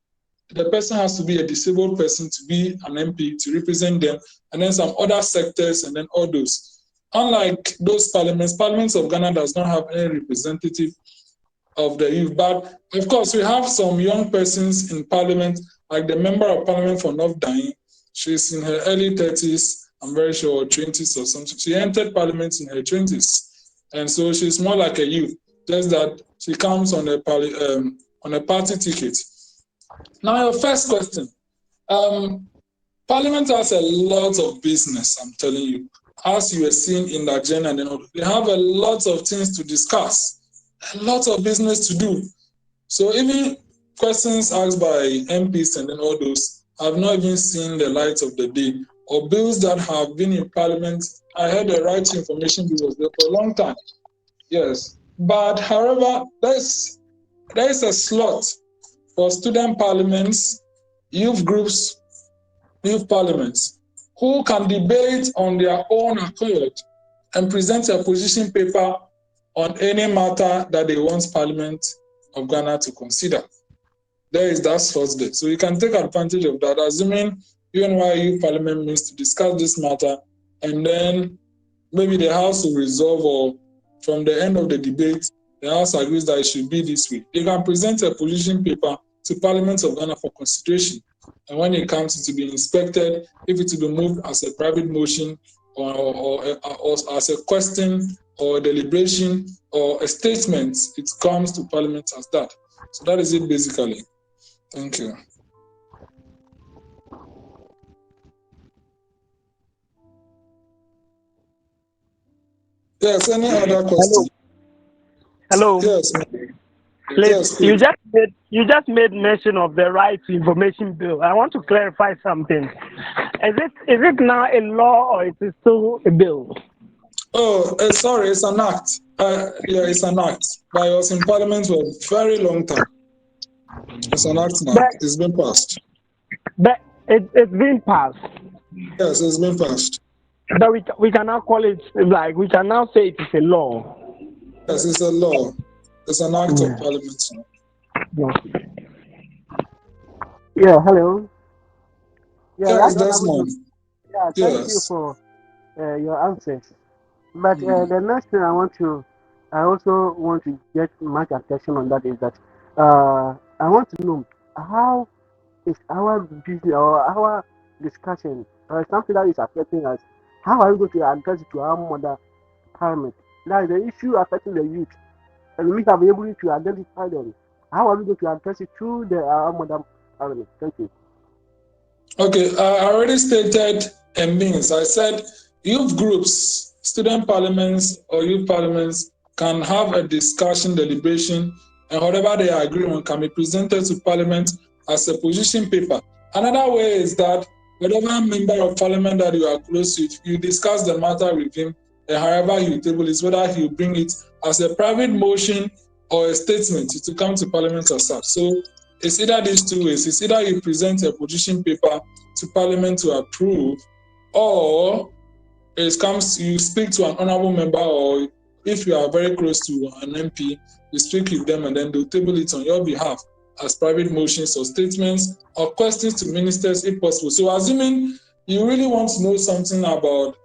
The person has to be a disabled person to be an MP to represent them, and then some other sectors, and then all those. Unlike those parliaments of Ghana does not have any representative of the youth. But of course, we have some young persons in parliament, like the member of parliament for North Dine. She's in her early 30s, I'm very sure, or 20s or something. She entered parliament in her 20s. And so she's more like a youth, just that she comes on a party ticket. Now, your first question. Parliament has a lot of business, I'm telling you. As you were seeing in the agenda, and all, they have a lot of things to discuss, a lot of business to do. So even questions asked by MPs and then all those have not even seen the light of the day, or bills that have been in Parliament. I heard the Right to Information Bill was there for a long time. Yes. But however, there is a slot for student parliaments, youth groups, youth parliaments, who can debate on their own accord and present a position paper on any matter that they want Parliament of Ghana to consider. There is that slot there. So you can take advantage of that, assuming UNYA Parliament means to discuss this matter, and then maybe the House will resolve, or from the end of the debate, the House agrees that it should be this way. They can present a position paper to Parliament of Ghana for consideration. And when it comes to be inspected, if it will be moved as a private motion or as a question or a deliberation or a statement, it comes to Parliament as that. So that is it basically. Thank you. Yes, any other question? Hello. Yes. Please, Yes, you please. just made mention of the Right to Information Bill. I want to clarify something. Is it now a law, or is it still a bill? Oh, sorry, it's an act. Yeah, it's an act. But it was in Parliament for a very long time. It's an act now. It's been passed. But it's been passed. Yes, it's been passed. But we can now call it, like, we can now say it is a law. Yes, it's a law. It's an act of Parliament now. No. Yeah, hello. Yeah, Yes, that's that's what one. yeah, thank you for your answers. But the next thing I also want to get much attention on that is that I want to know how is our business or our discussion or something that is affecting us. How are we going to address it to our mother parliament? Like the issue affecting the youth, and we have been able to identify them. How are we going to address it to our mother parliament? Thank you. Okay, I already stated a means. I said youth groups, student parliaments, or youth parliaments can have a discussion, deliberation, and whatever they agree on can be presented to Parliament as a position paper. Another way is that whatever member of Parliament that you are close to, you discuss the matter with him, and however you table it, whether he will bring it as a private motion or a statement to come to Parliament as such. So it's either these two ways. It's either you present a position paper to Parliament to approve, or it comes you speak to an honourable member or if you are very close to an MP, you speak with them and then they'll table it on your behalf as private motions or statements or questions to ministers if possible. So assuming you really want to know something about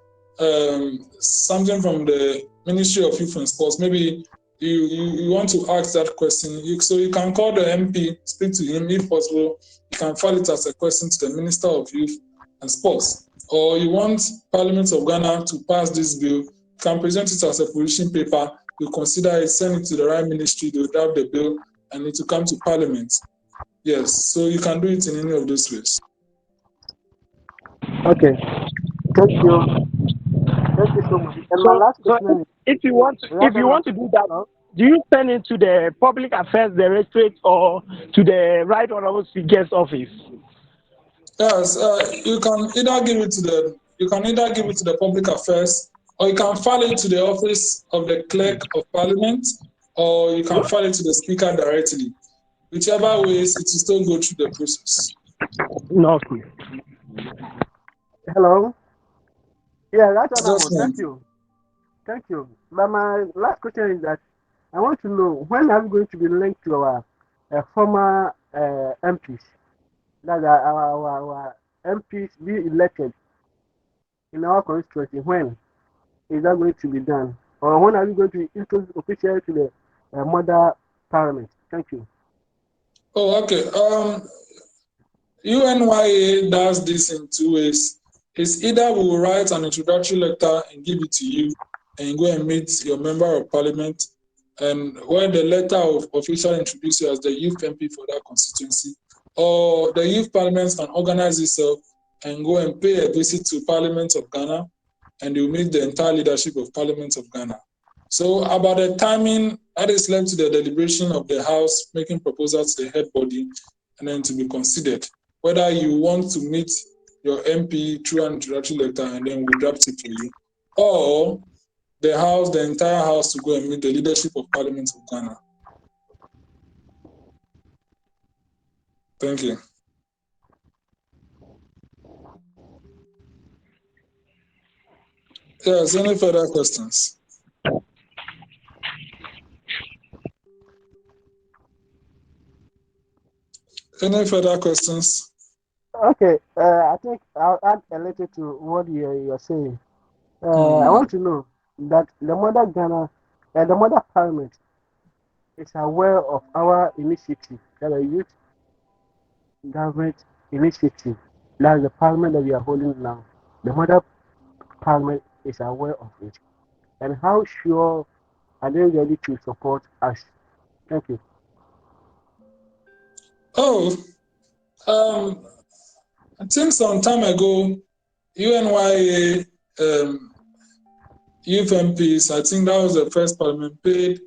something from the Ministry of Youth and Sports, maybe you want to ask that question, so you can call the MP, speak to him if possible. You can file it as a question to the Minister of Youth and Sports. Or you want Parliament of Ghana to pass this bill, you can present it as a position paper, you consider it, send it to the right ministry, they'll draft the bill, and it will come to Parliament. Yes, so you can do it in any of those ways. Okay, thank you. Thank you so much. And my last question is, if you want to do that, do you send it to the Public Affairs Directorate or to the Right Honourable Speaker's office? Yes, you can either give it to the Public Affairs, or you can file it to the office of the Clerk of Parliament, or you can file it to the Speaker directly. Whichever ways, it will still go through the process. No. Hello. Yeah, that's Honourable. Thank you. Thank you. But my last question is that I want to know, when are we going to be linked to our former MPs? That our MPs be elected in our constituency. When is that going to be done? Or when are we going to be introduced officially to the mother parliament? Thank you. Oh, okay. UNYA does this in two ways. It's either we will write an introductory letter and give it to you, and you go and meet your member of parliament, and when the letter of official introduce you as the youth MP for that constituency, or the youth parliament can organize itself and go and pay a visit to Parliament of Ghana, and you meet the entire leadership of Parliament of Ghana. So about the timing, that is left to the deliberation of the House, making proposals to the head body, and then to be considered whether you want to meet your MP through an introductory letter and then we draft it for you, or the House, the entire House, to go and meet the leadership of Parliament of Ghana. Thank you. Yes, any further questions? Any further questions? Okay, I think I'll add a little to what you're saying. I want to know that the mother Ghana, the mother parliament is aware of our initiative, that a youth government initiative. That's the parliament that we are holding now. The mother parliament is aware of it. And how sure are they ready to support us? Thank you. Oh, I think some time ago, UNYA youth MPs, I think that was the first parliament, paid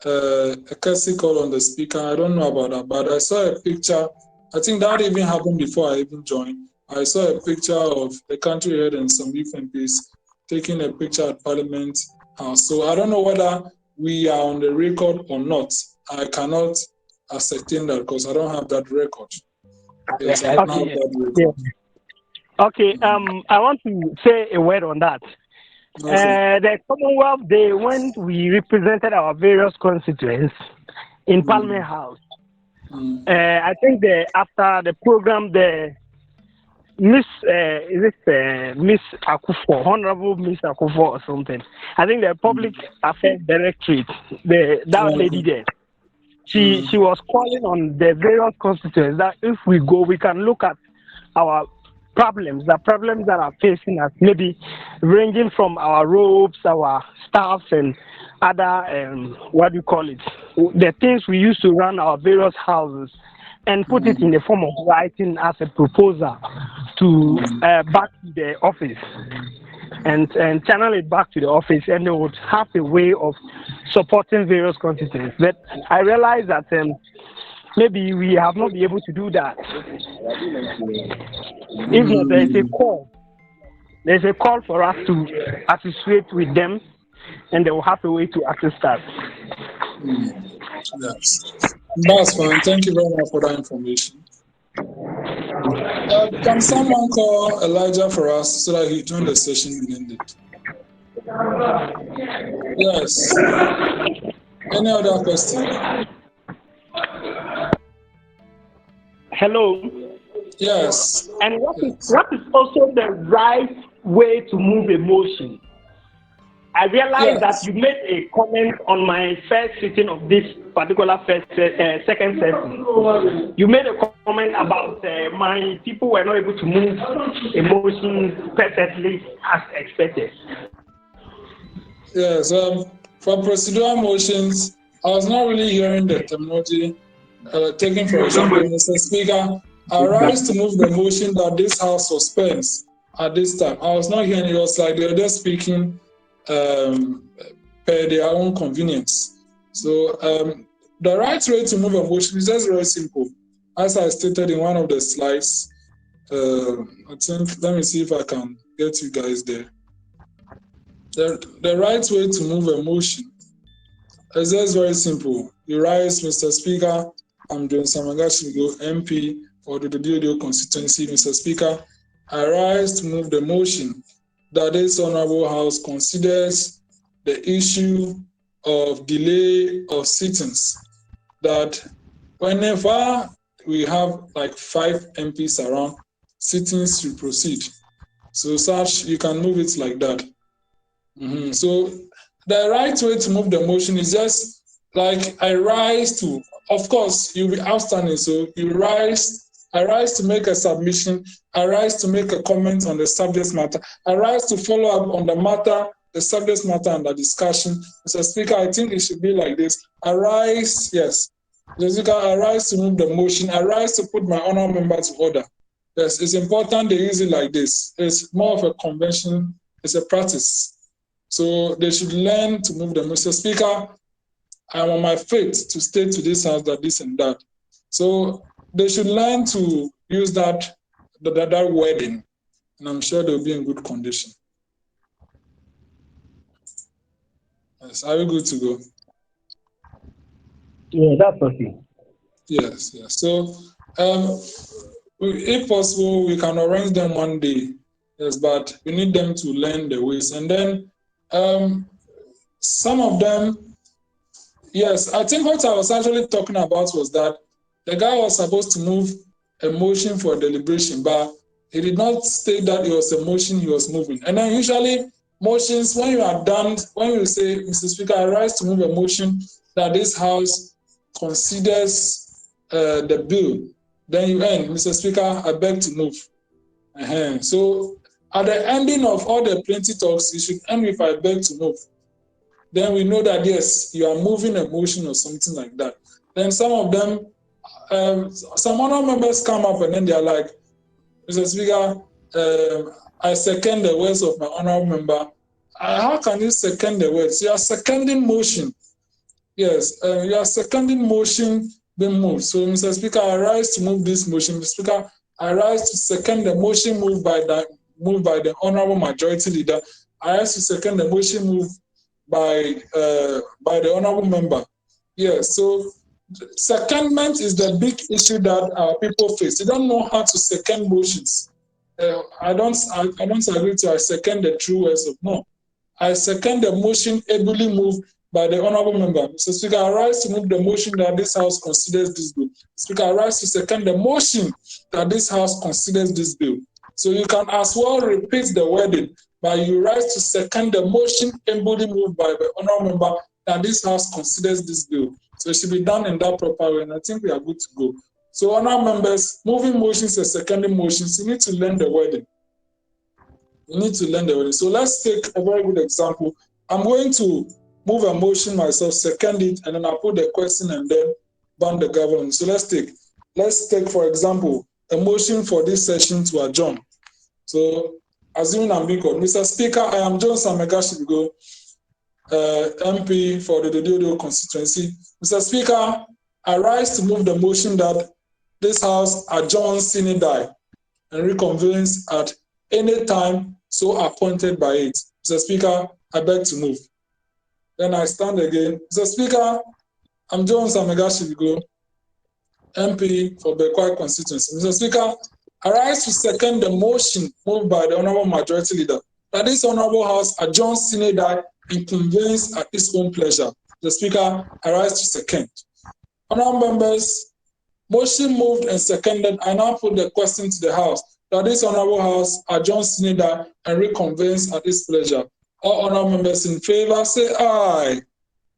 a courtesy call on the speaker. I don't know about that, but I saw a picture. I think that even happened before I even joined. I saw a picture of the country head and some youth MPs taking a picture at Parliament House. So I don't know whether we are on the record or not. I cannot ascertain that because I don't have that record. Yes, I don't have that record. Okay, I want to say a word on that. Okay. The Commonwealth Day, when we represented our various constituents in Parliament House, I think after the program, the Miss Akufo, Honourable Miss Akufo or something, I think the Public Affairs Directorate, that lady there, she was calling on the various constituents that if we go, we can look at our the problems that are facing us, maybe ranging from our robes, our staffs, and other, the things we used to run our various houses, and put it in the form of writing as a proposal to back to the office, and channel it back to the office, and they would have a way of supporting various constituents. But I realize that maybe we have not been able to do that. If not, there is a call. There's a call for us to associate with them, and they will have a way to access that. Yes, that's fine. Thank you very much for that information. Can someone call Elijah for us so that he join the session we ended? Yes. Any other question? Hello. Yes. And Yes. what is also the right way to move a motion? I realized that Yes. you made a comment on my first sitting of this particular second session. You made a comment about my people were not able to move a motion perfectly as expected. Yes. For procedural motions, I was not really hearing the terminology. Taking, for example, Mr. Speaker, I rise to move the motion that this House suspends at this time. I was not hearing it. Was like they were just speaking per their own convenience. So the right way to move a motion is just very simple. As I stated in one of the slides, I think, let me see if I can get you guys there. The right way to move a motion is just very simple. You rise, Mr. Speaker, I'm Jones Amegashie-Viglo, MP for the Dodio constituency. Mr. Speaker, I rise to move the motion that this Honourable House considers the issue of delay of sittings, that whenever we have like 5 MPs around, sittings should proceed. So such, you can move it like that. So the right way to move the motion is just like I rise to, of course, you'll be outstanding. So you rise, I rise to make a submission, I rise to make a comment on the subject matter, I rise to follow up on the matter, the subject matter and the discussion. Mr. Speaker, I think it should be like this. I rise, yes. Mr. Speaker, I rise to move the motion, I rise to put my honourable member to order. Yes, it's important they use it like this. It's more of a convention, it's a practice. So they should learn to move them. Mr. Speaker, I'm on my faith to state to this House that this and that. So they should learn to use that wording, and I'm sure they'll be in good condition. Yes, are we good to go? Yeah, that's okay. Yes, yes. So if possible, we can arrange them one day. Yes, but we need them to learn the ways. And then some of them, yes, I think what I was actually talking about was that the guy was supposed to move a motion for deliberation, but he did not state that it was a motion he was moving. And then usually motions, when you are done, when you say, Mr. Speaker, I rise to move a motion that this House considers the bill, then you end, Mr. Speaker, I beg to move. So at the ending of all the plenty talks, you should end with I beg to move. Then we know that, yes, you are moving a motion or something like that. Then some of them, some other members come up and then they're like, Mr. Speaker, I second the words of my honourable member. How can you second the words? You are seconding motion. Yes, you are seconding motion being moved. So, Mr. Speaker, I rise to move this motion. Mr. Speaker, I rise to second the motion moved by the honourable majority leader. I rise to second the motion moved by the honourable member. Yes, so secondment is the big issue that our people face. They don't know how to second motions. I don't agree to I second the true words of no. I second the motion ably moved by the honourable member. Mr. Speaker, I rise to move the motion that this House considers this bill. Speaker, I rise to second the motion that this House considers this bill. So you can as well repeat the wording, but you rise to second the motion ably moved by the honourable member that this House considers this bill. So it should be done in that proper way, and I think we are good to go. So honourable members, moving motions and seconding motions, you need to learn the wording. You need to learn the wording. So let's take a very good example. I'm going to move a motion myself, second it, and then I'll put the question and then ban the government. So let's take, for example, a motion for this session to adjourn. So assuming I'm being called, Mr. Speaker, I am Jones Amegashie-Viglo, MP for the Dodio constituency. Mr. Speaker, I rise to move the motion that this House adjourns sine die and reconvenes at any time so appointed by it. Mr. Speaker, I beg to move. Then I stand again. Mr. Speaker, I'm Jones Amegashie-Viglo, MP for Bekwai constituency. Mr. Speaker, I rise to second the motion moved by the Honourable Majority Leader that this Honourable House adjourns sine die and convenes at its own pleasure. The Speaker, I rise to second. Honourable members, motion moved and seconded. I now put the question to the House that this Honourable House adjourns sine die and reconvenes at its pleasure. All honourable members in favour say aye.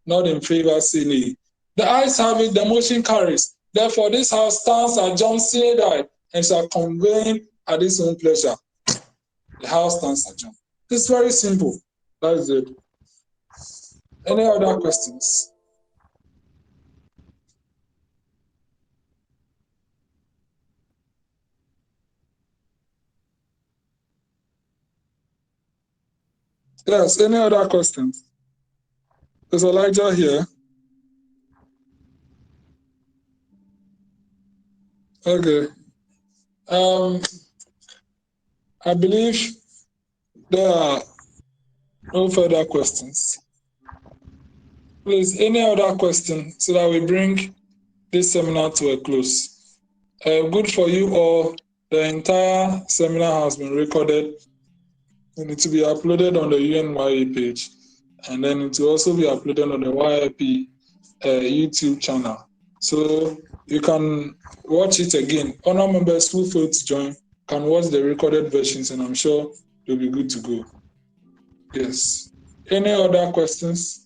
Not in favour say nay. The ayes have it, the motion carries. Therefore, this House stands adjourned sine die and shall convene at its own pleasure. The House stands adjourned. It's very simple. That is it. Any other questions? Yes, any other questions? Is Elijah here? Okay. I believe there are no further questions. Please, any other question so that we bring this seminar to a close? Good for you all. The entire seminar has been recorded and it will be uploaded on the UNYA page. And then it will also be uploaded on the YIP YouTube channel. So you can watch it again. Honor members who failed to join can watch the recorded versions and I'm sure they'll be good to go. Yes. Any other questions?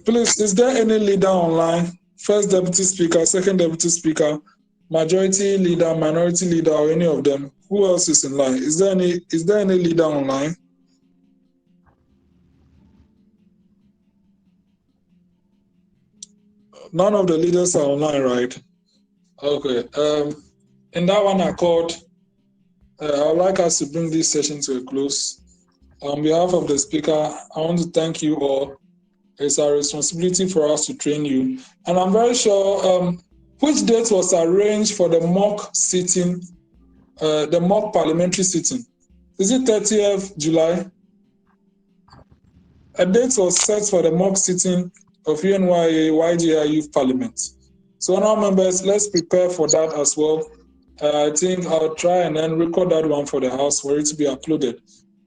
Please, is there any leader online? First Deputy Speaker, Second Deputy Speaker, Majority Leader, Minority Leader, or any of them? Who else is in line? Is there any leader online? None of the leaders are online, right? Okay. In that one accord, I would like us to bring this session to a close. On behalf of the Speaker, I want to thank you all. It's our responsibility for us to train you. And I'm very sure which date was arranged for the mock sitting, the mock parliamentary sitting? Is it 30th July? A date was set for the mock sitting of UNYA-GH Youth Parliament. So now members, let's prepare for that as well. I think I'll try and then record that one for the House for it to be uploaded.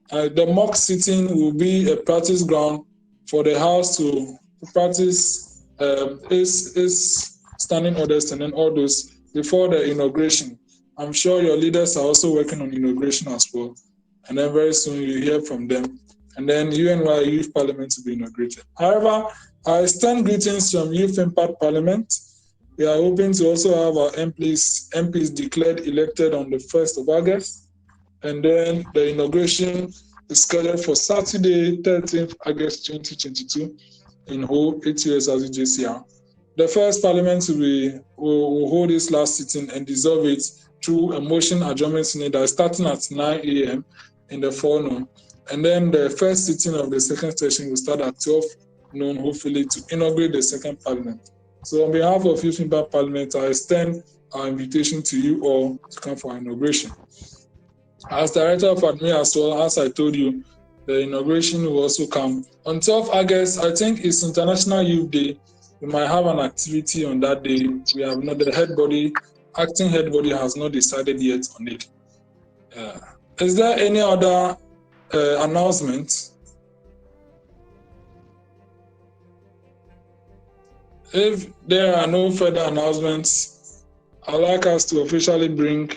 The mock sitting will be a practice ground for the House to practice its standing orders and then all those before the inauguration. I'm sure your leaders are also working on inauguration as well. And then very soon you hear from them. And then UNYA Youth Parliament will be inaugurated. However, I extend greetings from Youth Impact Parliament. We are hoping to also have our MPs declared elected on the 1st of August. And then the inauguration is scheduled for Saturday, 13th August 2022 in Ho, 8 years as JCR. The first parliament will hold its last sitting and dissolve it through a motion adjournment synod starting at 9 a.m. in the forenoon. And then the first sitting of the second session will start at 12 noon, hopefully, to inaugurate the second parliament. So on behalf of Youth Impact Parliament, I extend our invitation to you all to come for our inauguration. As Director of Admin as well, as I told you, the inauguration will also come. On 12th August, I think it's International Youth Day. We might have an activity on that day. We have not, acting head body has not decided yet on it. Is there any other announcement? If there are no further announcements, I'd like us to officially bring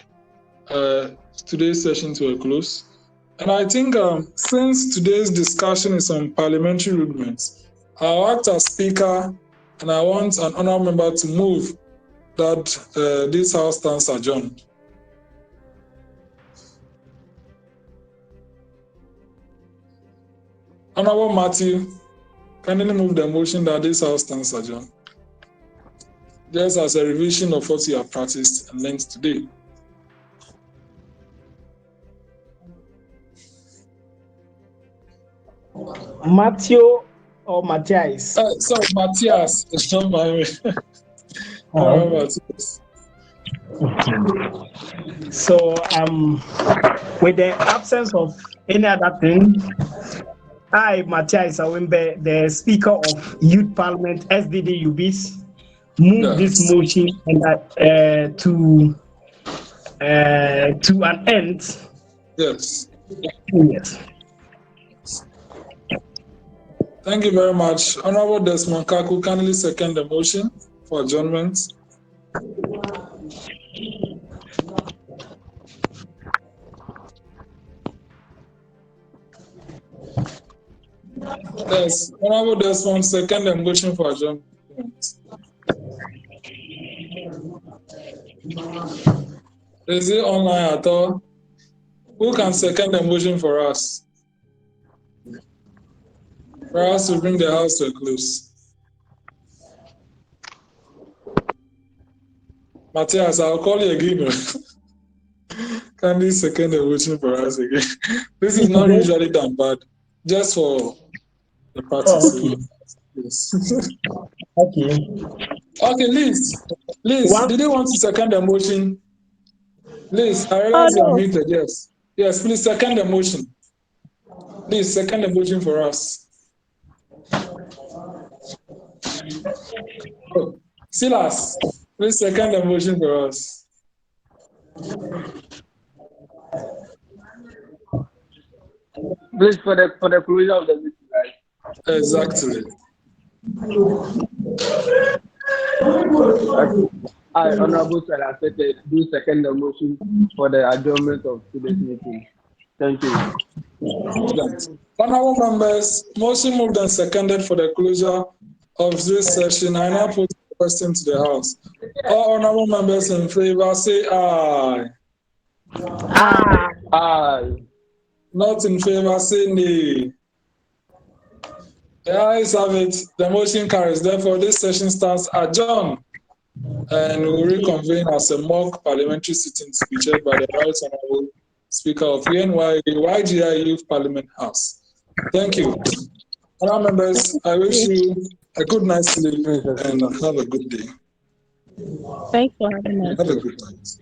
today's session to a close. And I think since today's discussion is on parliamentary rudiments, I'll act as speaker and I want an honourable member to move that this House stands adjourned. Honourable Matthew, kindly move the motion that this House stands adjourned. Just as a revision of what you have practiced and learned today. Matthew or Matthias? Sorry, Matthias. It's not my Matthias. So, with the absence of any other thing, I, Matthias Awembe, the Speaker of Youth Parliament, SDD UBs, move this motion and, to an end. Yes. Yes. Thank you very much. Honourable Desmond Kaku, kindly second the motion for adjournment. Yes, Honourable Desmond, second the motion for adjournment. Is it online at all? Who can second the motion for us? For us to bring the house to a close. Matthias, I'll call you again. Kindly second the motion for us again. This is not usually done, but just for the practice. Oh, okay. Yes. Okay. Okay, Liz, did you want to second the motion? Liz, I Oh, realize you are no. muted. Yes. Yes, please second the motion. Please second the motion for us. Oh, Silas, please second the motion for us. Please for the closure of the meeting, right? Exactly. I, Honourable Sir, I said do second the motion for the adjournment of today's meeting. Thank you. Honourable members, motion moved and seconded for the closure of this session. I now put the question to the House. All honourable members in favour say aye. Aye. Aye. Not in favour say nay. The ayes have it. The motion carries. Therefore, this session stands adjourned and will reconvene as a mock parliamentary sitting to be chaired by the Right Honourable Speaker of UNYA-GH Youth Parliament House. Thank you. Honourable members, I wish you a good night's sleep and have a good day. Thanks for having us. Have a good night.